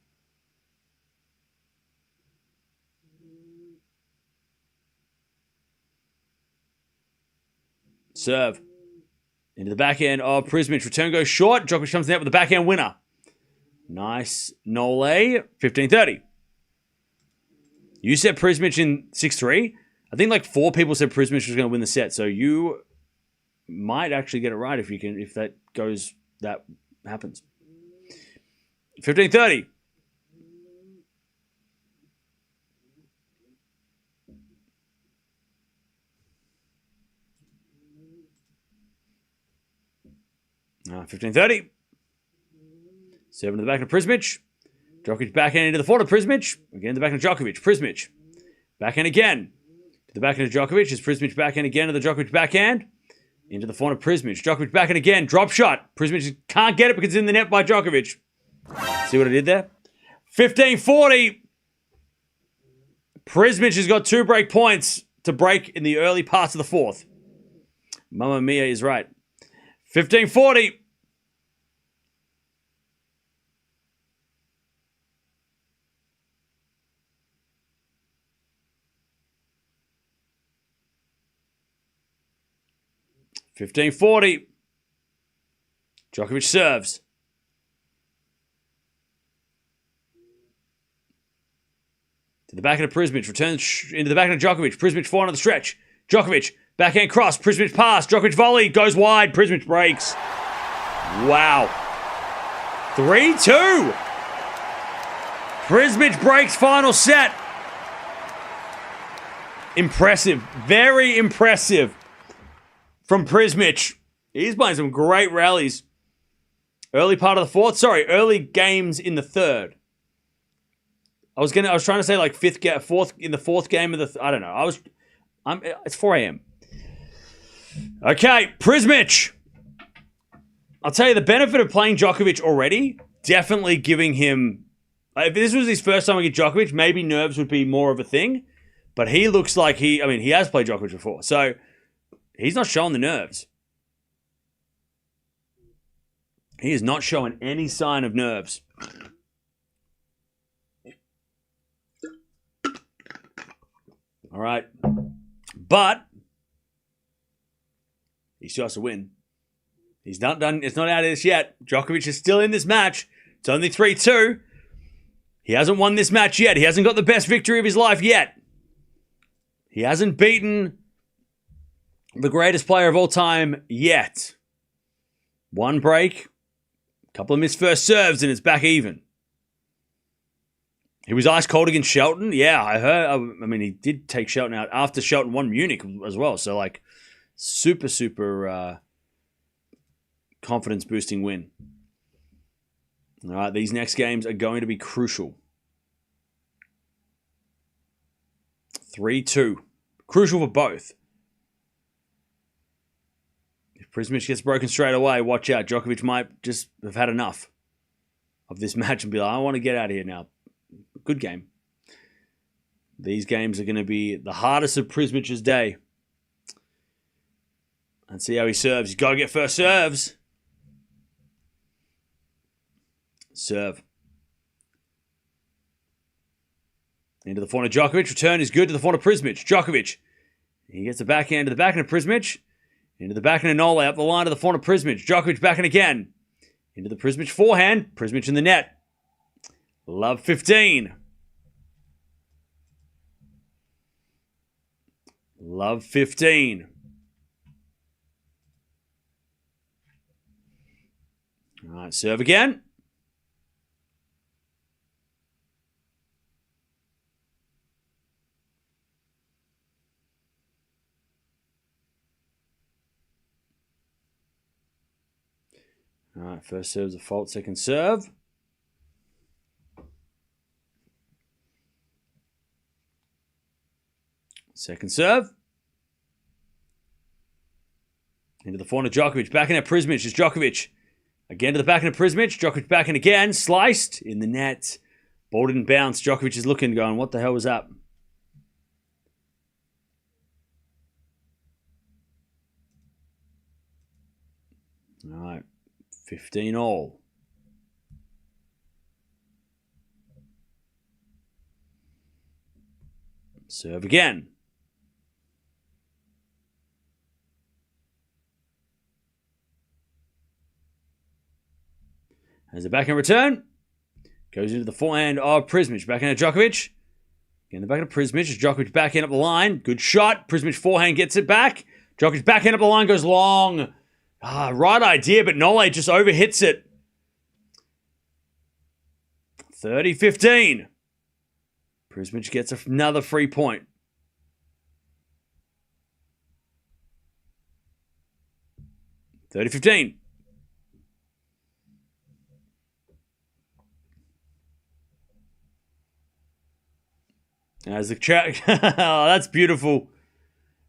Serve. Into the backhand of Prizmic. Return goes short. Djokovic comes out with the backhand winner. Nice. Nole. 15-30. You said Prizmic in 6-3. I think like 4 people said Prizmic was going to win the set. So you might actually get it right if that happens. 15-30. Uh, 15-30. 7 to the back of Prizmic. Djokovic backhand into the forehand of Prizmic. Again, the backhand of Djokovic. Prizmic. Backhand again. To the backhand of Djokovic. Is Prizmic backhand again to the Djokovic backhand. Into the forehand of Prizmic. Djokovic backhand again. Drop shot. Prizmic can't get it because it's in the net by Djokovic. See what I did there? 15-40. Prizmic has got 2 break points to break in the early parts of the fourth. Mamma Mia is right. 15-40. $15-40. Djokovic serves. To the backhand of Prizmic. Returns into the backhand of Djokovic. Prizmic forehand on the stretch. Djokovic. Backhand cross. Prizmic pass. Djokovic volley. Goes wide. Prizmic breaks. Wow. 3-2. Prizmic breaks final set. Impressive. Very impressive from Prizmic. He's playing some great rallies. Early part of the fourth. Sorry, early games in the third. I was trying to say like fourth in the fourth game of the. I don't know. It's 4 a.m. Okay, Prizmic. I'll tell you the benefit of playing Djokovic already. Definitely giving him. If this was his first time against Djokovic, maybe nerves would be more of a thing. But he looks like he has played Djokovic before, so he's not showing the nerves. He is not showing any sign of nerves. All right. But he still has to win. He's not done. It's not out of this yet. Djokovic is still in this match. It's only 3-2. He hasn't won this match yet. He hasn't got the best victory of his life yet. He hasn't beaten the greatest player of all time yet. 1 break. A couple of missed first serves and it's back even. He was ice cold against Shelton. Yeah, I heard. He did take Shelton out after Shelton won Munich as well. So, like, super confidence-boosting win. All right, these next games are going to be crucial. 3-2. Crucial for both. If Prizmic gets broken straight away, watch out. Djokovic might just have had enough of this match and be like, I want to get out of here now. Good game. These games are going to be the hardest of Prizmic's day. And see how he serves. He's got to get first serves. Serve. Into the forehand of Djokovic. Return is good to the forehand of Prizmic. Djokovic. He gets the backhand to the backhand of Prizmic. Into the backhand of Nole. Up the line to the forehand of Prizmic. Djokovic backhand again. Into the Prizmic forehand. Prizmic in the net. Love 15. Love 15. All right, serve again. All right, first serve's a fault, second serve. Second serve. Into the forehand of Djokovic. Backhand at Prizmic. It's Djokovic. Again to the backhand of Prizmic. Djokovic backhand again. Sliced in the net. Ball didn't bounce. Djokovic is looking, going, what the hell was that? All right. 15 all. Serve again. As a backhand return. Goes into the forehand of Prizmic. Backhand of Djokovic. Again, the backhand of Prizmic. As Djokovic backhand up the line. Good shot. Prizmic forehand gets it back. Djokovic backhand up the line, goes long. Right idea, but Nole just overhits it. 30-15. Prizmic gets another free point. (30-15). As the crowd, oh, that's beautiful.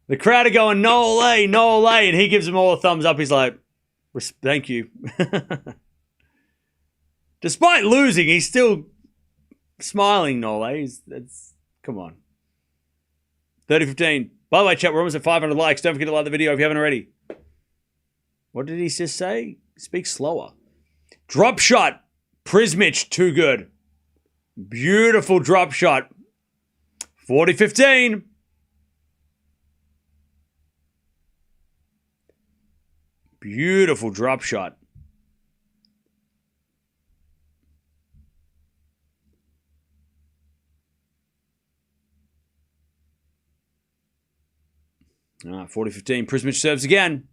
The crowd are going, no way, and he gives them all a thumbs up. He's like, thank you. Despite losing, he's still smiling, Nole. Come on. 30-15. By the way, chat, we're almost at 500 likes. Don't forget to like the video if you haven't already. What did he just say? Speak slower. Drop shot. Prizmic, too good. Beautiful drop shot. 40-15. Beautiful drop shot. All right, 40-15. Prizmic serves again.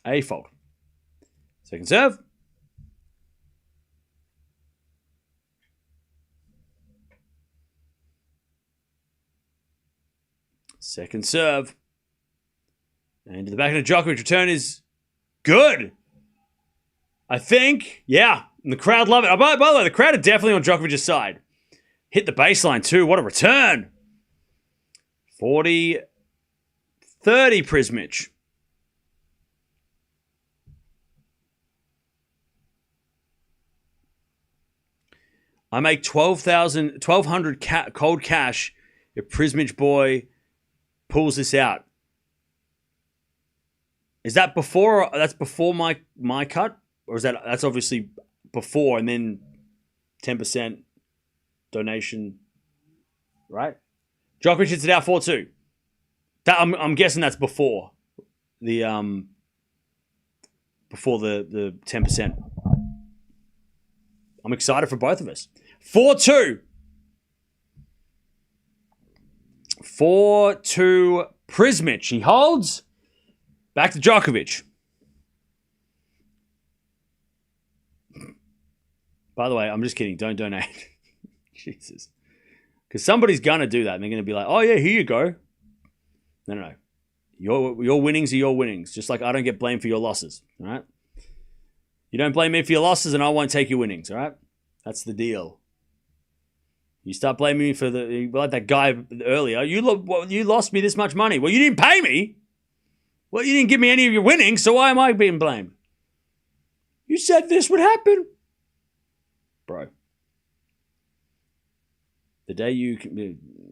A fault. Second serve. Second serve. And to the back of the Djokovic. Return is good. I think. Yeah. And the crowd love it. By the way, the crowd are definitely on Djokovic's side. Hit the baseline too. What a return. 40-30 Prizmic. I make $1,200 cold cash if Prizmic boy pulls this out. Is that before? That's before my cut, or is that's obviously before and then 10% donation, right? Djokovic hits it out 4-2. I'm guessing that's before the 10%. I'm excited for both of us. 4-2. 4-2 Prizmic. He holds. Back to Djokovic. By the way, I'm just kidding. Don't donate. Jesus. Because somebody's going to do that. And they're going to be like, oh, yeah, here you go. No. Your winnings are your winnings. Just like I don't get blamed for your losses. All right? You don't blame me for your losses and I won't take your winnings. All right? That's the deal. You start blaming me for like that guy earlier. You lost me this much money. Well, you didn't pay me. Well, you didn't give me any of your winnings, so why am I being blamed? You said this would happen. Bro. The day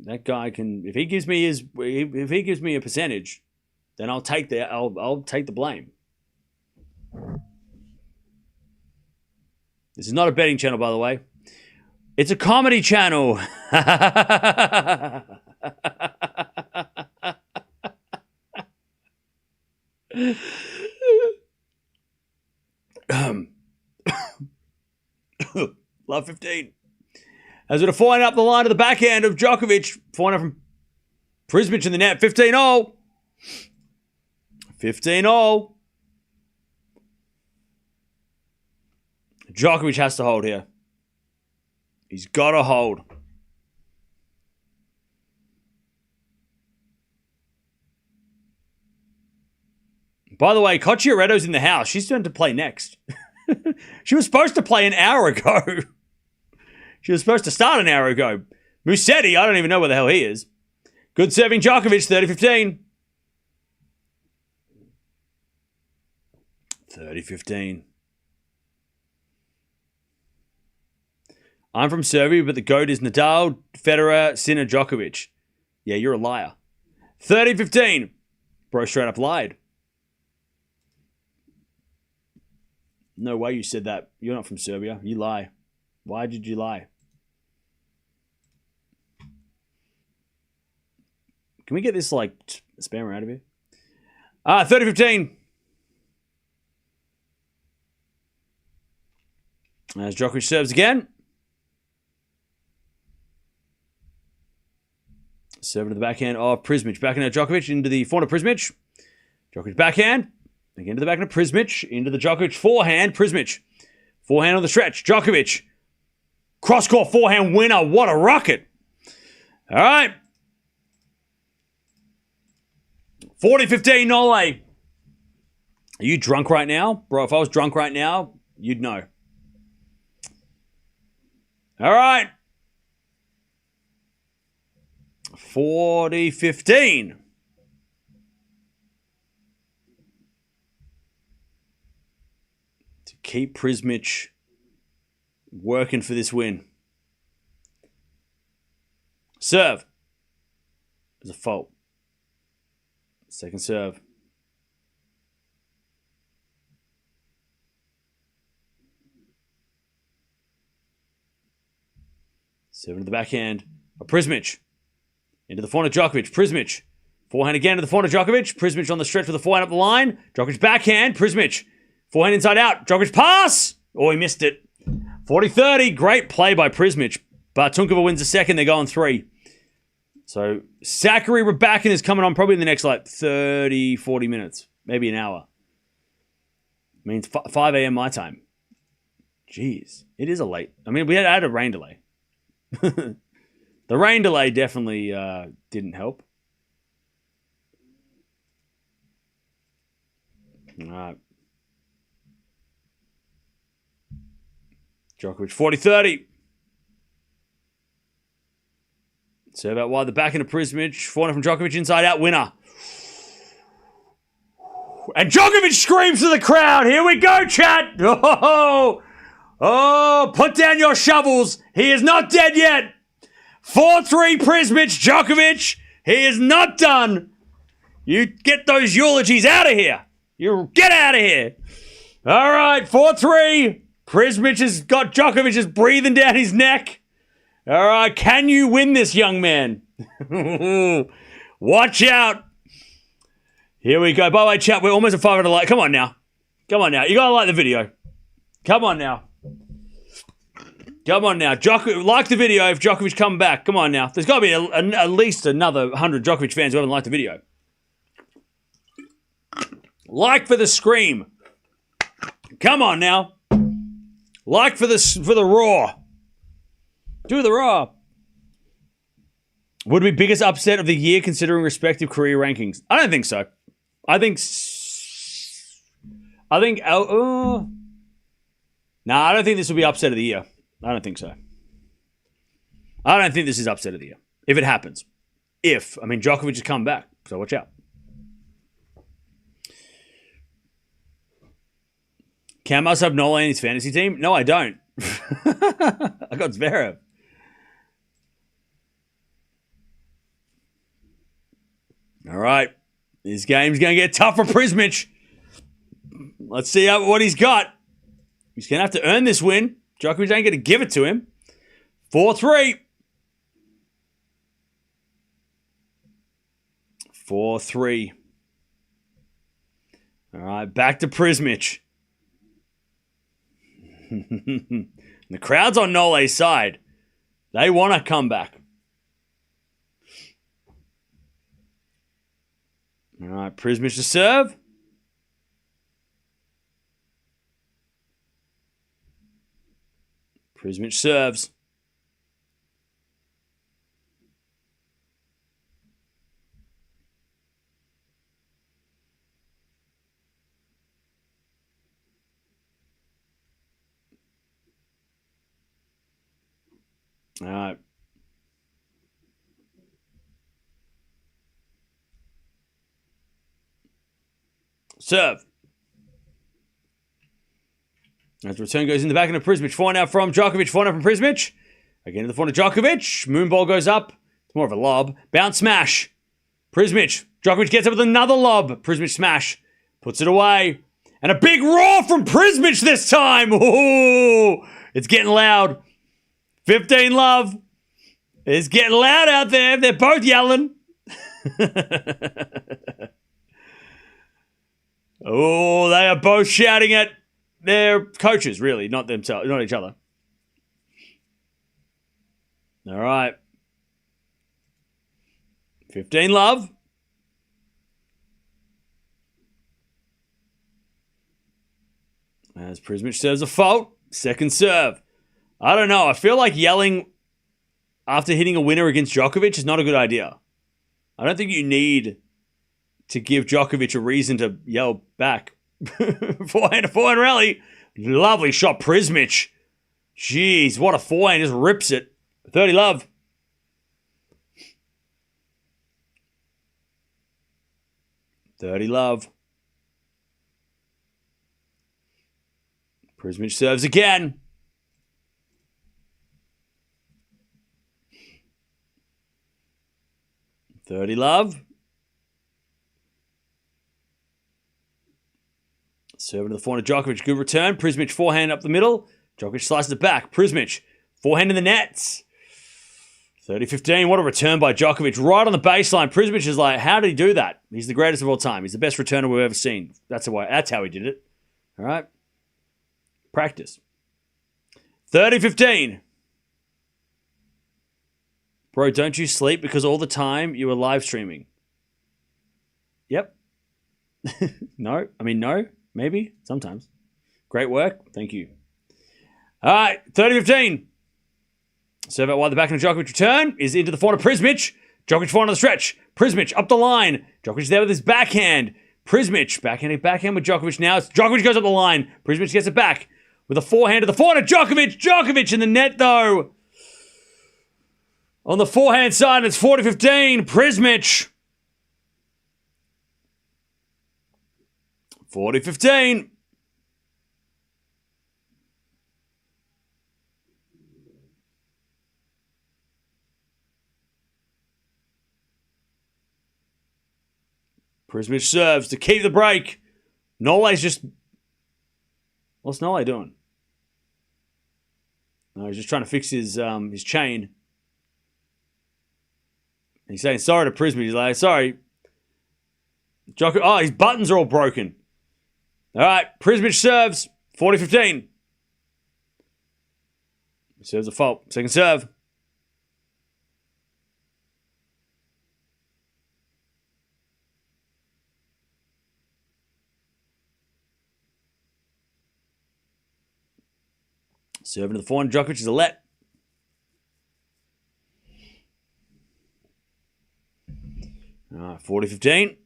that guy can, if he gives me a percentage, then I'll take the blame. This is not a betting channel, by the way. It's a comedy channel. Love 15. As with a forehand up the line to the backhand of Djokovic. Forehand from Prizmic in the net. 15-0. 15-0. Djokovic has to hold here. He's got to hold. By the way, Cocciaretto's in the house. She's going to play next. She was supposed to play an hour ago. She was supposed to start an hour ago. Musetti, I don't even know where the hell he is. Good serving Djokovic, 30-15. 30-15. I'm from Serbia, but the GOAT is Nadal, Federer, Sinner, Djokovic. Yeah, you're a liar. 30-15. Bro straight up lied. No way you said that. You're not from Serbia. You lie. Why did you lie? Can we get this, like, spammer out of here? 30-15. As Djokovic serves again. Serving to the backhand of Prizmic. Backhand of Djokovic into the forehand of Prizmic. Djokovic backhand. Again to the backhand of Prizmic. Into the Djokovic forehand. Prizmic. Forehand on the stretch. Djokovic. Cross-court forehand winner. What a rocket. All right. 40-15 Nole. Are you drunk right now? Bro, if I was drunk right now, you'd know. All right. 40-15. To keep Prizmic working for this win. Serve. There's a fault. Second serve. Serving to the backhand of Prizmic. Into the forehand of Djokovic. Prizmic. Forehand again to the forehand of Djokovic. Prizmic on the stretch with the forehand up the line. Djokovic backhand. Prizmic. Forehand inside out. Djokovic pass. Oh, he missed it. 40-30. Great play by Prizmic. But Tunkova wins the second. They're going 3. So, Zachary Rabakin is coming on probably in the next, 30, 40 minutes. Maybe an hour. Means 5 a.m. my time. Jeez. It is a late. I mean, we had a rain delay. The rain delay definitely didn't help. All right. Djokovic, 40-30. Serve out wide, the backhand of Prizmic. Forehand from Djokovic, inside out, winner. And Djokovic screams to the crowd. Here we go, chat. Oh, put down your shovels. He is not dead yet. 4-3 Prizmic, Djokovic. He is not done. You get those eulogies out of here. You get out of here. All right, 4-3. Prizmic has got Djokovic just breathing down his neck. All right, can you win this, young man? Watch out. Here we go. By the way, chat, we're almost at 500 likes. Come on now. Come on now. You got to like the video. Come on now. Come on now. Like the video if Djokovic come back. Come on now. There's got to be at least another 100 Djokovic fans who haven't liked the video. Like for the scream. Come on now. Like for the roar. Do the raw. Would be biggest upset of the year considering respective career rankings? I don't think so. I think nah, I don't think this will be upset of the year. I don't think so. I don't think this is upset of the year. If it happens. I mean, Djokovic has come back, so watch out. Cam must have Nola in his fantasy team? No, I don't. I got Zverev. All right. This game's going to get tough for Prizmic. Let's see what he's got. He's going to have to earn this win. Djokovic ain't going to give it to him. 4-3. 4-3. All right, back to Prizmic. The crowd's on Nole's side. They want to come back. All right, Prizmic to serve. Prizmic serves. All right. Serve. As the return goes in the back end of Prizmic. Forehand out from Djokovic. Forehand out from Prizmic. Again to the forehand of Djokovic. Moonball goes up. It's more of a lob. Bounce smash. Prizmic. Djokovic gets up with another lob. Prizmic smash. Puts it away. And a big roar from Prizmic this time. Ooh, it's getting loud. 15 love. It's getting loud out there. They're both yelling. Oh, they are both shouting at their coaches, really, not themselves, not each other. All right. 15 love. As Prizmic serves a fault. Second serve. I don't know. I feel like yelling after hitting a winner against Djokovic is not a good idea. I don't think you need to give Djokovic a reason to yell back. Forehand rally. Lovely shot, Prizmic. Jeez, what a forehand. Just rips it. 30 love. Prizmic serves again. $30 love. Serving to the forehand of Djokovic. Good return. Prizmic forehand up the middle. Djokovic slices it back. Prizmic forehand in the nets. 30-15. What a return by Djokovic. Right on the baseline. Prizmic is like, how did he do that? He's the greatest of all time. He's the best returner we've ever seen. That's how he did it. All right. Practice. 30-15. Bro, don't you sleep because all the time you were live streaming? Yep. No. Maybe. Sometimes. Great work. Thank you. All right. 30-15. Serve out wide the back of Djokovic return is into the forehand of Prizmic. Djokovic forehand on the stretch. Prizmic up the line. Djokovic there with his backhand. Prizmic backhand with Djokovic now. Djokovic goes up the line. Prizmic gets it back with a forehand to the forehand of Djokovic. Djokovic in the net though. On the forehand side, it's 40-15. Prizmic. 40-15. Prizmic serves to keep the break. Nole's just... What's Nole doing? No, he's just trying to fix his chain. He's saying sorry to Prizmic. He's like, sorry. His buttons are all broken. All right, Prizmic serves. 40-15. He serves a fault. Second serve. Serving to the forehand. Djokovic is a let. All right, 40-15.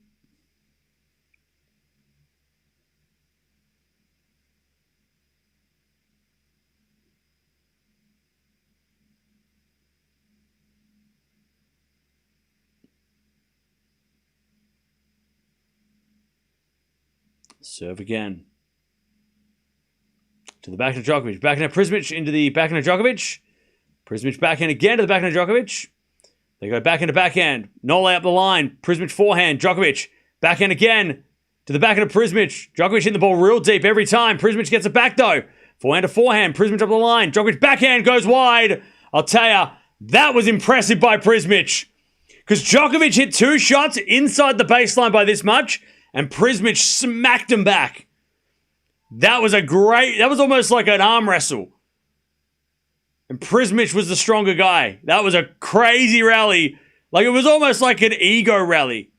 Serve again. To the backhand of Djokovic. Backhand of Prizmic into the backhand of Djokovic. Prizmic backhand again to the backhand of Djokovic. They go backhand to backhand. Nole up the line. Prizmic forehand. Djokovic. Backhand again to the backhand of Prizmic. Djokovic hitting the ball real deep every time. Prizmic gets it back though. Forehand to forehand. Prizmic up the line. Djokovic backhand goes wide. I'll tell you, that was impressive by Prizmic. Because Djokovic hit 2 shots inside the baseline by this much, and Prizmic smacked him back. That was almost like an arm wrestle. And Prizmic was the stronger guy. That was a crazy rally. Like, it was almost like an ego rally.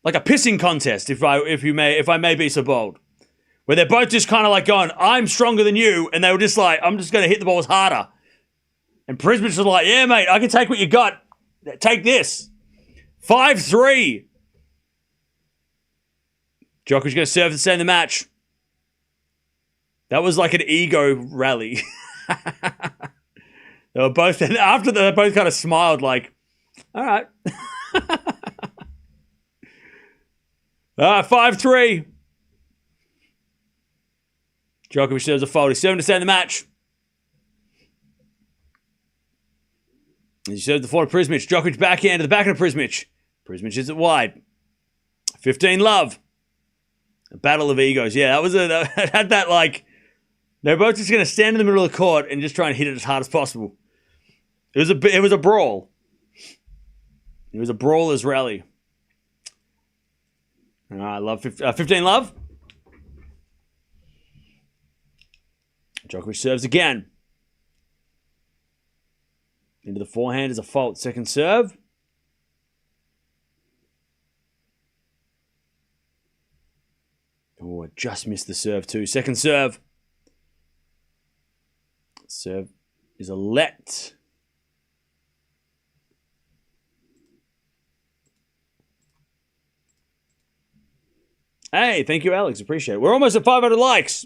like a pissing contest, if I may be so bold, where they're both just kind of like going, I'm stronger than you, and they were just like, I'm just going to hit the balls harder. And Prizmic was like, yeah, mate, I can take what you got. Take this. 5-3. Djokovic going to serve to send the match. That was like an ego rally. They were both, and after they both kind of smiled like, all right. 5-3. Djokovic serves a fold. He's serving to send the match. He serves the fold to Prizmic. Djokovic backhand to the back of Prizmic. Prizmic is it wide. 15-love. A battle of egos. Yeah, that had that like, they're both just going to stand in the middle of the court and just try and hit it as hard as possible. It was a brawl. It was a brawler's rally. All right, love 15-love. Djokovic serves again. Into the forehand is a fault. Second serve. Oh, I just missed the serve too. Second serve. Serve is a let. Hey, thank you, Alex. Appreciate it. We're almost at 500 likes.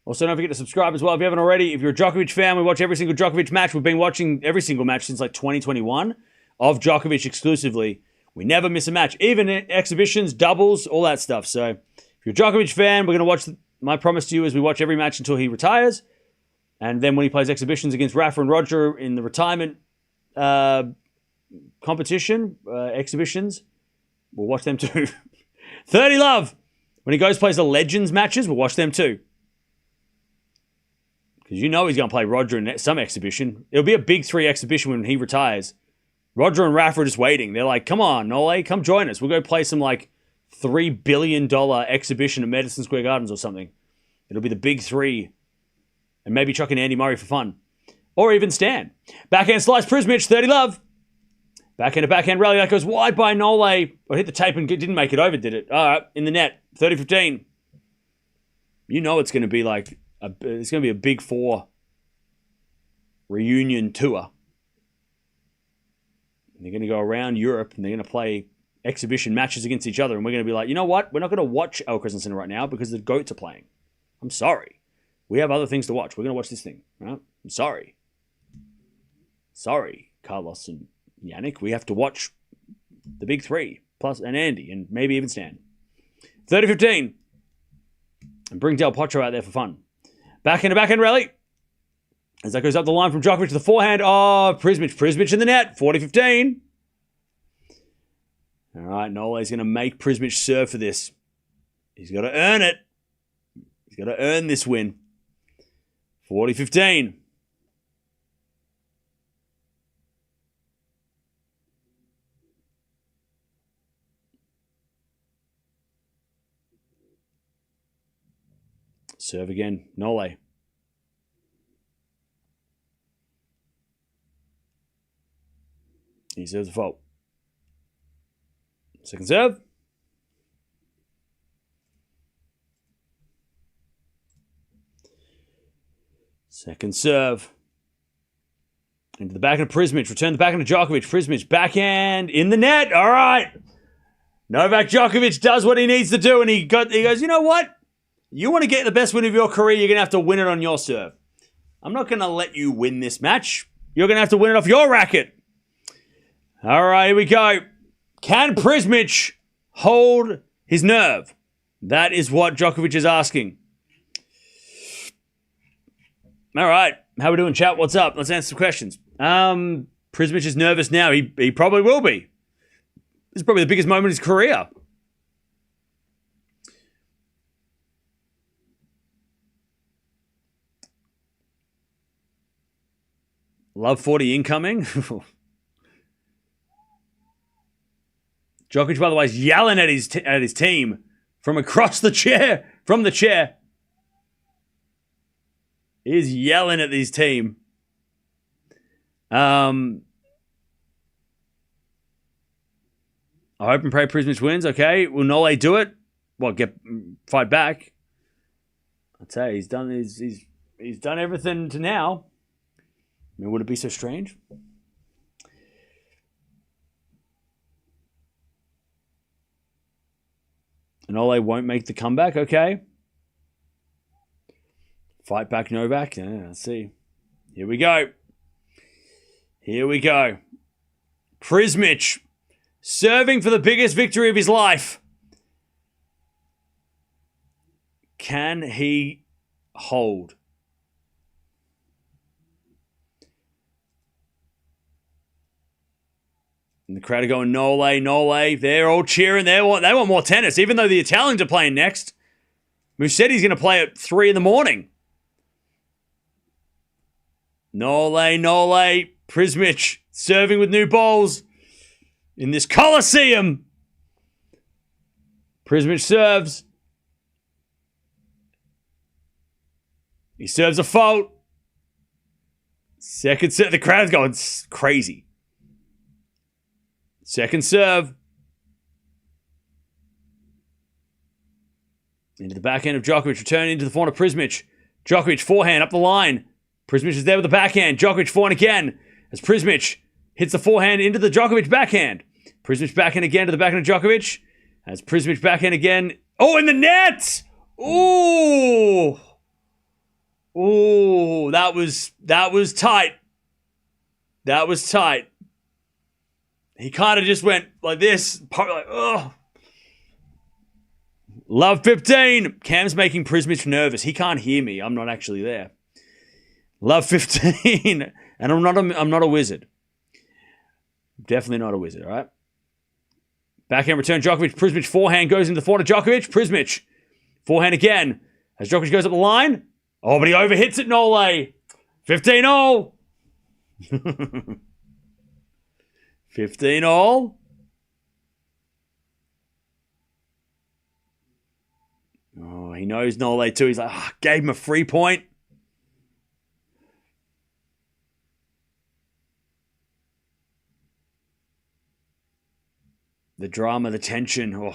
Also, don't forget to subscribe as well if you haven't already. If you're a Djokovic fan, we watch every single Djokovic match. We've been watching every single match since like 2021 of Djokovic exclusively. We never miss a match, even in exhibitions, doubles, all that stuff. So if you're a Djokovic fan, we're going to watch. My promise to you is we watch every match until he retires. And then when he plays exhibitions against Rafa and Roger in the retirement competition, exhibitions, we'll watch them too. 30-love. When he goes plays the Legends matches, we'll watch them too. Because you know he's going to play Roger in some exhibition. It'll be a big 3 exhibition when he retires. Roger and Rafa are just waiting. They're like, come on, Nole, come join us. We'll go play some like $3 billion exhibition at Madison Square Gardens or something. It'll be the big 3. And maybe chuck in Andy Murray for fun. Or even Stan. Backhand slice, Prizmic, 30-love. Backhand to backhand rally. That goes wide by Nole. I hit the tape and didn't make it over, did it? All right, in the net. 30-15. You know it's going to be like, it's going to be a big 4 reunion tour. And they're going to go around Europe and they're going to play exhibition matches against each other. And we're going to be like, you know what? We're not going to watch Alcaraz and Sinner right now because the GOATs are playing. I'm sorry. We have other things to watch. We're going to watch this thing. Right? I'm sorry. Sorry, Carlos and Jannik. We have to watch the big 3, plus and Andy, and maybe even Stan. 30-15. And bring Del Potro out there for fun. Backhand to backhand rally. As that goes up the line from Djokovic to the forehand. Oh, Prizmic in the net. 40-15. All right, Nole's going to make Prizmic serve for this. He's got to earn it. He's got to earn this win. 40-15. Serve again, Nole. He serves the fault. Second serve. Second serve. Into the backhand of Prizmic. Return the backhand to Djokovic. Prizmic backhand in the net. All right. Novak Djokovic does what he needs to do, and he goes, you know what? You want to get the best win of your career, you're going to have to win it on your serve. I'm not going to let you win this match. You're going to have to win it off your racket. All right, here we go. Can Prizmic hold his nerve? That is what Djokovic is asking. All right, how we doing, chat? What's up? Let's answer some questions. Prizmic is nervous now. He probably will be. This is probably the biggest moment of his career. Love 40 incoming. Djokovic, by the way, is yelling at his team from across the chair. From the chair. He is yelling at his team. I hope and pray Prizmic wins. Okay, will Nole do it? Well, fight back. I'd say he's done everything to now. I mean, would it be so strange? Nole won't make the comeback. Okay. Fight back Novak. Yeah, let's see. Here we go. Prizmic serving for the biggest victory of his life. Can he hold? And the crowd are going, Nole. They're all cheering. They want more tennis, even though the Italians are playing next. Musetti's going to play at 3 in the morning. Nole. Prizmic serving with new balls in this Colosseum. Prizmic serves. He serves a fault. Second serve. The crowd's going crazy. Second serve. Into the backhand of Djokovic. Returning into the forehand of Prizmic. Djokovic forehand up the line. Prizmic is there with the backhand. Djokovic forehand again. As Prizmic hits the forehand into the Djokovic backhand. Prizmic backhand again to the backhand of Djokovic. As Prizmic backhand again. Oh, in the net! Ooh! Ooh, that was tight. That was tight. He kind of just went like this. Like, oh. Love 15. Cam's making Prizmic nervous. He can't hear me. I'm not actually there. Love 15. And I'm not a wizard. Definitely not a wizard, all right? Backhand return, Djokovic. Prizmic forehand goes into the forehand of Djokovic. Prizmic forehand again. As Djokovic goes up the line. Oh, but he overhits it, Nole. 15-all. 15-all. Oh, he knows Nole too. He's like, gave him a free point. The drama, the tension. Oh,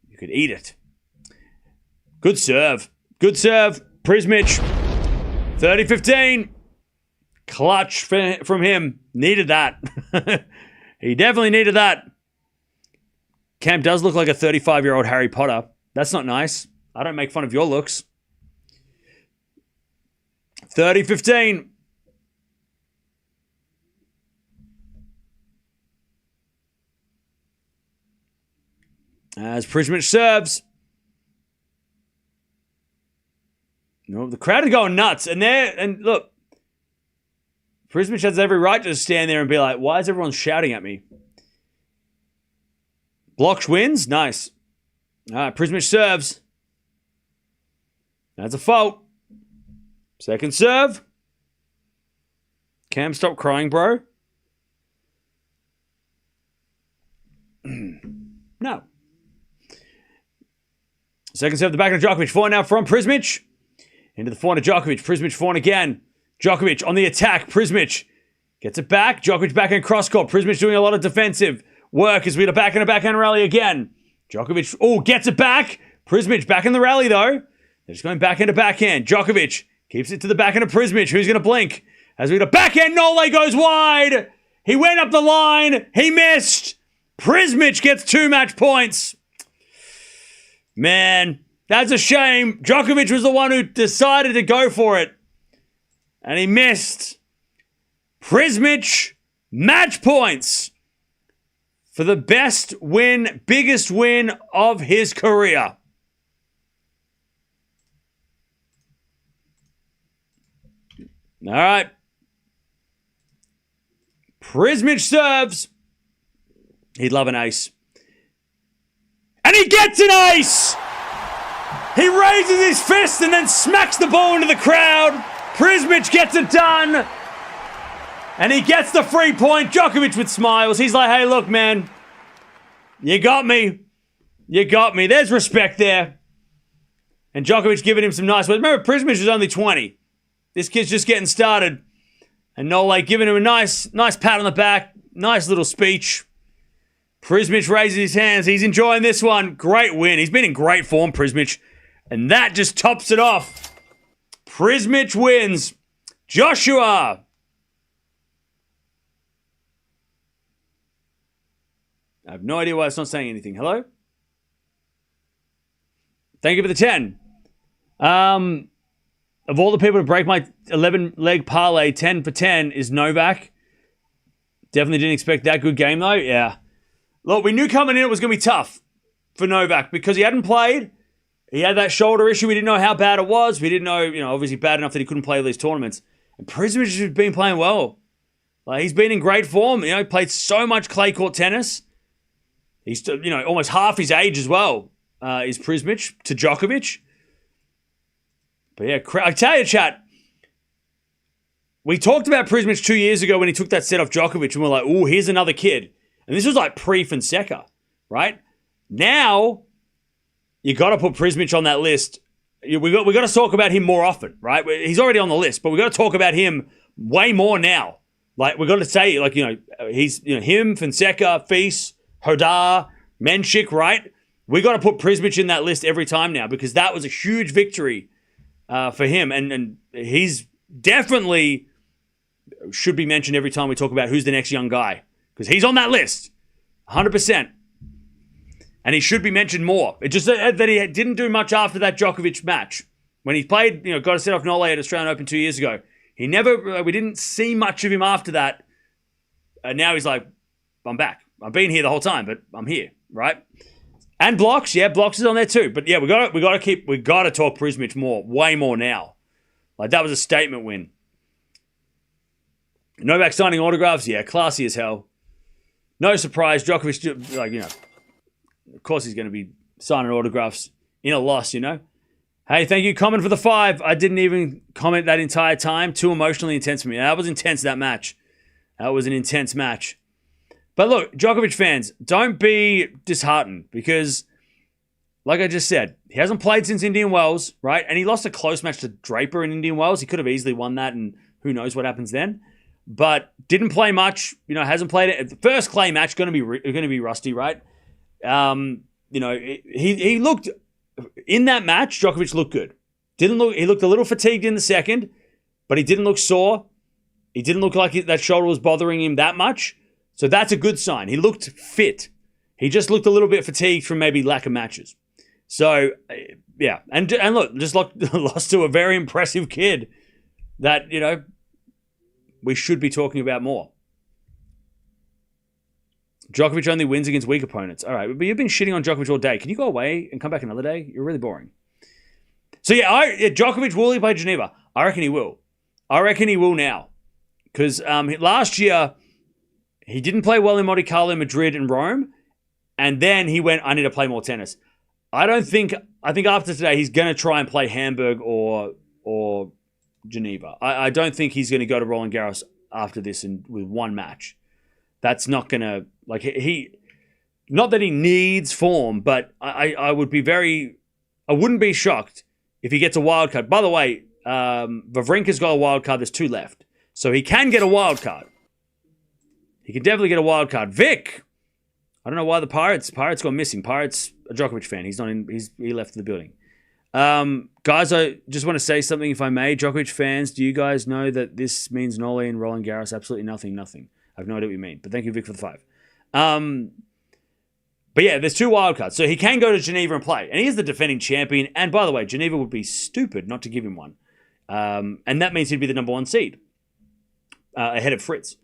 you could eat it. Good serve. Good serve. Prizmic. 30-15. Clutch from him. Needed that. He definitely needed that. Cam does look like a 35-year-old Harry Potter. That's not nice. I don't make fun of your looks. 30-15. As Prizmic serves. No, the crowd are going nuts. And look, Prizmic has every right to stand there and be like, why is everyone shouting at me? Blocks wins. Nice. All right, Prizmic serves. That's a fault. Second serve. Cam, stop crying, bro. No. Second serve, the back of Djokovic. Forehand now from Prizmic. Into the forehand of Djokovic. Prizmic forehand again. Djokovic on the attack. Prizmic gets it back. Djokovic backhand cross court. Prizmic doing a lot of defensive work as we get a backhand rally again. Djokovic, gets it back. Prizmic back in the rally though. They're just going backhand to backhand. Djokovic keeps it to the backhand of Prizmic. Who's going to blink? As we get a backhand, Nole goes wide. He went up the line. He missed. Prizmic gets 2 match points. Man, that's a shame. Djokovic was the one who decided to go for it. And he missed. Prizmic, match points for the biggest win of his career. All right. Prizmic serves. He'd love an ace. And he gets an ace! He raises his fist and then smacks the ball into the crowd. Prizmic gets it done. And he gets the free point. Djokovic with smiles. He's like, hey, look, man. You got me. You got me. There's respect there. And Djokovic giving him some nice words. Remember, Prizmic is only 20. This kid's just getting started. And Nole giving him a nice pat on the back. Nice little speech. Prizmic raises his hands. He's enjoying this one. Great win. He's been in great form, Prizmic. And that just tops it off. Prizmic wins. Joshua. I have no idea why it's not saying anything. Hello? Thank you for the 10. Of all the people to break my 11-leg parlay, 10 for 10 is Novak. Definitely didn't expect that. Good game, though. Yeah. Look, we knew coming in it was going to be tough for Novak because he hadn't played. He had that shoulder issue. We didn't know how bad it was. We didn't know, obviously bad enough that he couldn't play these tournaments. And Prizmic has been playing well. Like, he's been in great form. He played so much clay court tennis. He's, almost half his age as well is Prizmic to Djokovic. But yeah, I tell you, chat, we talked about Prizmic 2 years ago when he took that set off Djokovic, and we're like, ooh, here's another kid. And this was like pre-Fonseca, right? Now, you got to put Prizmic on that list. We got to talk about him more often, right? He's already on the list, but we got to talk about him way more now. Like, we got to say, he's, him, Fonseca, Feast, Hodar, Menchik, right? We got to put Prizmic in that list every time now because that was a huge victory for him. And he's definitely should be mentioned every time we talk about who's the next young guy because he's on that list, 100%. And he should be mentioned more. It's just that he didn't do much after that Djokovic match. When he played, got a set off Nole at Australian Open 2 years ago, we didn't see much of him after that. And now he's like, I'm back. I've been here the whole time, but I'm here, right? And Blocks, Blocks is on there too. But yeah, we got to talk Prizmic more, way more now. Like that was a statement win. Novak signing autographs, classy as hell. No surprise, Djokovic, of course he's going to be signing autographs in a loss, Hey, thank you, comment for the 5. I didn't even comment that entire time. Too emotionally intense for me. That was intense, that match. That was an intense match. But look, Djokovic fans, don't be disheartened because, like I just said, he hasn't played since Indian Wells, right? And he lost a close match to Draper in Indian Wells. He could have easily won that, and who knows what happens then. But didn't play much. Hasn't played it. The first clay match going to be rusty, right? He looked in that match. Djokovic looked good. He looked a little fatigued in the second, but he didn't look sore. He didn't look like that shoulder was bothering him that much. So that's a good sign. He looked fit. He just looked a little bit fatigued from maybe lack of matches. So, yeah. And look, just lost to a very impressive kid that, we should be talking about more. Djokovic only wins against weak opponents. All right, but you've been shitting on Djokovic all day. Can you go away and come back another day? You're really boring. So, Djokovic, will he play Geneva? I reckon he will. I reckon he will now. Because last year, he didn't play well in Monte Carlo, Madrid, and Rome. And then he went, I need to play more tennis. I think after today, he's going to try and play Hamburg or Geneva. I don't think he's going to go to Roland Garros after this with one match. That's not going to, not that he needs form, but I wouldn't be shocked if he gets a wild card. By the way, Wawrinka's got a wild card. There's 2 left. So he can get a wild card. He can definitely get a wild card. Vic! I don't know why the Pirates gone missing. Pirates, a Djokovic fan. He's not in. He left the building. Guys, I just want to say something, if I may. Djokovic fans, do you guys know that this means Nole and Roland Garros? Absolutely nothing. I have no idea what you mean. But thank you, Vic, for the 5. But yeah, there's 2 wild cards. So he can go to Geneva and play. And he is the defending champion. And by the way, Geneva would be stupid not to give him one. And that means he'd be the number 1 seed ahead of Fritz.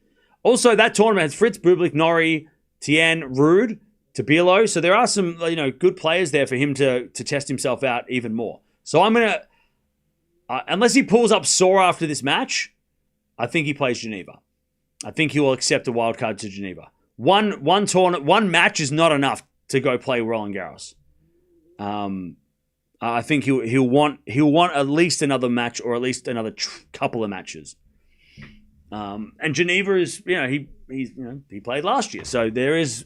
Also, that tournament has Fritz, Bublik, Norrie, Tien, Rude, Tabilo. So there are some good players there for him to test himself out even more. So I'm going to, unless he pulls up sore after this match, I think he plays Geneva. I think he will accept a wild card to Geneva. One match is not enough to go play Roland Garros. I think he'll want at least another match or at least another couple of matches. And Geneva is, he played last year, so there is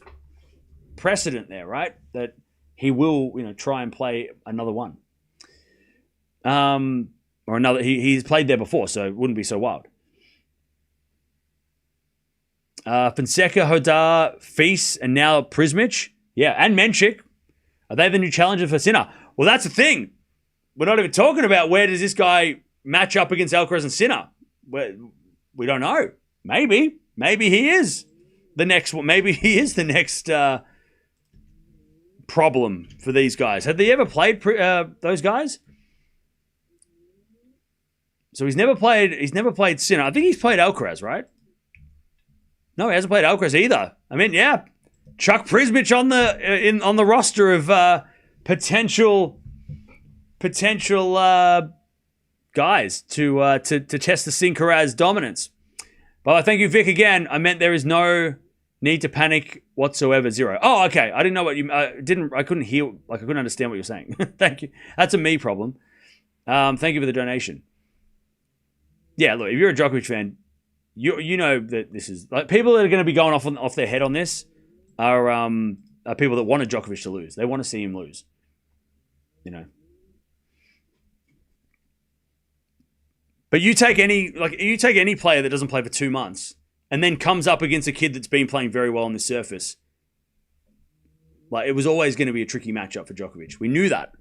precedent there, right? That he will, try and play another one. Or another. He's played there before, so it wouldn't be so wild. Fonseca, Hodar, Feast, and now Prizmic. Yeah, and Menchik. Are they the new challenger for Sinner? Well, that's the thing. We're not even talking about where does this guy match up against Alcaraz and Sinner. We don't know. Maybe he is the next one. Maybe he is the next problem for these guys. Have they ever played those guys? So he's never played Sinner. I think he's played Alcaraz, right? No, he hasn't played Alcaraz either. I mean, yeah, Chuck Prizmic on the roster of potential guys to test the Sincaraz dominance. But thank you, Vic, again. I meant there is no need to panic whatsoever. 0. Oh, okay. I didn't know what you I couldn't hear. Like I couldn't understand what you're saying. Thank you. That's a me problem. Thank you for the donation. Yeah, look, if you're a Djokovic fan, you know that this is like people that are going to be going off their head on this are people that want Djokovic to lose. They want to see him lose. You know. But you take any player that doesn't play for 2 months and then comes up against a kid that's been playing very well on the surface. Like it was always going to be a tricky matchup for Djokovic. We knew that.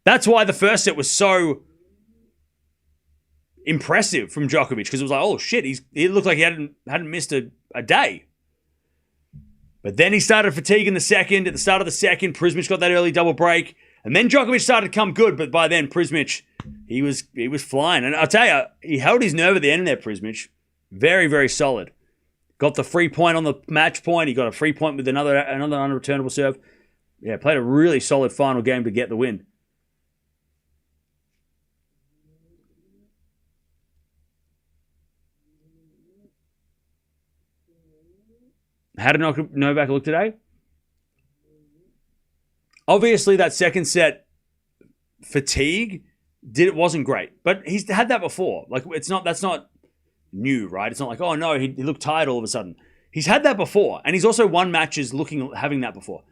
That's why the first set was so impressive from Djokovic, because it was like, oh shit, he looked like he hadn't missed a day. But then he started fatiguing the second. At the start of the second, Prizmic got that early double break. And then Djokovic started to come good, but by then Prizmic, he was flying. And I'll tell you, he held his nerve at the end there, Prizmic. Very, very solid. Got the free point on the match point. He got a free point with another unreturnable serve. Yeah, played a really solid final game to get the win. How did Novak look today? Obviously, that second set fatigue wasn't great, but he's had that before. Like that's not new, right? It's not like, oh no, he looked tired all of a sudden. He's had that before, and he's also won matches having that before.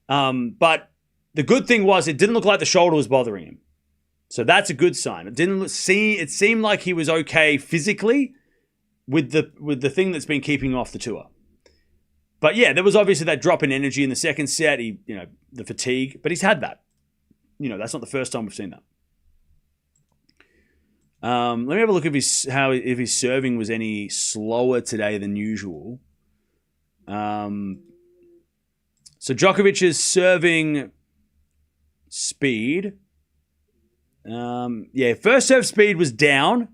But the good thing was it didn't look like the shoulder was bothering him, so that's a good sign. It seemed like he was okay physically with the thing that's been keeping him off the tour. But yeah, there was obviously that drop in energy in the second set. The fatigue, but he's had that. That's not the first time we've seen that. Let me have a look if his serving was any slower today than usual. So Djokovic's serving speed. First serve speed was down.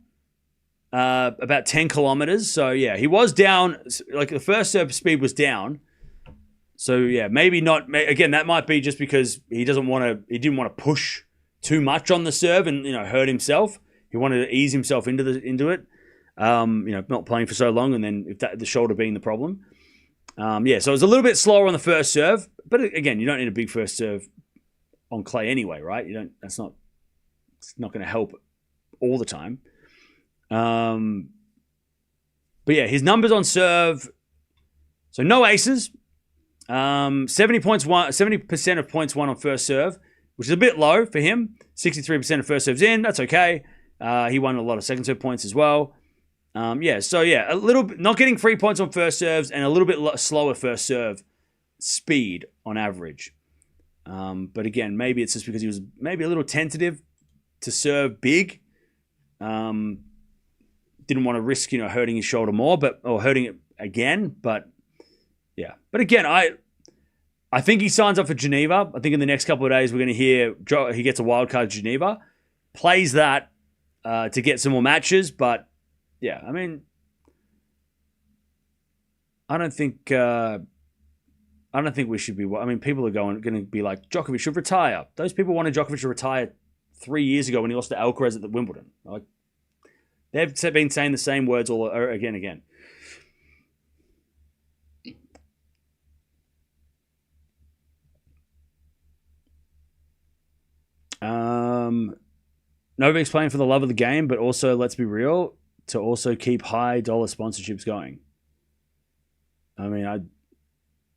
About 10 kilometers. So, yeah, he was down. Like, the first serve speed was down. So, yeah, maybe not. Again, that might be just because he didn't want to push too much on the serve and, hurt himself. He wanted to ease himself into it. Not playing for so long and then the shoulder being the problem. So it was a little bit slower on the first serve. But, again, you don't need a big first serve on clay anyway, right? It's not going to help all the time. But yeah, his numbers on serve. So no aces. 70% of points won on first serve, which is a bit low for him. 63% of first serves in. That's okay. He won a lot of second serve points as well. A little bit, not getting 3 points on first serves and a little bit slower first serve speed on average. But again, maybe it's just because he was maybe a little tentative to serve big. Didn't want to risk, hurting his shoulder more, or hurting it again. But yeah, but again, I think he signs up for Geneva. I think in the next couple of days we're going to hear he gets a wild card to Geneva, plays that to get some more matches. But yeah, I mean, I don't think we should be. I mean, people are going to be like, Djokovic should retire. Those people wanted Djokovic to retire 3 years ago when he lost to Alcaraz at the Wimbledon. Like, they've been saying the same words all again. Novak's playing for the love of the game, but also, let's be real, to also keep high dollar sponsorships going. I mean,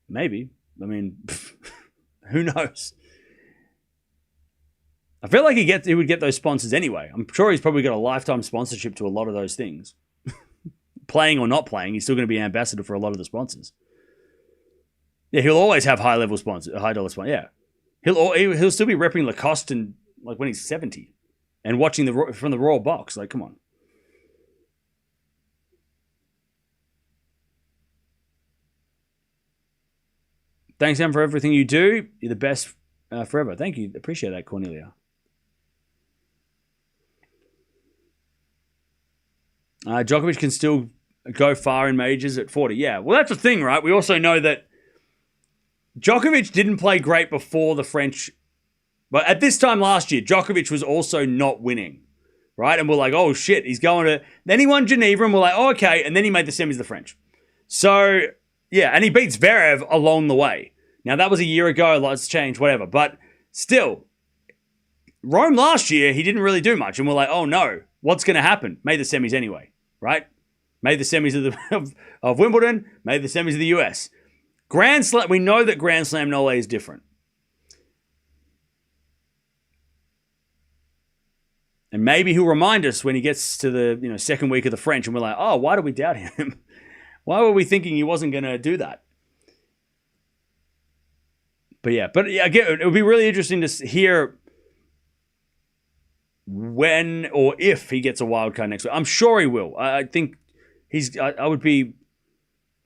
maybe. I mean, who knows? I feel like he would get those sponsors anyway. I'm sure he's probably got a lifetime sponsorship to a lot of those things. playing or not playing, he's still going to be an ambassador for a lot of the sponsors. Yeah, he'll always have high dollar sponsors. Yeah, he'll still be repping Lacoste and like when he's 70 and watching from the Royal Box. Like, come on. Thanks, Em, for everything you do. You're the best forever. Thank you. Appreciate that, Cornelia. Djokovic can still go far in majors at 40. Yeah, well, that's the thing, right? We also know that Djokovic didn't play great before the French. But at this time last year, Djokovic was also not winning, right? And we're like, oh, shit, he's going to... Then he won Geneva, and we're like, oh, okay. And then he made the semis of the French. So... yeah, and he beats Zverev along the way. Now, that was a year ago. Lots changed, whatever. But still, Rome last year, he didn't really do much. And we're like, oh, no. What's going to happen? Made the semis anyway, right? Made the semis of Wimbledon. Made the semis of the US. Grand Slam, we know that Grand Slam Nole is different. And maybe he'll remind us when he gets to the second week of the French. And we're like, oh, why did we doubt him? Why were we thinking he wasn't going to do that? But again, it would be really interesting to hear when or if he gets a wild card next week. I'm sure he will. I think I'd be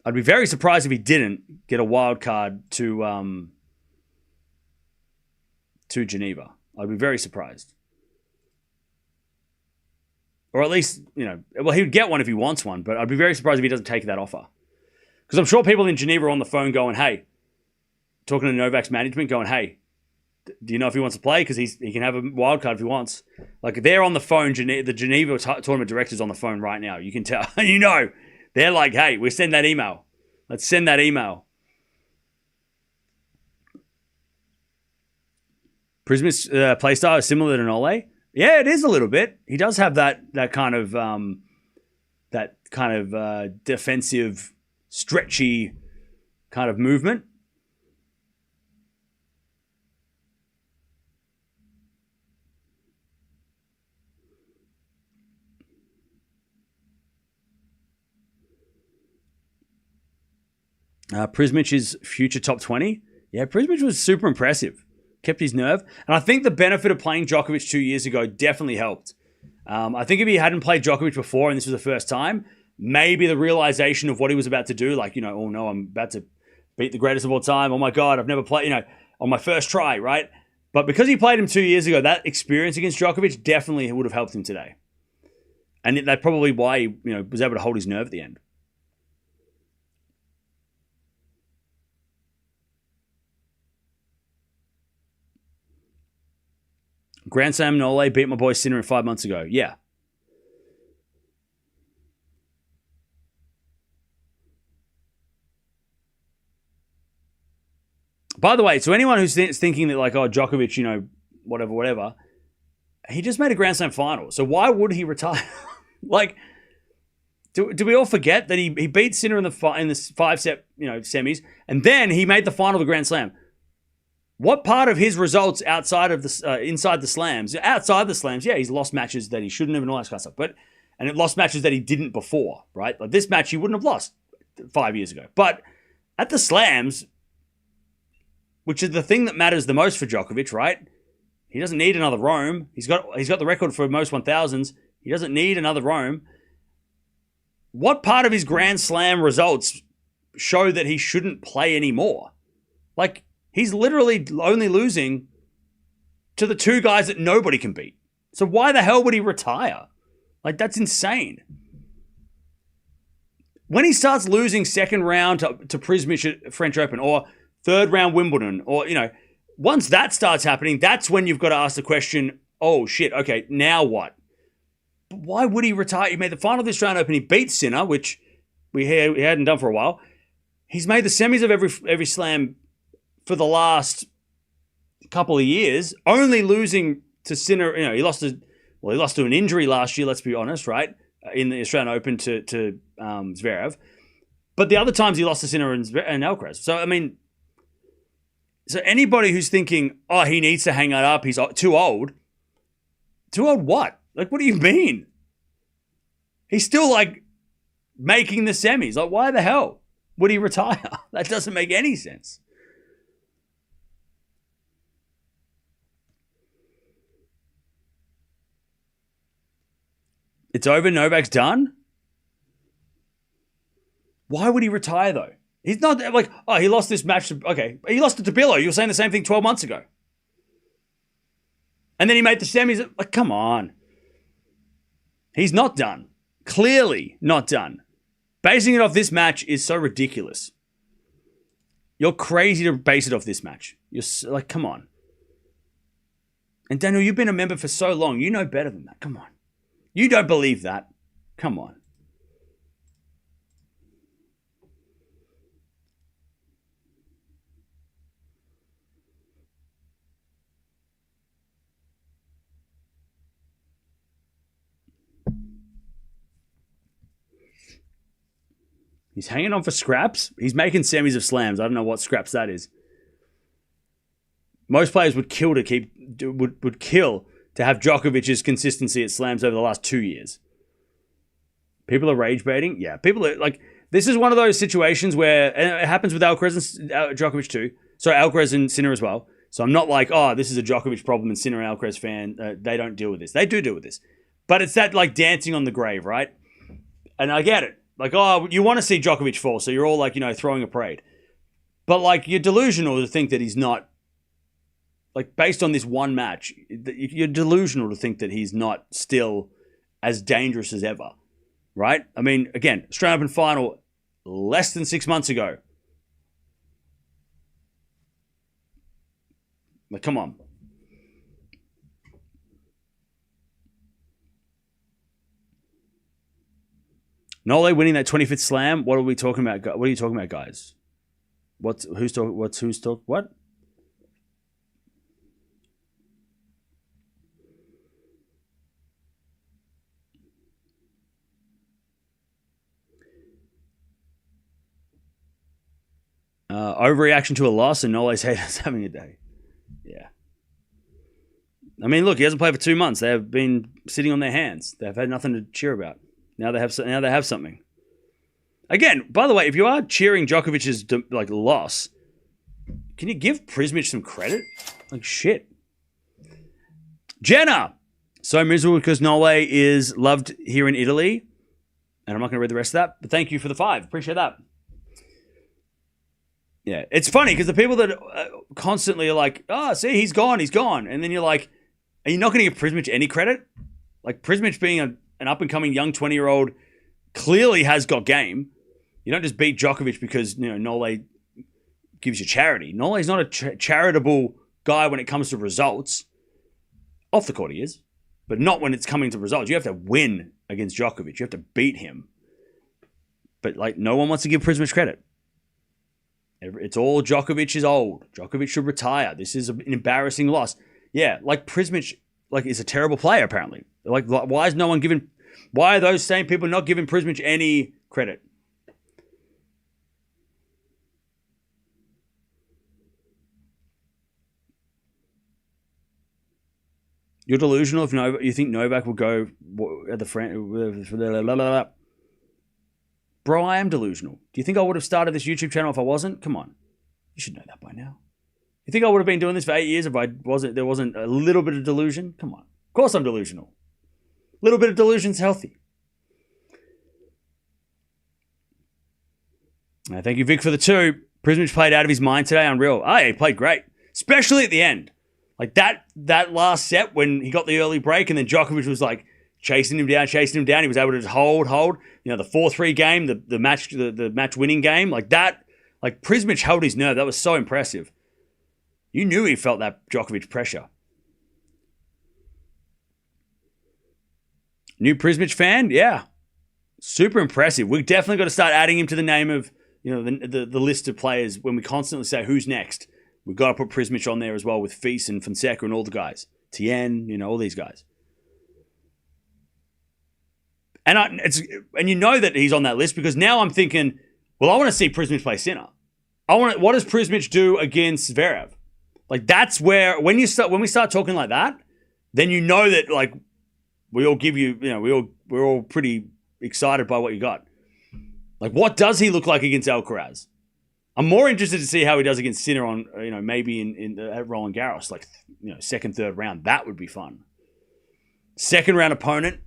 very surprised if he didn't get a wild card to Geneva. I'd be very surprised. Or at least, well, he would get one if he wants one, but I'd be very surprised if he doesn't take that offer. Because I'm sure people in Geneva are on the phone going, hey, talking to Novak's management going, hey, do you know if he wants to play? Because he can have a wild card if he wants. Like, they're on the phone, the Geneva tournament director's on the phone right now. You can tell, they're like, hey, we'll send that email. Let's send that email. Prizmic's playstyle is similar to Nole. Yeah, it is a little bit. He does have that kind of defensive, stretchy kind of movement. Prizmic is future top 20. Yeah, Prizmic was super impressive. Kept his nerve. And I think the benefit of playing Djokovic 2 years ago definitely helped. I think if he hadn't played Djokovic before and this was the first time, maybe the realization of what he was about to do, like, oh no, I'm about to beat the greatest of all time. Oh my God, I've never played, on my first try, right? But because he played him 2 years ago, that experience against Djokovic definitely would have helped him today. And that's probably why he was able to hold his nerve at the end. Grand Slam Nole beat my boy Sinner 5 months ago. Yeah. By the way, so anyone who's thinking that like, oh, Djokovic, whatever, he just made a Grand Slam final. So why would he retire? Like, do we all forget that he beat Sinner in the 5-set semis, and then he made the final of the Grand Slam? What part of his results outside of the inside the slams? Outside the slams, yeah, he's lost matches that he shouldn't have and all that kind of stuff. And it lost matches that he didn't before, right? Like this match he wouldn't have lost 5 years ago. But at the slams, which is the thing that matters the most for Djokovic, right? He doesn't need another Rome. He's got the record for most 1000s. He doesn't need another Rome. What part of his Grand Slam results show that he shouldn't play anymore? Like, he's literally only losing to the two guys that nobody can beat. So why the hell would he retire? Like, that's insane. When he starts losing second round to Prizmic at French Open or third round Wimbledon or, once that starts happening, that's when you've got to ask the question, oh, shit, okay, now what? But why would he retire? He made the final of this round Open. He beat Sinner, which he hadn't done for a while. He's made the semis of every slam for the last couple of years, only losing to Sinner. He lost to an injury last year, let's be honest, right? In the Australian Open to Zverev. But the other times he lost to Sinner and Alcaraz. So, so anybody who's thinking, oh, he needs to hang it up, he's too old. Too old what? Like, what do you mean? He's still like making the semis. Like, why the hell would he retire? That doesn't make any sense. It's over. Novak's done. Why would he retire, though? He's not like, oh, he lost this match. Okay, he lost it to Billo. You were saying the same thing 12 months ago. And then he made the semis. Like, come on. He's not done. Clearly not done. Basing it off this match is so ridiculous. You're crazy to base it off this match. You're like, come on. And Daniel, you've been a member for so long. You know better than that. Come on. You don't believe that. Come on. He's hanging on for scraps. He's making semis of slams. I don't know what scraps that is. Most players would kill to keep would kill to have Djokovic's consistency at slams over the last 2 years. People are rage baiting. Yeah, people are like, this is one of those situations where, and it happens with Alcaraz and Djokovic too. So Alcaraz and Sinner as well. So I'm not like, oh, this is a Djokovic problem and Sinner and Alcaraz fan. They don't deal with this. They do deal with this. But it's that like dancing on the grave, right? And I get it. Like, oh, you want to see Djokovic fall, so you're all like, throwing a parade. But like, you're delusional to think that he's not, like, based on this one match, you're delusional to think that he's not still as dangerous as ever, right? I mean, again, Australian Open final less than 6 months ago. Like, come on. Nole winning that 25th slam. What are we talking about? What are you talking about, guys? Who's talking? What? Overreaction to a loss and Nole's haters having a day. Yeah. I mean, look, he hasn't played for 2 months. They have been sitting on their hands. They've had nothing to cheer about. Now they have something. Again, by the way, if you are cheering Djokovic's loss, can you give Prizmic some credit? Like, shit. Jenna! So miserable because Nole is loved here in Italy. And I'm not going to read the rest of that, but thank you for the 5. Appreciate that. Yeah, it's funny because the people that constantly are like, oh, see, he's gone. And then you're like, are you not going to give Prizmic any credit? Like, Prizmic being an up-and-coming young 20-year-old clearly has got game. You don't just beat Djokovic because, Nole gives you charity. Nole's not a charitable guy when it comes to results. Off the court he is, but not when it's coming to results. You have to win against Djokovic. You have to beat him. But, no one wants to give Prizmic credit. It's all Djokovic is old. Djokovic should retire. This is an embarrassing loss. Yeah, Prizmic, is a terrible player, apparently. Why is no one giving... Why are those same people not giving Prizmic any credit? You're delusional if you think Novak will go at the front. Bro, I am delusional. Do you think I would have started this YouTube channel if I wasn't? Come on. You should know that by now. You think I would have been doing this for 8 years if there wasn't a little bit of delusion? Come on. Of course I'm delusional. A little bit of delusion's healthy. Thank you, Vic, for the 2. Prizmic played out of his mind today. Unreal. Oh, yeah, he played great. Especially at the end. That last set when he got the early break and then Djokovic was chasing him down. He was able to just hold. The 4-3 game, the match winning game. Prizmic held his nerve. That was so impressive. You knew he felt that Djokovic pressure. New Prizmic fan? Yeah. Super impressive. We've definitely got to start adding him to the name of, the list of players when we constantly say who's next. We've got to put Prizmic on there as well with Feast and Fonseca and all the guys. Tien, all these guys. And you know that he's on that list because now I'm thinking, well, I want to see Prizmic play Sinner. What does Prizmic do against Zverev? That's where when we start talking like that, then you know that we all give you, we're all pretty excited by what you got. Like, what does he look like against Alcaraz? I'm more interested to see how he does against Sinner on, maybe at Roland Garros, like, second, third round. That would be fun. Second round opponent,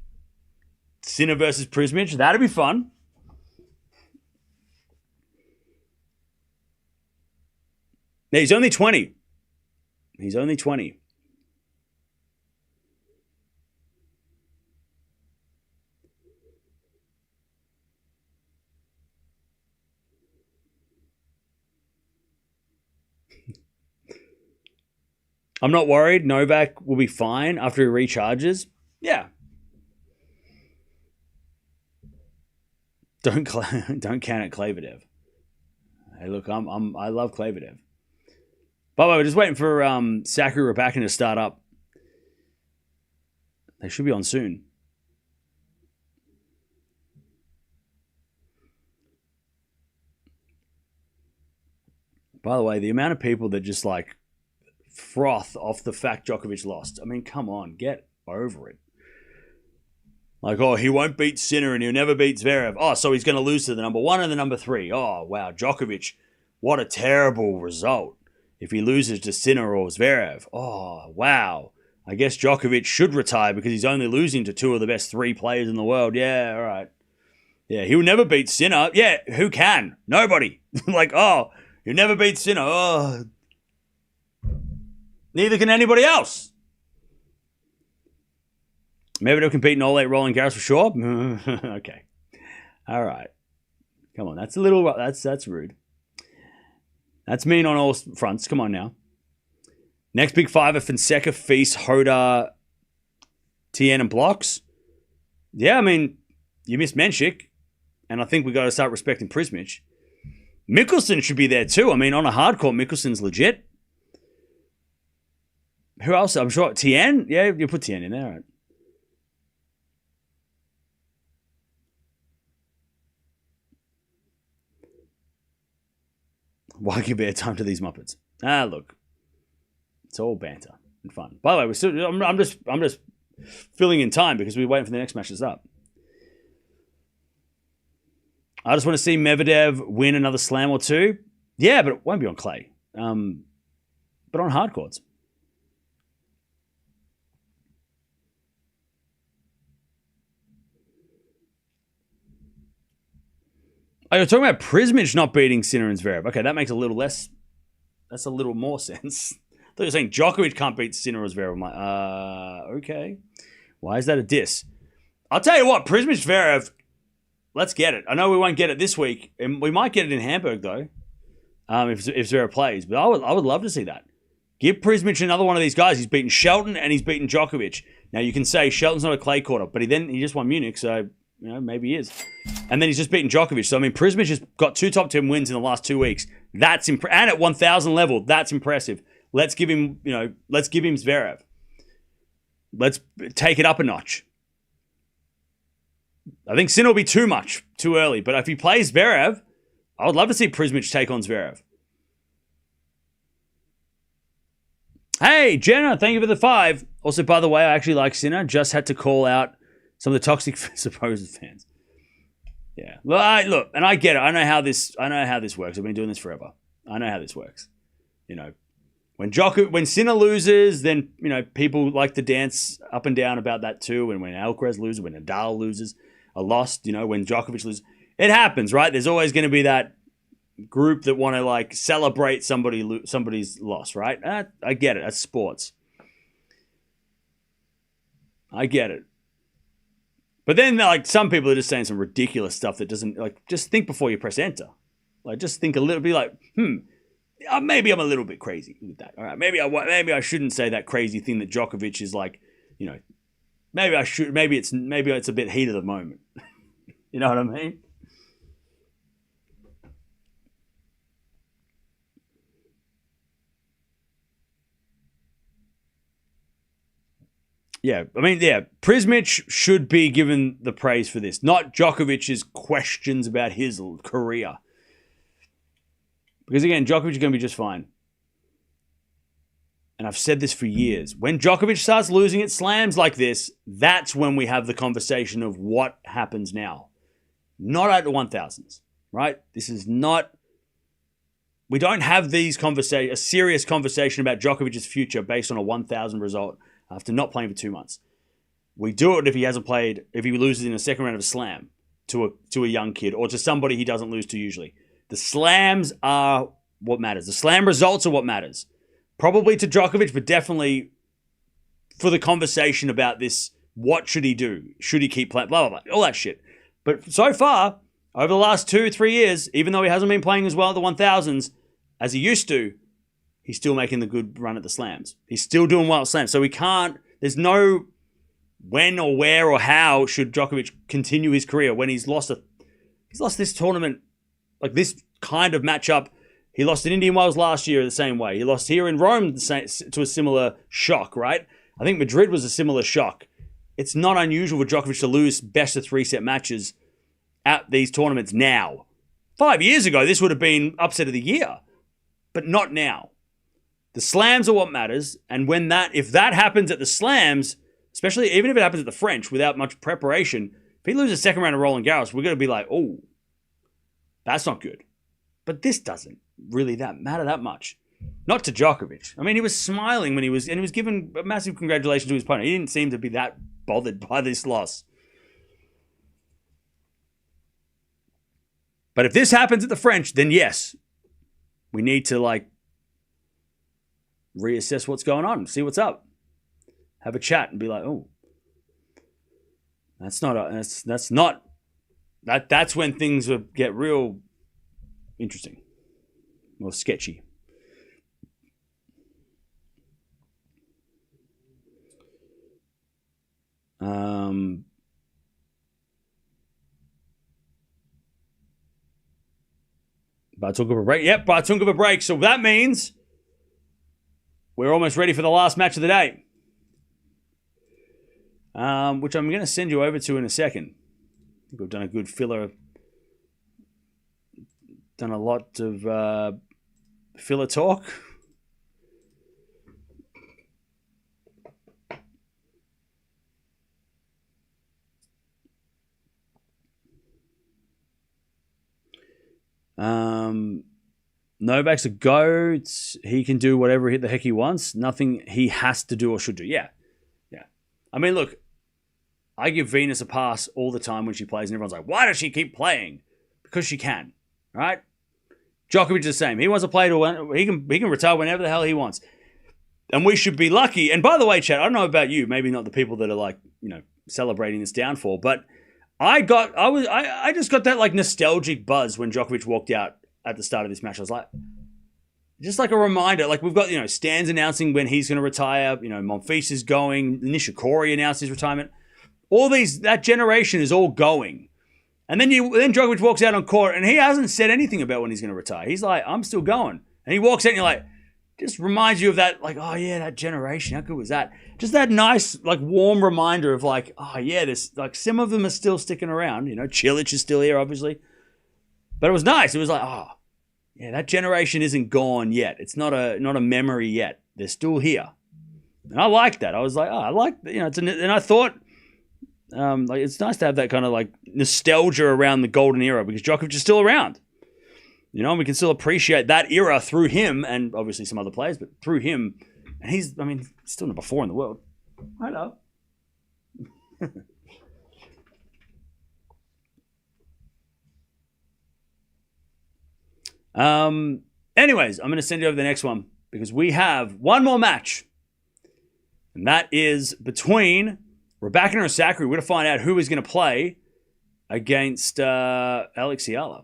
Sinner versus Prizmic. That'd be fun. Now, he's only 20. He's only 20. I'm not worried. Novak will be fine after he recharges. Yeah. Don't count out Klavedev. Hey, look, I love Klavedev. By the way, we're just waiting for Sakura Raducanu to start up. They should be on soon. By the way, the amount of people that just like froth off the fact Djokovic lost. I mean, come on, get over it. Like, oh, he won't beat Sinner and he'll never beat Zverev. Oh, so he's going to lose to the number 1 and the number 3. Oh, wow, Djokovic, what a terrible result. If he loses to Sinner or Zverev. Oh, wow. I guess Djokovic should retire because he's only losing to 2 of the best 3 players in the world. Yeah, all right. Yeah, he'll never beat Sinner. Yeah, who can? Nobody. Like, oh, he'll never beat Sinner. Oh, neither can anybody else. Maybe they'll compete in all 8 Roland Garros for sure. Okay. All right. Come on. That's a little... That's rude. That's mean on all fronts. Come on now. Next big 5 are Fonseca, Feast, Hoda, Tien, and Blocks. Yeah, I mean, you missed Menchik. And I think we got to start respecting Prizmic. Mickelson should be there too. I mean, on a hardcore, Mickelson's legit. Who else? I'm sure. Tien? Yeah, you put Tien in there, right? Why give airtime to these Muppets? Ah, look. It's all banter and fun. By the way, I'm just filling in time because we're waiting for the next matches up. I just want to see Medvedev win another slam or 2. Yeah, but it won't be on clay. But on hard courts. Oh, you're talking about Prizmic not beating Sinner and Zverev. Okay, that makes a little less... That's a little more sense. I thought you were saying Djokovic can't beat Sinner or Zverev. I'm like, okay. Why is that a diss? I'll tell you what, Prizmic Zverev, let's get it. I know we won't get it this week. And we might get it in Hamburg, though, if Zverev plays. But I would love to see that. Give Prizmic another one of these guys. He's beaten Shelton and he's beaten Djokovic. Now, you can say Shelton's not a clay quarter, but he just won Munich, so... maybe he is. And then he's just beaten Djokovic. So, I mean, Prizmic has got 2 top 10 wins in the last 2 weeks. That's and at 1,000 level, that's impressive. Let's give him, let's give him Zverev. Let's take it up a notch. I think Sinner will be too early. But if he plays Zverev, I would love to see Prizmic take on Zverev. Hey, Jenna, thank you for the 5. Also, by the way, I actually like Sinner. Just had to call out some of the toxic supposed fans. Yeah. Look, and I get it. I know how this works. I've been doing this forever. I know how this works. When Sinner loses, then people like to dance up and down about that too. And when Alcaraz loses, when Nadal loses, a loss, when Djokovic loses, it happens, right? There's always going to be that group that want to celebrate somebody's loss, right? I get it. That's sports. I get it. But then, some people are just saying some ridiculous stuff that doesn't, just think before you press enter. Just think a little bit maybe I'm a little bit crazy with that. All right, maybe I shouldn't say that crazy thing that Djokovic is maybe I should, maybe it's a bit heat of the moment. You know what I mean? Yeah, Prizmic should be given the praise for this, not Djokovic's questions about his career. Because again, Djokovic is going to be just fine. And I've said this for years. When Djokovic starts losing at slams like this, that's when we have the conversation of what happens now. Not at the 1000s. right? This is not... We don't have these a serious conversation about Djokovic's future based on a 1,000 result after not playing for 2 months. We do it if he hasn't played, if he loses in the second round of a slam to a young kid or to somebody he doesn't lose to usually. The slams are what matters. The slam results are what matters. Probably to Djokovic, but definitely for the conversation about this, what should he do? Should he keep playing? Blah, blah, blah, all that shit. But so far, over the last 2-3 years, even though he hasn't been playing as well at the 1,000s as he used to, he's still making the good run at the slams. He's still doing well at slams. So we can't, there's no when or where or how should Djokovic continue his career when he's lost this tournament, like this kind of matchup. He lost in Indian Wells last year the same way. He lost here in Rome to a similar shock, right? I think Madrid was a similar shock. It's not unusual for Djokovic to lose best of 3-set matches at these tournaments now. 5 years ago, this would have been upset of the year, but not now. The slams are what matters, and if that happens at the slams, especially even if it happens at the French without much preparation, if he loses second round of Roland Garros, we're going to be like, oh, that's not good. But this doesn't really matter that much. Not to Djokovic. I mean, he was smiling when he was given a massive congratulations to his opponent. He didn't seem to be that bothered by this loss. But if this happens at the French, then yes, we need to reassess what's going on, see what's up. Have a chat and be like, oh, that's when things get real interesting or sketchy. Bartunkova break. Yep, Bartunkova break. So that means we're almost ready for the last match of the day. Which I'm going to send you over to in a second. I think we've done a good filler. Done a lot of filler talk. Novak's a goat. He can do whatever the heck he wants. Nothing he has to do or should do. Yeah. I mean, look, I give Venus a pass all the time when she plays, and everyone's like, why does she keep playing? Because she can, right? Djokovic is the same. He wants to play he can retire whenever the hell he wants. And we should be lucky. And by the way, Chad, I don't know about you, maybe not the people that are celebrating this downfall, but I just got that nostalgic buzz when Djokovic walked out at the start of this match. I was like, just like a reminder, we've got, Stan's announcing when he's going to retire, Monfils is going, Nishikori announced his retirement. That generation is all going. And then Djokovic walks out on court and he hasn't said anything about when he's going to retire. He's like, I'm still going. And he walks out and you're like, just reminds you of that, oh yeah, that generation, how good was that? Just that nice, warm reminder of oh yeah, this, some of them are still sticking around. Cilic is still here, obviously. But it was nice. It was oh, yeah, that generation isn't gone yet. It's not a memory yet. They're still here. And I liked that. I was like, oh, I like, and I thought, it's nice to have that kind of nostalgia around the golden era because Djokovic is still around. And we can still appreciate that era through him and obviously some other players, but through him. And he's still number 4 in the world. Hello. Anyways, I'm going to send you over the next one because we have one more match. And that is between Raducanu and Osaka. We're going to find out who is going to play against Alex Eala.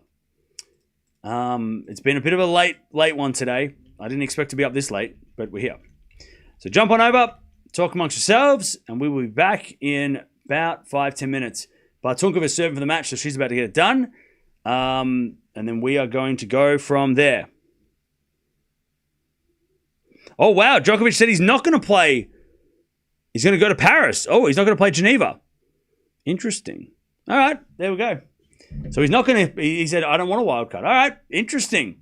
It's been a bit of a late one today. I didn't expect to be up this late, but we're here. So jump on over, talk amongst yourselves, and we will be back in about 5-10 minutes. Bartunkova is serving for the match, so she's about to get it done. And then we are going to go from there. Oh, wow. Djokovic said he's not going to play. He's going to go to Paris. Oh, he's not going to play Geneva. Interesting. All right. There we go. So he's not going to. He said, I don't want a wild card. All right. Interesting.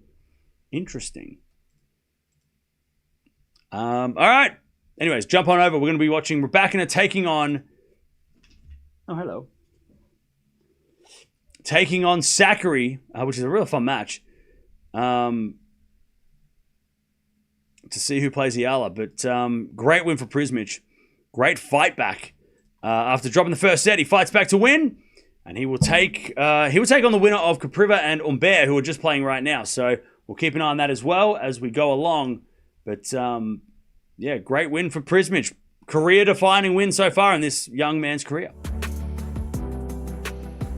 All right. Anyways, jump on over. We're going to be watching Raducanu taking on. Oh, hello. taking on Sakkari, which is a real fun match. To see who plays Eala. But great win for Prizmic. Great fight back. After dropping the first set, he fights back to win. And he will take on the winner of Kopriva and Humbert, who are just playing right now. So we'll keep an eye on that as well as we go along. But yeah, great win for Prizmic. Career-defining win so far in this young man's career.